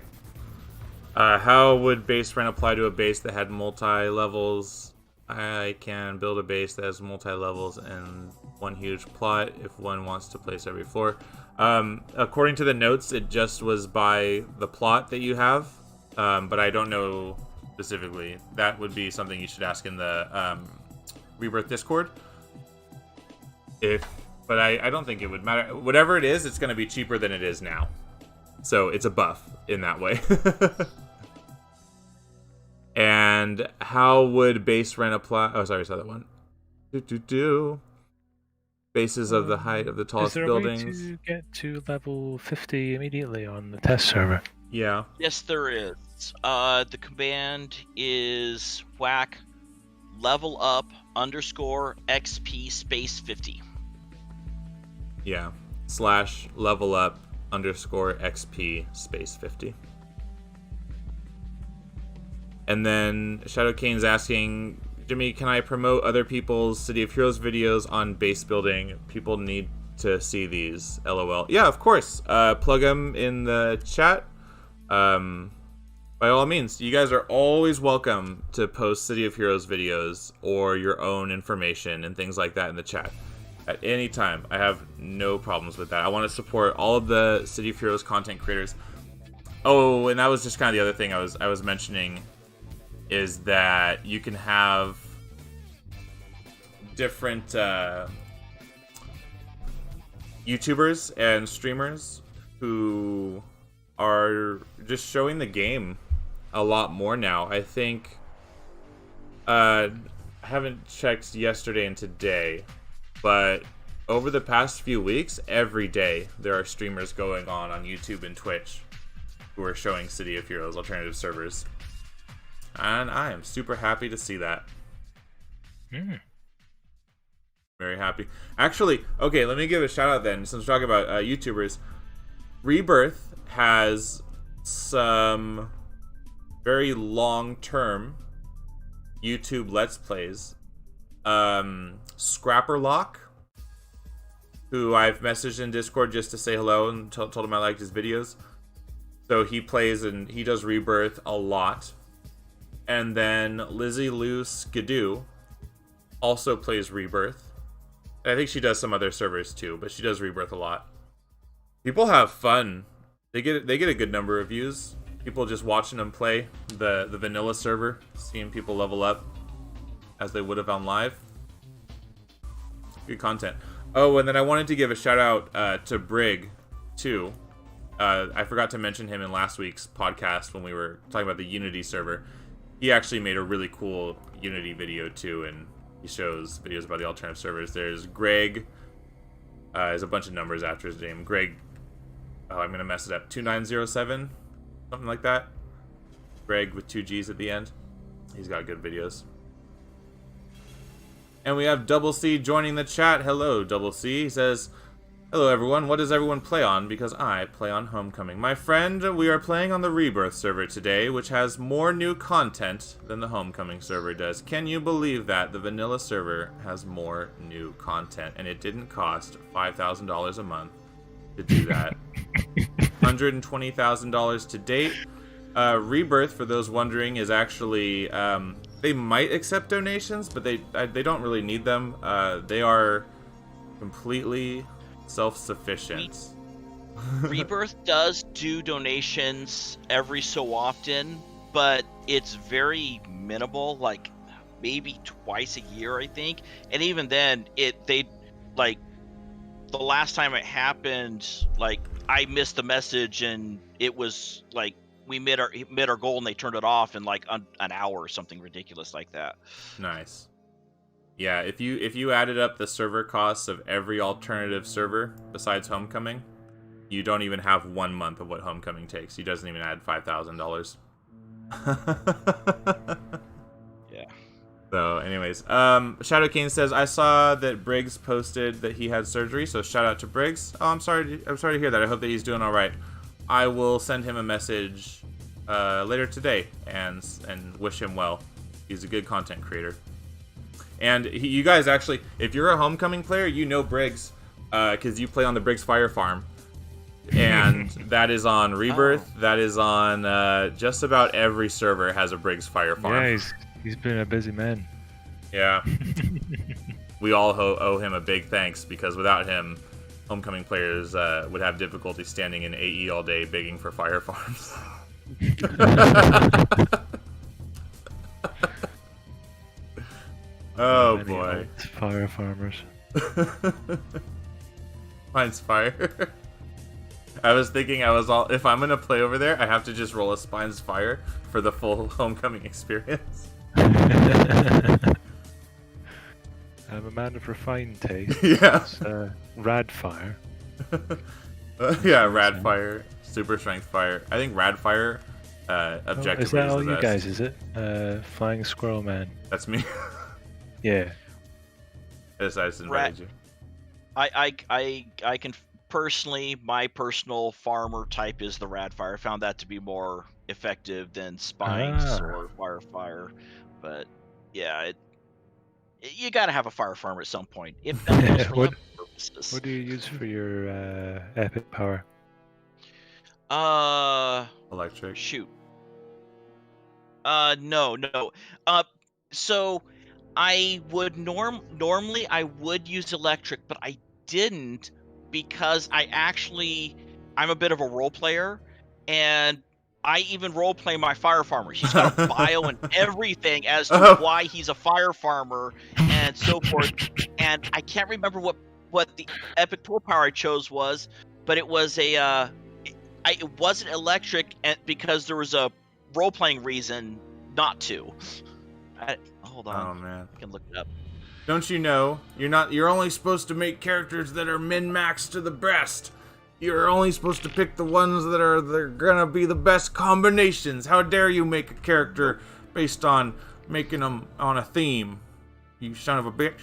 Speaker 1: How would base rent apply to a base that had multi-levels? I can build a base that has multi-levels and one huge plot if one wants to place every floor. According to the notes, it just was by the plot that you have, but I don't know specifically. That would be something you should ask in the Rebirth Discord. But I don't think it would matter. Whatever it is, it's going to be cheaper than it is now. So it's a buff in that way. And how would base rent apply? Oh, sorry, I saw that one. Bases of the height of the tallest buildings.
Speaker 3: Is there a way to get to level 50 immediately on the test server?
Speaker 1: Yeah.
Speaker 2: Yes, there is. The command is whack level up _XP space 50.
Speaker 1: Yeah. / level up _XP space 50. And then Shadow Kane's asking, Jimmy, can I promote other people's City of Heroes videos on base building? People need to see these. LOL. Yeah, of course. Plug them in the chat. By all means, you guys are always welcome to post City of Heroes videos or your own information and things like that in the chat at any time. I have no problems with that. I want to support all of the City of Heroes content creators. Oh, and that was just kind of the other thing I was mentioning, is that you can have different YouTubers and streamers who are just showing the game a lot more now. I think I haven't checked yesterday and today, but over the past few weeks, every day there are streamers going on YouTube and Twitch who are showing City of Heroes alternative servers. And I am super happy to see that. Very happy. Actually, okay, let me give a shout out then, since we're talking about YouTubers. Rebirth has some very long-term YouTube Let's Plays. Scrapperlock, who I've messaged in Discord just to say hello and told him I liked his videos. So he plays and he does Rebirth a lot. And then Lizzie Lou Skidoo, also plays Rebirth. I think she does some other servers too, but she does Rebirth a lot. People have fun. They get a good number of views. People just watching them play the vanilla server, seeing people level up as they would have on live. Good content. Oh, and then I wanted to give a shout out to Brig too. I forgot to mention him in last week's podcast when we were talking about the Unity server. He actually made a really cool Unity video too, and he shows videos about the alternative servers. There's Greg. There's a bunch of numbers after his name. Greg. Oh, I'm gonna mess it up. 2907, something like that. Greg with 2 G's at the end. He's got good videos. And we have Double C joining the chat. Hello, Double C. He says, "Hello, everyone. What does everyone play on? Because I play on Homecoming. My friend, we are playing on the Rebirth server today, which has more new content than the Homecoming server does. Can you believe that? The vanilla server has more new content, and it didn't cost $5,000 a month to do that. $120,000 to date. Rebirth, for those wondering, is actually... they might accept donations, but they don't really need them. They are completely... self-sufficient.
Speaker 2: Rebirth does do donations every so often, but it's very minimal, like maybe twice a year, I think. And even then, the last time it happened, like I missed the message, and it was like we met our goal, and they turned it off in like an hour or something ridiculous like that.
Speaker 1: Nice. Yeah, if you added up the server costs of every alternative server besides Homecoming, you don't even have 1 month of what Homecoming takes. He doesn't even add $5,000.
Speaker 2: Yeah.
Speaker 1: So, anyways, Shadow King says, "I saw that Briggs posted that he had surgery, so shout out to Briggs. Oh, I'm sorry to hear that. I hope that he's doing all right. I will send him a message later today and wish him well. He's a good content creator." And you guys actually, if you're a Homecoming player, you know Briggs, because you play on the Briggs Fire Farm. And that is on Rebirth. Oh. That is on just about every server has a Briggs Fire Farm.
Speaker 3: Yeah, he's been a busy man.
Speaker 1: Yeah. We all owe him a big thanks, because without him, Homecoming players would have difficulty standing in AE all day begging for fire farms. Oh boy.
Speaker 3: Fire farmers.
Speaker 1: Mine's fire. I was thinking if I'm gonna play over there, I have to just roll a Spine's Fire for the full Homecoming experience.
Speaker 3: I'm a man of refined taste.
Speaker 1: Yeah.
Speaker 3: It's, Rad Fire.
Speaker 1: Yeah, Rad Fire, Super Strength Fire. I think Rad Fire objectively
Speaker 3: is that all
Speaker 1: the
Speaker 3: you
Speaker 1: best.
Speaker 3: guys, is it? Flying Squirrel Man.
Speaker 1: That's me.
Speaker 3: Yeah.
Speaker 1: I just invited you.
Speaker 2: I can personally, my personal farmer type is the Rad Fire. I found that to be more effective than Spines or Fire. But yeah, you gotta have a fire farmer at some point. If that for
Speaker 3: what
Speaker 2: purposes.
Speaker 3: do you use for your epic power?
Speaker 1: Electric.
Speaker 2: Shoot. No. So I would normally I would use electric, but I didn't, because I'm a bit of a role player, and I even role play my fire farmer. He's got a bio and everything as to why he's a fire farmer and so forth. And I can't remember what the epic tool power I chose was, but it was it wasn't electric, and because there was a role playing reason not to. Hold on.
Speaker 1: Oh man,
Speaker 2: I can look it up.
Speaker 1: Don't you know you're only supposed to make characters that are min-maxed to the best. You're only supposed to pick the ones they're gonna be the best combinations. How dare you make a character based on making them on a theme? You son of a bitch.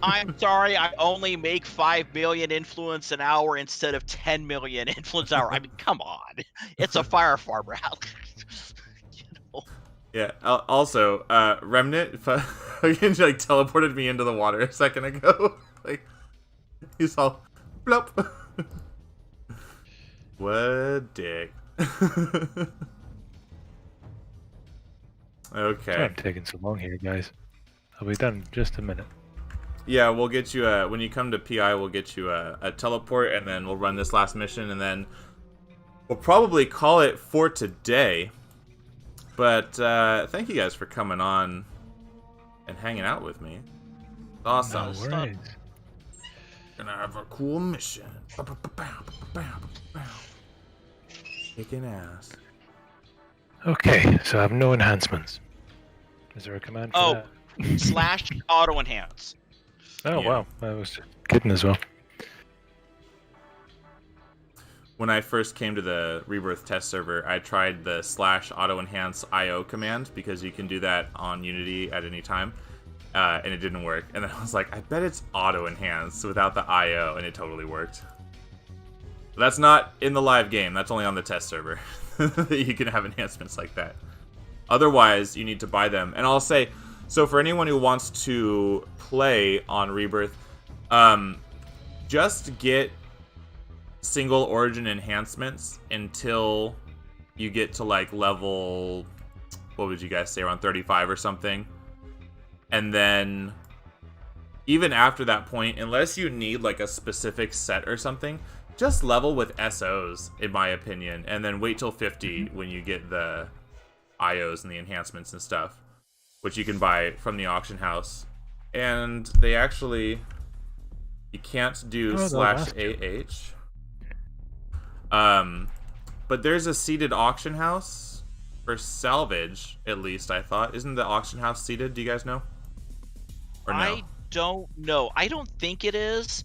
Speaker 2: I'm sorry, I only make 5 million influence an hour instead of 10 million influence an hour. I mean, come on. It's a fire farmer.
Speaker 1: Yeah. Also, Remnant, he like teleported me into the water a second ago. Like, he's all blop. What a dick. Okay.
Speaker 3: Sorry I'm taking so long here, guys. I'll be done in just a minute.
Speaker 1: Yeah, we'll get you when you come to PI, we'll get you a teleport, and then we'll run this last mission, and then we'll probably call it for today. But thank you guys for coming on and hanging out with me. Awesome.
Speaker 3: No worries.
Speaker 1: Gonna have a cool mission. Kicking ass.
Speaker 3: Okay, so I have no enhancements. Is there a command for that?
Speaker 2: / auto enhance.
Speaker 3: Oh,
Speaker 1: Yeah.
Speaker 3: wow. I was just kidding as well.
Speaker 1: When I first came to the Rebirth test server, I tried the / auto enhance IO command because you can do that on Unity at any time, and it didn't work. And then I was like, I bet it's auto enhance without the IO, and it totally worked. But that's not in the live game. That's only on the test server that you can have enhancements like that. Otherwise, you need to buy them. And I'll say, so for anyone who wants to play on Rebirth, just get single origin enhancements until you get to like level, what would you guys say, around 35 or something. And then even after that point, unless you need like a specific set or something, just level with SOs, in my opinion, and then wait till 50 when you get the IOs and the enhancements and stuff, which you can buy from the auction house. And they actually, you can't do /AH. But there's a seated auction house for salvage, at least I thought. Isn't the auction house seated? Do you guys know? Or no?
Speaker 2: I don't know. I don't think it is.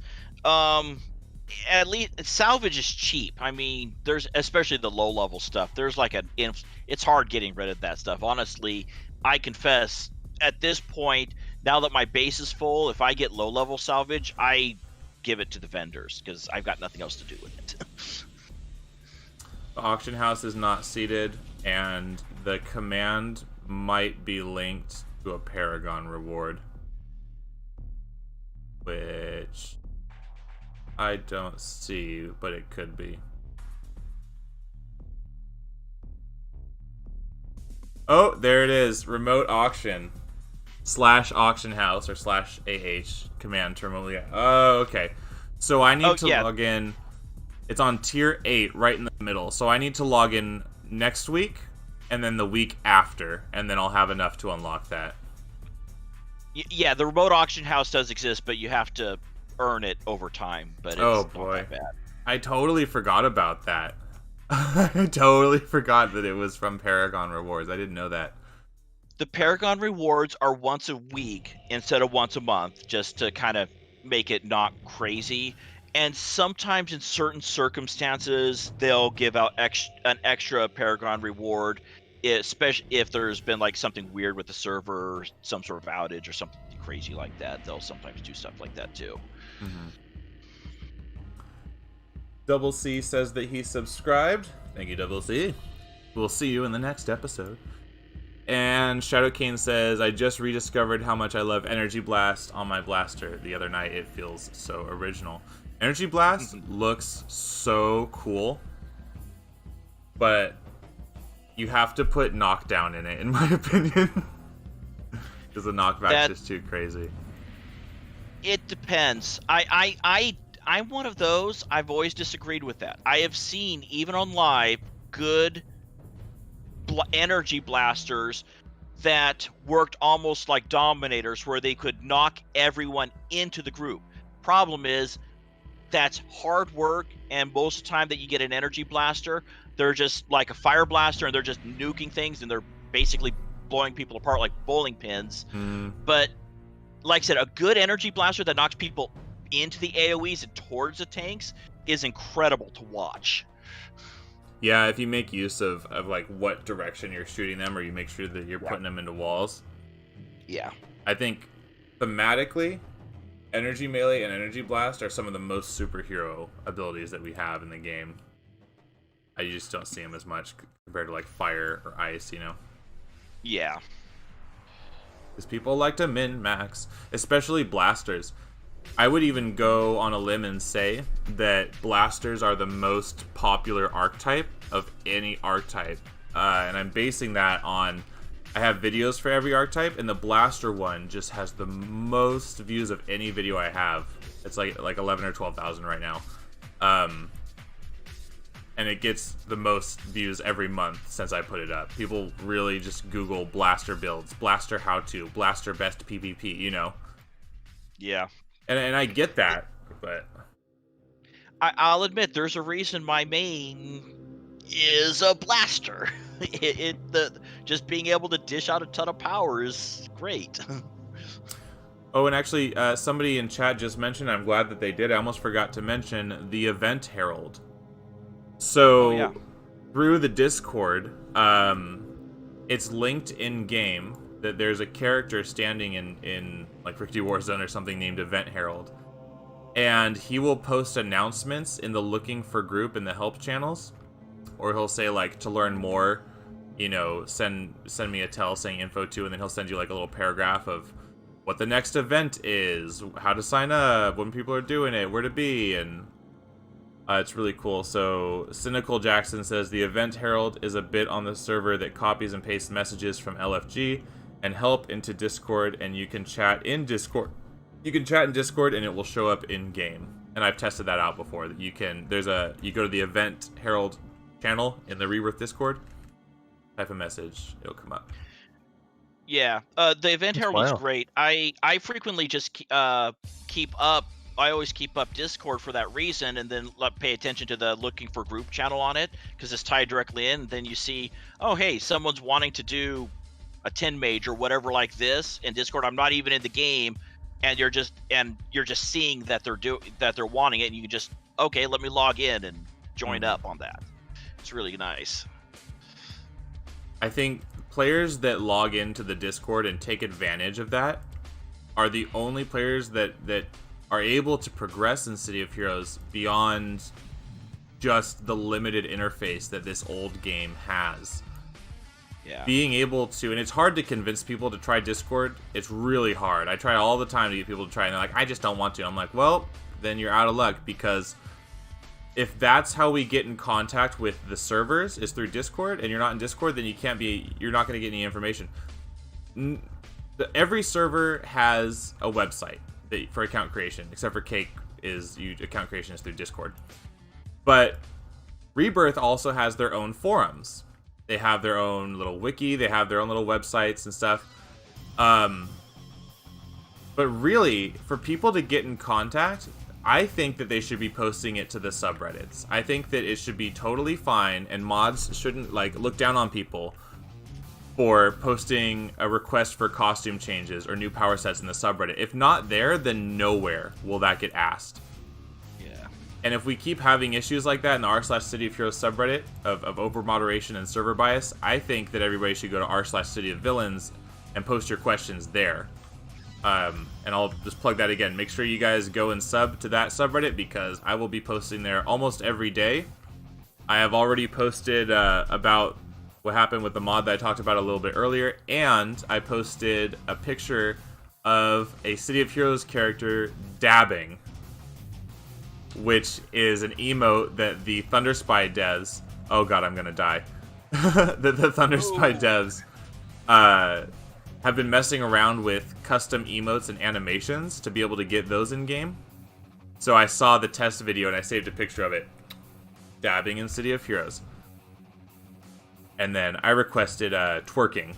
Speaker 2: At least salvage is cheap. I mean, there's especially the low level stuff. There's like it's hard getting rid of that stuff. Honestly, I confess at this point, now that my base is full, if I get low level salvage, I give it to the vendors because I've got nothing else to do with it.
Speaker 1: The auction house is not seated, and the command might be linked to a Paragon reward, which I don't see, but it could be. Oh, there it is. Remote auction / auction house or /AH command to remotely. Oh, okay. So I need to log in. It's on tier 8 right in the middle. So I need to log in next week and then the week after, and then I'll have enough to unlock that.
Speaker 2: Yeah, the remote auction house does exist, but you have to earn it over time. But it's
Speaker 1: not that bad. I totally forgot about that. I totally forgot that it was from Paragon Rewards. I didn't know that.
Speaker 2: The Paragon Rewards are once a week instead of once a month, just to kind of make it not crazy. And sometimes in certain circumstances, they'll give out an extra Paragon Reward, especially if there's been like something weird with the server, some sort of outage or something crazy like that. They'll sometimes do stuff like that too.
Speaker 1: Mm-hmm. Double C says that he subscribed. Thank you, Double C. We'll see you in the next episode. And Shadow Kane says, I just rediscovered how much I love Energy Blast on my blaster the other night. It feels so original. Energy Blast looks so cool, but you have to put knockdown in it, in my opinion. Because the knockback's just too crazy.
Speaker 2: It depends. I'm one of those. I've always disagreed with that. I have seen, even on live, good energy blasters that worked almost like dominators, where they could knock everyone into the group. Problem is, that's hard work, and most of the time that you get an energy blaster, they're just like a fire blaster, and they're just nuking things, and they're basically blowing people apart like bowling pins. But like I said, a good energy blaster that knocks people into the AoEs and towards the tanks is incredible to watch.
Speaker 1: Yeah, if you make use of like what direction you're shooting them, or you make sure that you're putting them into walls.
Speaker 2: Yeah.
Speaker 1: I think thematically, Energy Melee and Energy Blast are some of the most superhero abilities that we have in the game. I just don't see them as much compared to like fire or ice, you know?
Speaker 2: Yeah.
Speaker 1: Because people like to min-max, especially blasters. I would even go on a limb and say that blasters are the most popular archetype of any archetype. And I'm basing that on, I have videos for every archetype, and the blaster one just has the most views of any video I have. It's like 11 or 12,000 right now. And it gets the most views every month since I put it up. People really just Google blaster builds, blaster how-to, blaster best PvP, you know?
Speaker 2: Yeah.
Speaker 1: And I get that, but...
Speaker 2: I'll admit, there's a reason my main is a blaster. Just being able to dish out a ton of power is great.
Speaker 1: Oh, and actually, somebody in chat just mentioned, I'm glad that they did, I almost forgot to mention, the Event Herald. So, through the Discord, it's linked in-game that there's a character standing in like Rickety Warzone or something named Event Herald. And he will post announcements in the looking for group in the help channels. Or he'll say, like, to learn more, you know, send me a tell saying info to, and then he'll send you like a little paragraph of what the next event is, how to sign up, when people are doing it, where to be, and it's really cool. So Cynical Jackson says the Event Herald is a bit on the server that copies and pastes messages from LFG and help into Discord, and you can chat in Discord. You can chat in Discord and it will show up in game. And I've tested that out before. That you go to the Event Herald channel in the Rebirth Discord, type a message, it'll come up.
Speaker 2: Yeah, the Event Herald is great. I frequently just keep up. I always keep up Discord for that reason, and then pay attention to the looking for group channel on it because it's tied directly in. Then you see, oh hey, someone's wanting to do a 10 mage or whatever like this in Discord. I'm not even in the game, and you're just seeing that they're wanting it, and you can just, okay, let me log in and join up on that. It's really nice.
Speaker 1: I think players that log into the Discord and take advantage of that are the only players that are able to progress in City of Heroes beyond just the limited interface that this old game has.
Speaker 2: Yeah.
Speaker 1: Being able to, and it's hard to convince people to try Discord. It's really hard. I try all the time to get people to try, and they're like, I just don't want to. I'm like, well, then you're out of luck, because if that's how we get in contact with the servers is through Discord, and you're not in Discord, then you're not going to get any information. Every server has a website for account creation, except for Cake account creation is through Discord. But Rebirth also has their own forums. They have their own little wiki, they have their own little websites and stuff. But really, for people to get in contact, I think that they should be posting it to the subreddits. I think that it should be totally fine, and mods shouldn't look down on people for posting a request for costume changes or new power sets in the subreddit. If not there, then nowhere will that get asked.
Speaker 2: Yeah.
Speaker 1: And if we keep having issues like that in the r/City of Heroes subreddit of over moderation and server bias, I think that everybody should go to r/City of Villains and post your questions there. And I'll just plug that again. Make sure you guys go and sub to that subreddit, because I will be posting there almost every day. I have already posted about what happened with the mod that I talked about a little bit earlier, and I posted a picture of a City of Heroes character dabbing, which is an emote that the Thunder Spy devs, oh god, I'm gonna die, the Thunder Spy devs have been messing around with custom emotes and animations to be able to get those in game. So I saw the test video and I saved a picture of it, dabbing in City of Heroes. And then I requested twerking,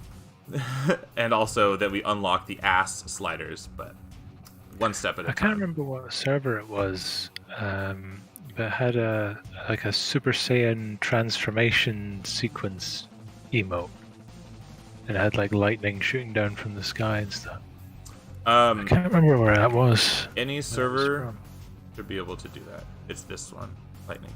Speaker 1: and also that we unlock the ass sliders, but one step at a time.
Speaker 3: I can't remember what server it was, but it had a Super Saiyan transformation sequence emote, and it had like lightning shooting down from the sky and stuff. I can't remember where that was.
Speaker 1: Any server should be able to do that. It's this one, lightning.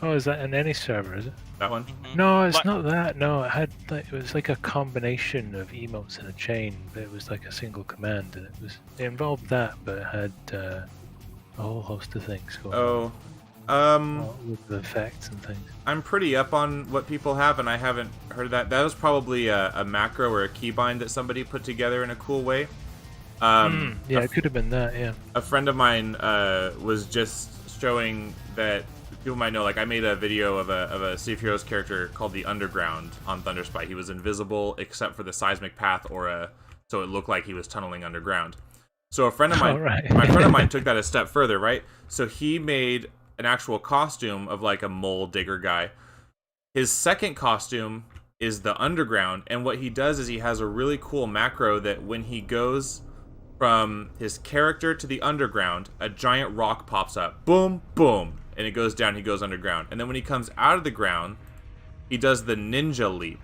Speaker 3: Oh, is that in any server, is it?
Speaker 1: That one?
Speaker 3: No, it's not that. No, it was like a combination of emotes in a chain, but it was like a single command, and it involved that, but it had a whole host of things going on. With the effects and things.
Speaker 1: I'm pretty up on what people have, and I haven't heard of that. That was probably a macro or a keybind that somebody put together in a cool way.
Speaker 3: Yeah, it could have been that, yeah.
Speaker 1: A friend of mine was just showing that people might know, like, I made a video of a City of Heroes character called the Underground on Thunderspite. He was invisible except for the seismic path aura, so it looked like he was tunneling underground. So a friend of mine, my friend of mine took that a step further, right? So he made an actual costume of like a mole digger guy. His second costume is the Underground, and what he does is he has a really cool macro that when he goes from his character to the Underground, a giant rock pops up. Boom, boom. And it goes down, he goes underground. And then when he comes out of the ground, he does the ninja leap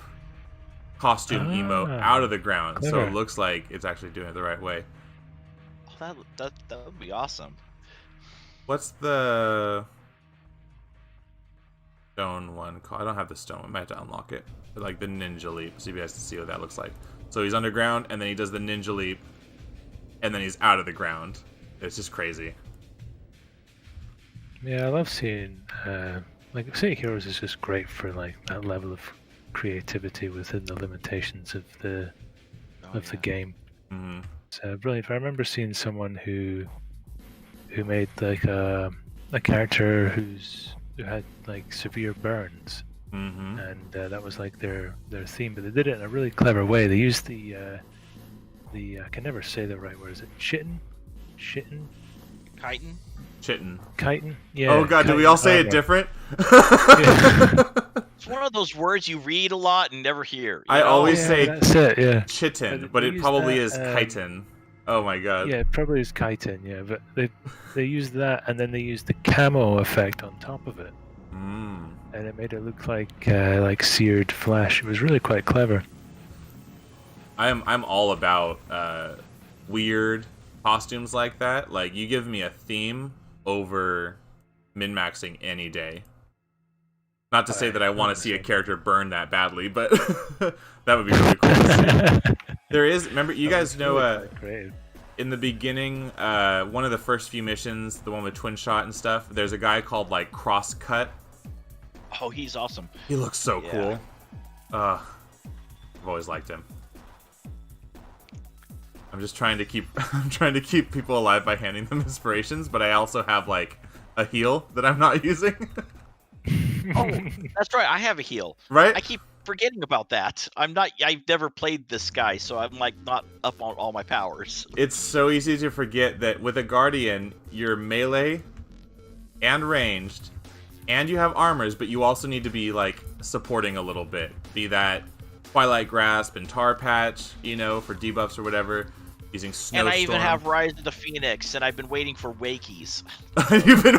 Speaker 1: costume emo out of the ground.
Speaker 3: Clever.
Speaker 1: So it looks like it's actually doing it the right way.
Speaker 2: Oh, that would be awesome.
Speaker 1: What's the stone one called? I don't have the stone one. I might have to unlock it. But like the ninja leap, so you guys can see what that looks like. So he's underground, and then he does the ninja leap, and then he's out of the ground. It's just crazy.
Speaker 3: Yeah, I love seeing like City Heroes is just great for like that level of creativity within the limitations of the the game.
Speaker 1: Mm-hmm.
Speaker 3: It's brilliant. I remember seeing someone who made like a character who had like severe burns, and that was like their theme. But they did it in a really clever way. They used the I can never say the right word. Is it chitin?
Speaker 2: Chitin?
Speaker 3: Chitin? Yeah.
Speaker 1: Oh god, do we all say it different?
Speaker 2: It's one of those words you read a lot and never hear.
Speaker 1: I always say
Speaker 3: that's it, yeah.
Speaker 1: chitin, but it probably is chitin. Oh my god.
Speaker 3: Yeah, it probably is chitin, yeah. But they used that, and then they used the camo effect on top of it. And it made it look like seared flesh. It was really quite clever.
Speaker 1: I'm all about weird costumes like that. Like, you give me a theme over min-maxing any day. Not to say that I want to see a character burn that badly, but that would be really cool to see. There is, remember, you guys know, in the beginning, one of the first few missions, the one with Twin Shot and stuff, there's a guy called, like, Crosscut.
Speaker 2: Oh, he's awesome.
Speaker 1: He looks so cool. I've always liked him. I'm just trying to keep people alive by handing them inspirations, but I also have like a heal that I'm not using.
Speaker 2: Oh, that's right. I have a heal.
Speaker 1: Right?
Speaker 2: I keep forgetting about that. I've never played this guy, so I'm like not up on all my powers.
Speaker 1: It's so easy to forget that with a Guardian, you're melee and ranged, and you have armors, but you also need to be like supporting a little bit. Be that Twilight Grasp and Tar Patch, you know, for debuffs or whatever. Using Snowstorm.
Speaker 2: And I even have Rise of the Phoenix, and I've been waiting for Wakies.
Speaker 1: You've been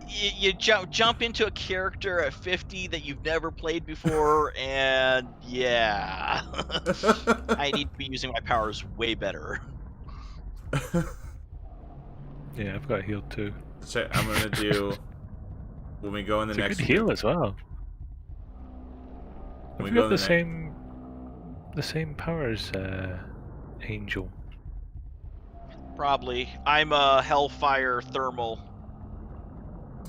Speaker 2: you jump into a character at 50 that you've never played before, and yeah, I need to be using my powers way better.
Speaker 3: Yeah, I've got healed too.
Speaker 1: I'm gonna do when we go in the next.
Speaker 3: It's a good heal as well. Have we got the same powers, Angel?
Speaker 2: Probably. I'm a Hellfire Thermal.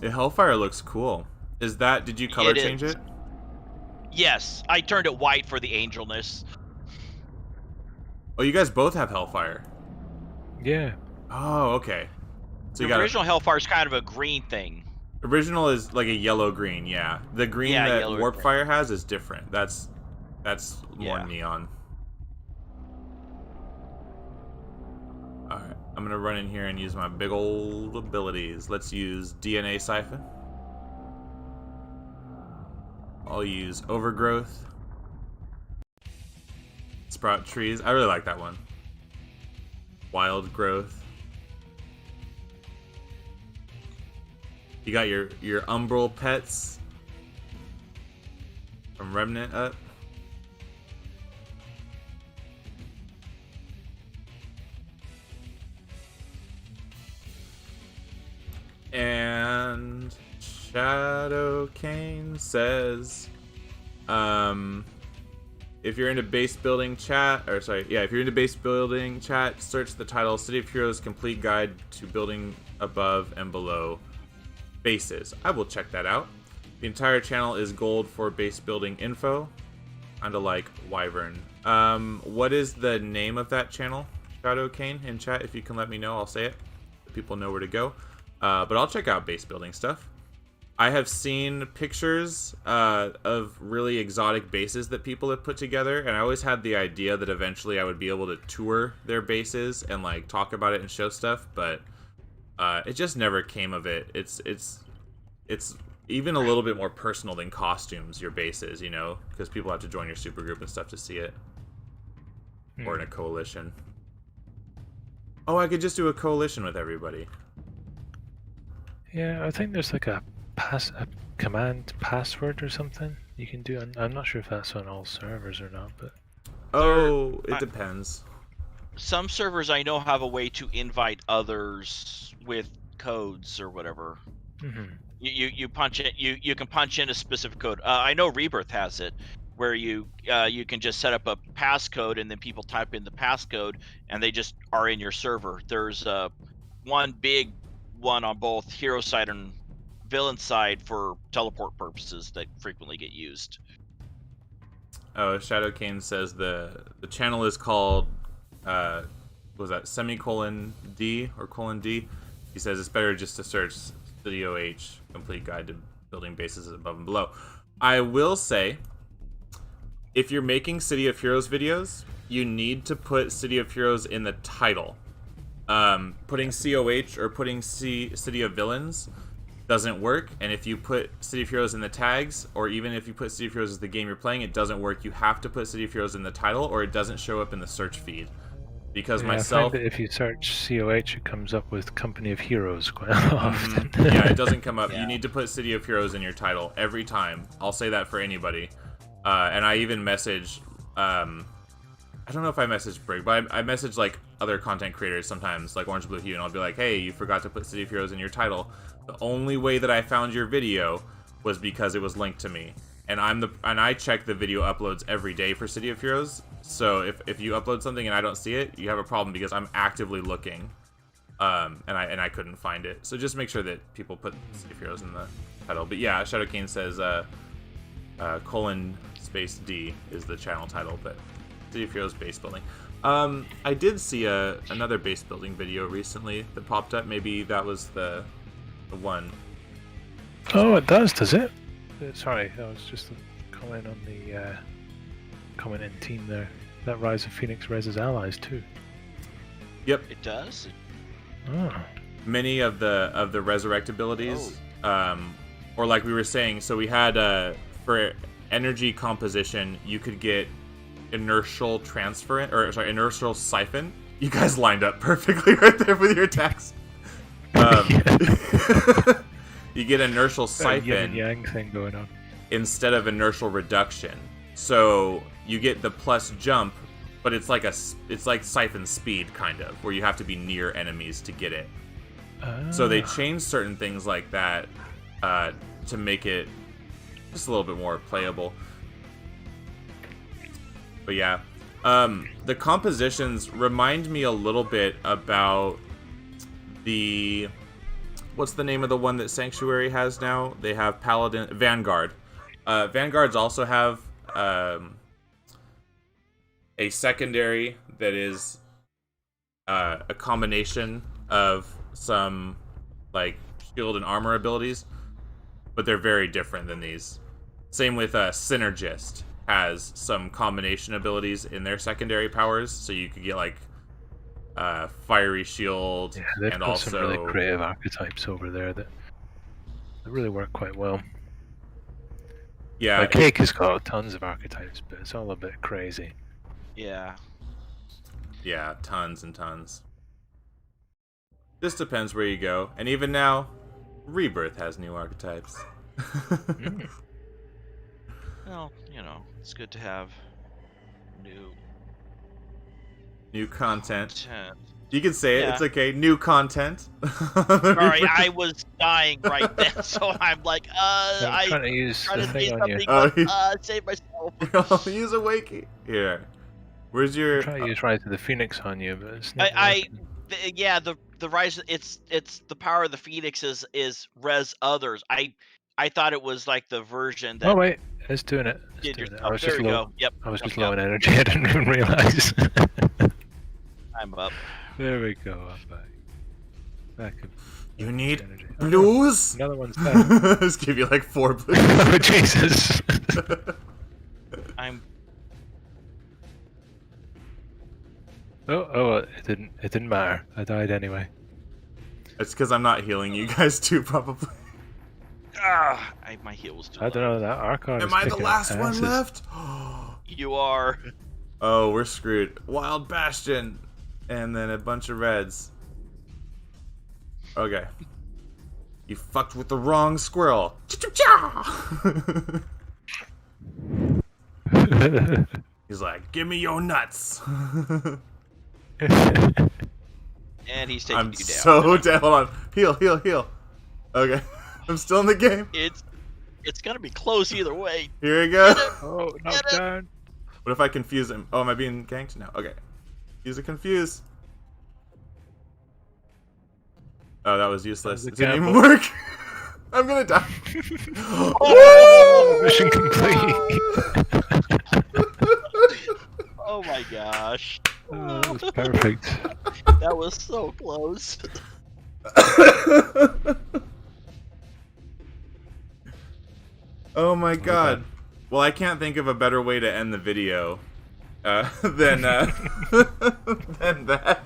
Speaker 1: The Hellfire looks cool. Is that? Did you color change it?
Speaker 2: Yes, I turned it white for the Angelness.
Speaker 1: Oh, you guys both have Hellfire.
Speaker 3: Yeah.
Speaker 1: Oh, okay. So
Speaker 2: the original Hellfire is kind of a green thing.
Speaker 1: Original is like a yellow-green, yeah. The green that Warpfire has is different. That's more neon. Alright, I'm gonna run in here and use my big old abilities. Let's use DNA Siphon. I'll use Overgrowth. Sprout Trees. I really like that one. Wild Growth. You got your Umbral pets from Remnant up. And Shadow Kane says, if you're into base building chat, if you're into base building chat, search the title City of Heroes Complete Guide to Building Above and Below Bases. I will check that out. The entire channel is gold for base building info. Kinda like Wyvern. What is the name of that channel? Shadow Kane in chat. If you can let me know, I'll say it. People know where to go. But I'll check out base building stuff. I have seen pictures of really exotic bases that people have put together, and I always had the idea that eventually I would be able to tour their bases and like talk about it and show stuff, but it just never came of it. It's even a little bit more personal than costumes, your bases, you know, because people have to join your supergroup and stuff to see it. Or in a coalition. Oh, I could just do a coalition with everybody.
Speaker 3: Yeah, I think there's like a command password or something you can do. I'm not sure if that's on all servers or not, but
Speaker 1: It depends.
Speaker 2: Some servers I know have a way to invite others with codes or whatever. You punch it. You can punch in a specific code. I know Rebirth has it, where you can just set up a passcode and then people type in the passcode and they just are in your server. There's one big one on both hero side and villain side for teleport purposes that frequently get used.
Speaker 1: Oh, Shadow Kane says the channel is called was that semicolon D or colon D? He says it's better just to search City OH complete guide to building bases above and below. I will say, if you're making City of Heroes videos, you need to put City of Heroes in the title. Putting COH or putting City of Villains doesn't work, and if you put City of Heroes in the tags, or even if you put City of Heroes as the game you're playing, it doesn't work. You have to put City of Heroes in the title, or it doesn't show up in the search feed. Because
Speaker 3: I
Speaker 1: myself,
Speaker 3: find that if you search COH, it comes up with Company of Heroes quite often.
Speaker 1: Yeah, it doesn't come up. Yeah. You need to put City of Heroes in your title every time. I'll say that for anybody. And I even message, I don't know if I message Brig, but I message like other content creators sometimes, like Orange Blue Hue, and I'll be like, hey, you forgot to put City of Heroes in your title. The only way that I found your video was because it was linked to me. And I check the video uploads every day for City of Heroes. So if you upload something and I don't see it, you have a problem because I'm actively looking. And I couldn't find it. So just make sure that people put City of Heroes in the title. But yeah, Shadow King says :D is the channel title, but City of Heroes base building. I did see another base building video recently that popped up. Maybe that was the one.
Speaker 3: Oh, it does it? Sorry, I was just commenting on the comment in team there. That Rise of Phoenix reses allies too.
Speaker 1: Yep,
Speaker 2: it does.
Speaker 3: Oh.
Speaker 1: Many of the resurrect abilities, or like we were saying, so we had for energy composition, you could get inertial inertial siphon. You guys lined up perfectly right there with your text. You get inertial siphon,
Speaker 3: yin and yang thing going on,
Speaker 1: instead of inertial reduction. So you get the plus jump, but it's like siphon speed kind of, where you have to be near enemies to get it. So they changed certain things like that to make it just a little bit more playable. But yeah, the compositions remind me a little bit about what's the name of the one that Sanctuary has now? They have Paladin, Vanguard. Vanguards also have a secondary that is a combination of some like shield and armor abilities, but they're very different than these. Same with Synergist has some combination abilities in their secondary powers, so you could get like fiery shield,
Speaker 3: they've
Speaker 1: and
Speaker 3: got
Speaker 1: also
Speaker 3: some really creative archetypes over there that really work quite well.
Speaker 1: Yeah,
Speaker 3: like Cake has got tons of archetypes, but it's all a bit crazy.
Speaker 2: Yeah,
Speaker 1: tons and tons. This depends where you go, and even now, Rebirth has new archetypes.
Speaker 2: Well, it's good to have
Speaker 1: new content. You can say it.
Speaker 2: Yeah.
Speaker 1: It's okay. New content.
Speaker 2: Sorry, I was dying right then, so I'm like,
Speaker 3: I'm trying to use the
Speaker 2: say
Speaker 3: thing on you.
Speaker 2: something, but save myself.
Speaker 1: I'll use a wakey. Here. Where's your?
Speaker 3: I'm trying to use Rise of the Phoenix on you, but it's not working.
Speaker 2: The rise. It's the power of the Phoenix is res others. I thought it was like the version that.
Speaker 3: Oh wait, it's doing it.
Speaker 2: I was just low. Yep.
Speaker 3: I was just low in energy. I didn't even realize.
Speaker 2: I'm up.
Speaker 3: There we go. I'm back. Back up.
Speaker 1: You need
Speaker 3: Energy.
Speaker 1: blues?
Speaker 3: Another one's down.
Speaker 1: Just give you like 4 blues.
Speaker 3: Oh, Jesus.
Speaker 2: I'm.
Speaker 3: Oh, it didn't matter. I died anyway.
Speaker 1: It's because I'm not healing you guys too, probably.
Speaker 2: My heal was too
Speaker 3: I don't
Speaker 2: low.
Speaker 3: know, that Archon is
Speaker 1: Am I the
Speaker 3: kicking
Speaker 1: last one
Speaker 3: asses.
Speaker 1: left?
Speaker 2: You are.
Speaker 1: Oh, we're screwed. Wild Bastion. And then a bunch of reds. Okay. You fucked with the wrong squirrel. Cha-cha-cha! He's like, give me your nuts.
Speaker 2: And he's taking
Speaker 1: I'm
Speaker 2: you down.
Speaker 1: so down. Hold on. Heal. Okay. I'm still in the game.
Speaker 2: It's gonna be close either way.
Speaker 1: Here we go.
Speaker 3: Oh, knocked down.
Speaker 1: What if I confuse him? Oh, am I being ganked? No. Okay. Use a confuse. Oh, that was useless.
Speaker 3: That was
Speaker 1: It
Speaker 3: a
Speaker 1: didn't even
Speaker 3: gamble.
Speaker 1: work. I'm gonna die.
Speaker 3: Oh, mission complete.
Speaker 2: Oh my gosh.
Speaker 3: Oh, that was perfect.
Speaker 2: That was so close.
Speaker 1: Oh my god. Well, I can't think of a better way to end the video than than that.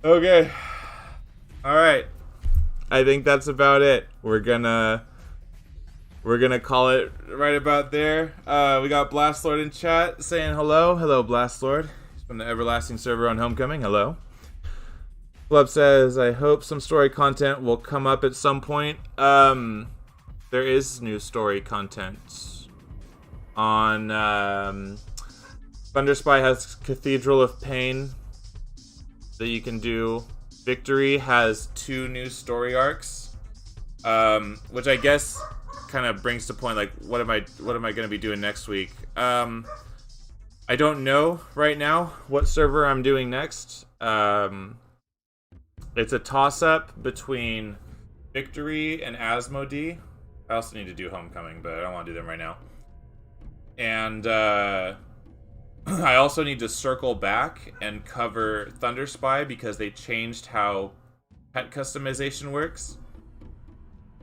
Speaker 1: Okay. All right. I think that's about it. We're gonna call it right about there. We got Blastlord in chat saying hello. Hello, Blastlord. He's from the Everlasting server on Homecoming. Hello. Flub says, I hope some story content will come up at some point. There is new story content on Thunderspy has Cathedral of Pain that you can do. Victory has 2 new story arcs, which I guess kind of brings to point, like, what am I going to be doing next week? I don't know right now what server I'm doing next. It's a toss-up between Victory and Asmodee. I also need to do Homecoming, but I don't want to do them right now. And I also need to circle back and cover Thunderspy because they changed how pet customization works.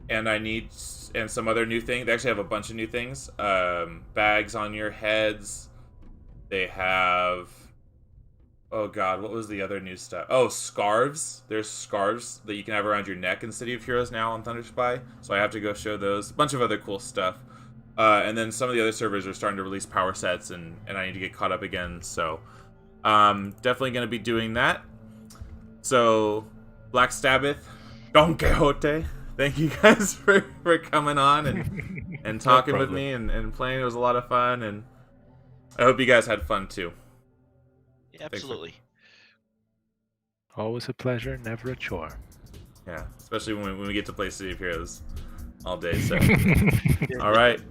Speaker 1: And and some other new things. They actually have a bunch of new things. Bags on your heads. They have... Oh god, what was the other new stuff? Oh, scarves. There's scarves that you can have around your neck in City of Heroes now on Thunderspy. So I have to go show those. A bunch of other cool stuff. And then some of the other servers are starting to release power sets, and I need to get caught up again. So definitely going to be doing that. So Black Sabbath, Don Quixote, thank you guys for coming on and talking with me and playing. It was a lot of fun, and I hope you guys had fun too.
Speaker 2: Absolutely.
Speaker 3: Always a pleasure, never a chore.
Speaker 1: Yeah, especially when we get to play City of Heroes all day. So, all right.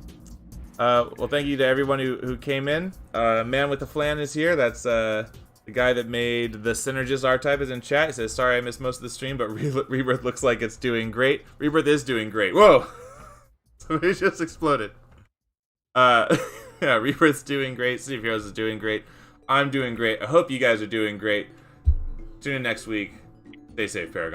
Speaker 1: Well, thank you to everyone who came in. Man with the Flan is here. That's the guy that made the Synergist archetype is in chat. He says, sorry I missed most of the stream, but Rebirth looks like it's doing great. Rebirth is doing great. Whoa! Somebody just exploded. Yeah, Rebirth's doing great. City of Heroes is doing great. I'm doing great. I hope you guys are doing great. Tune in next week. Stay safe, Paragons.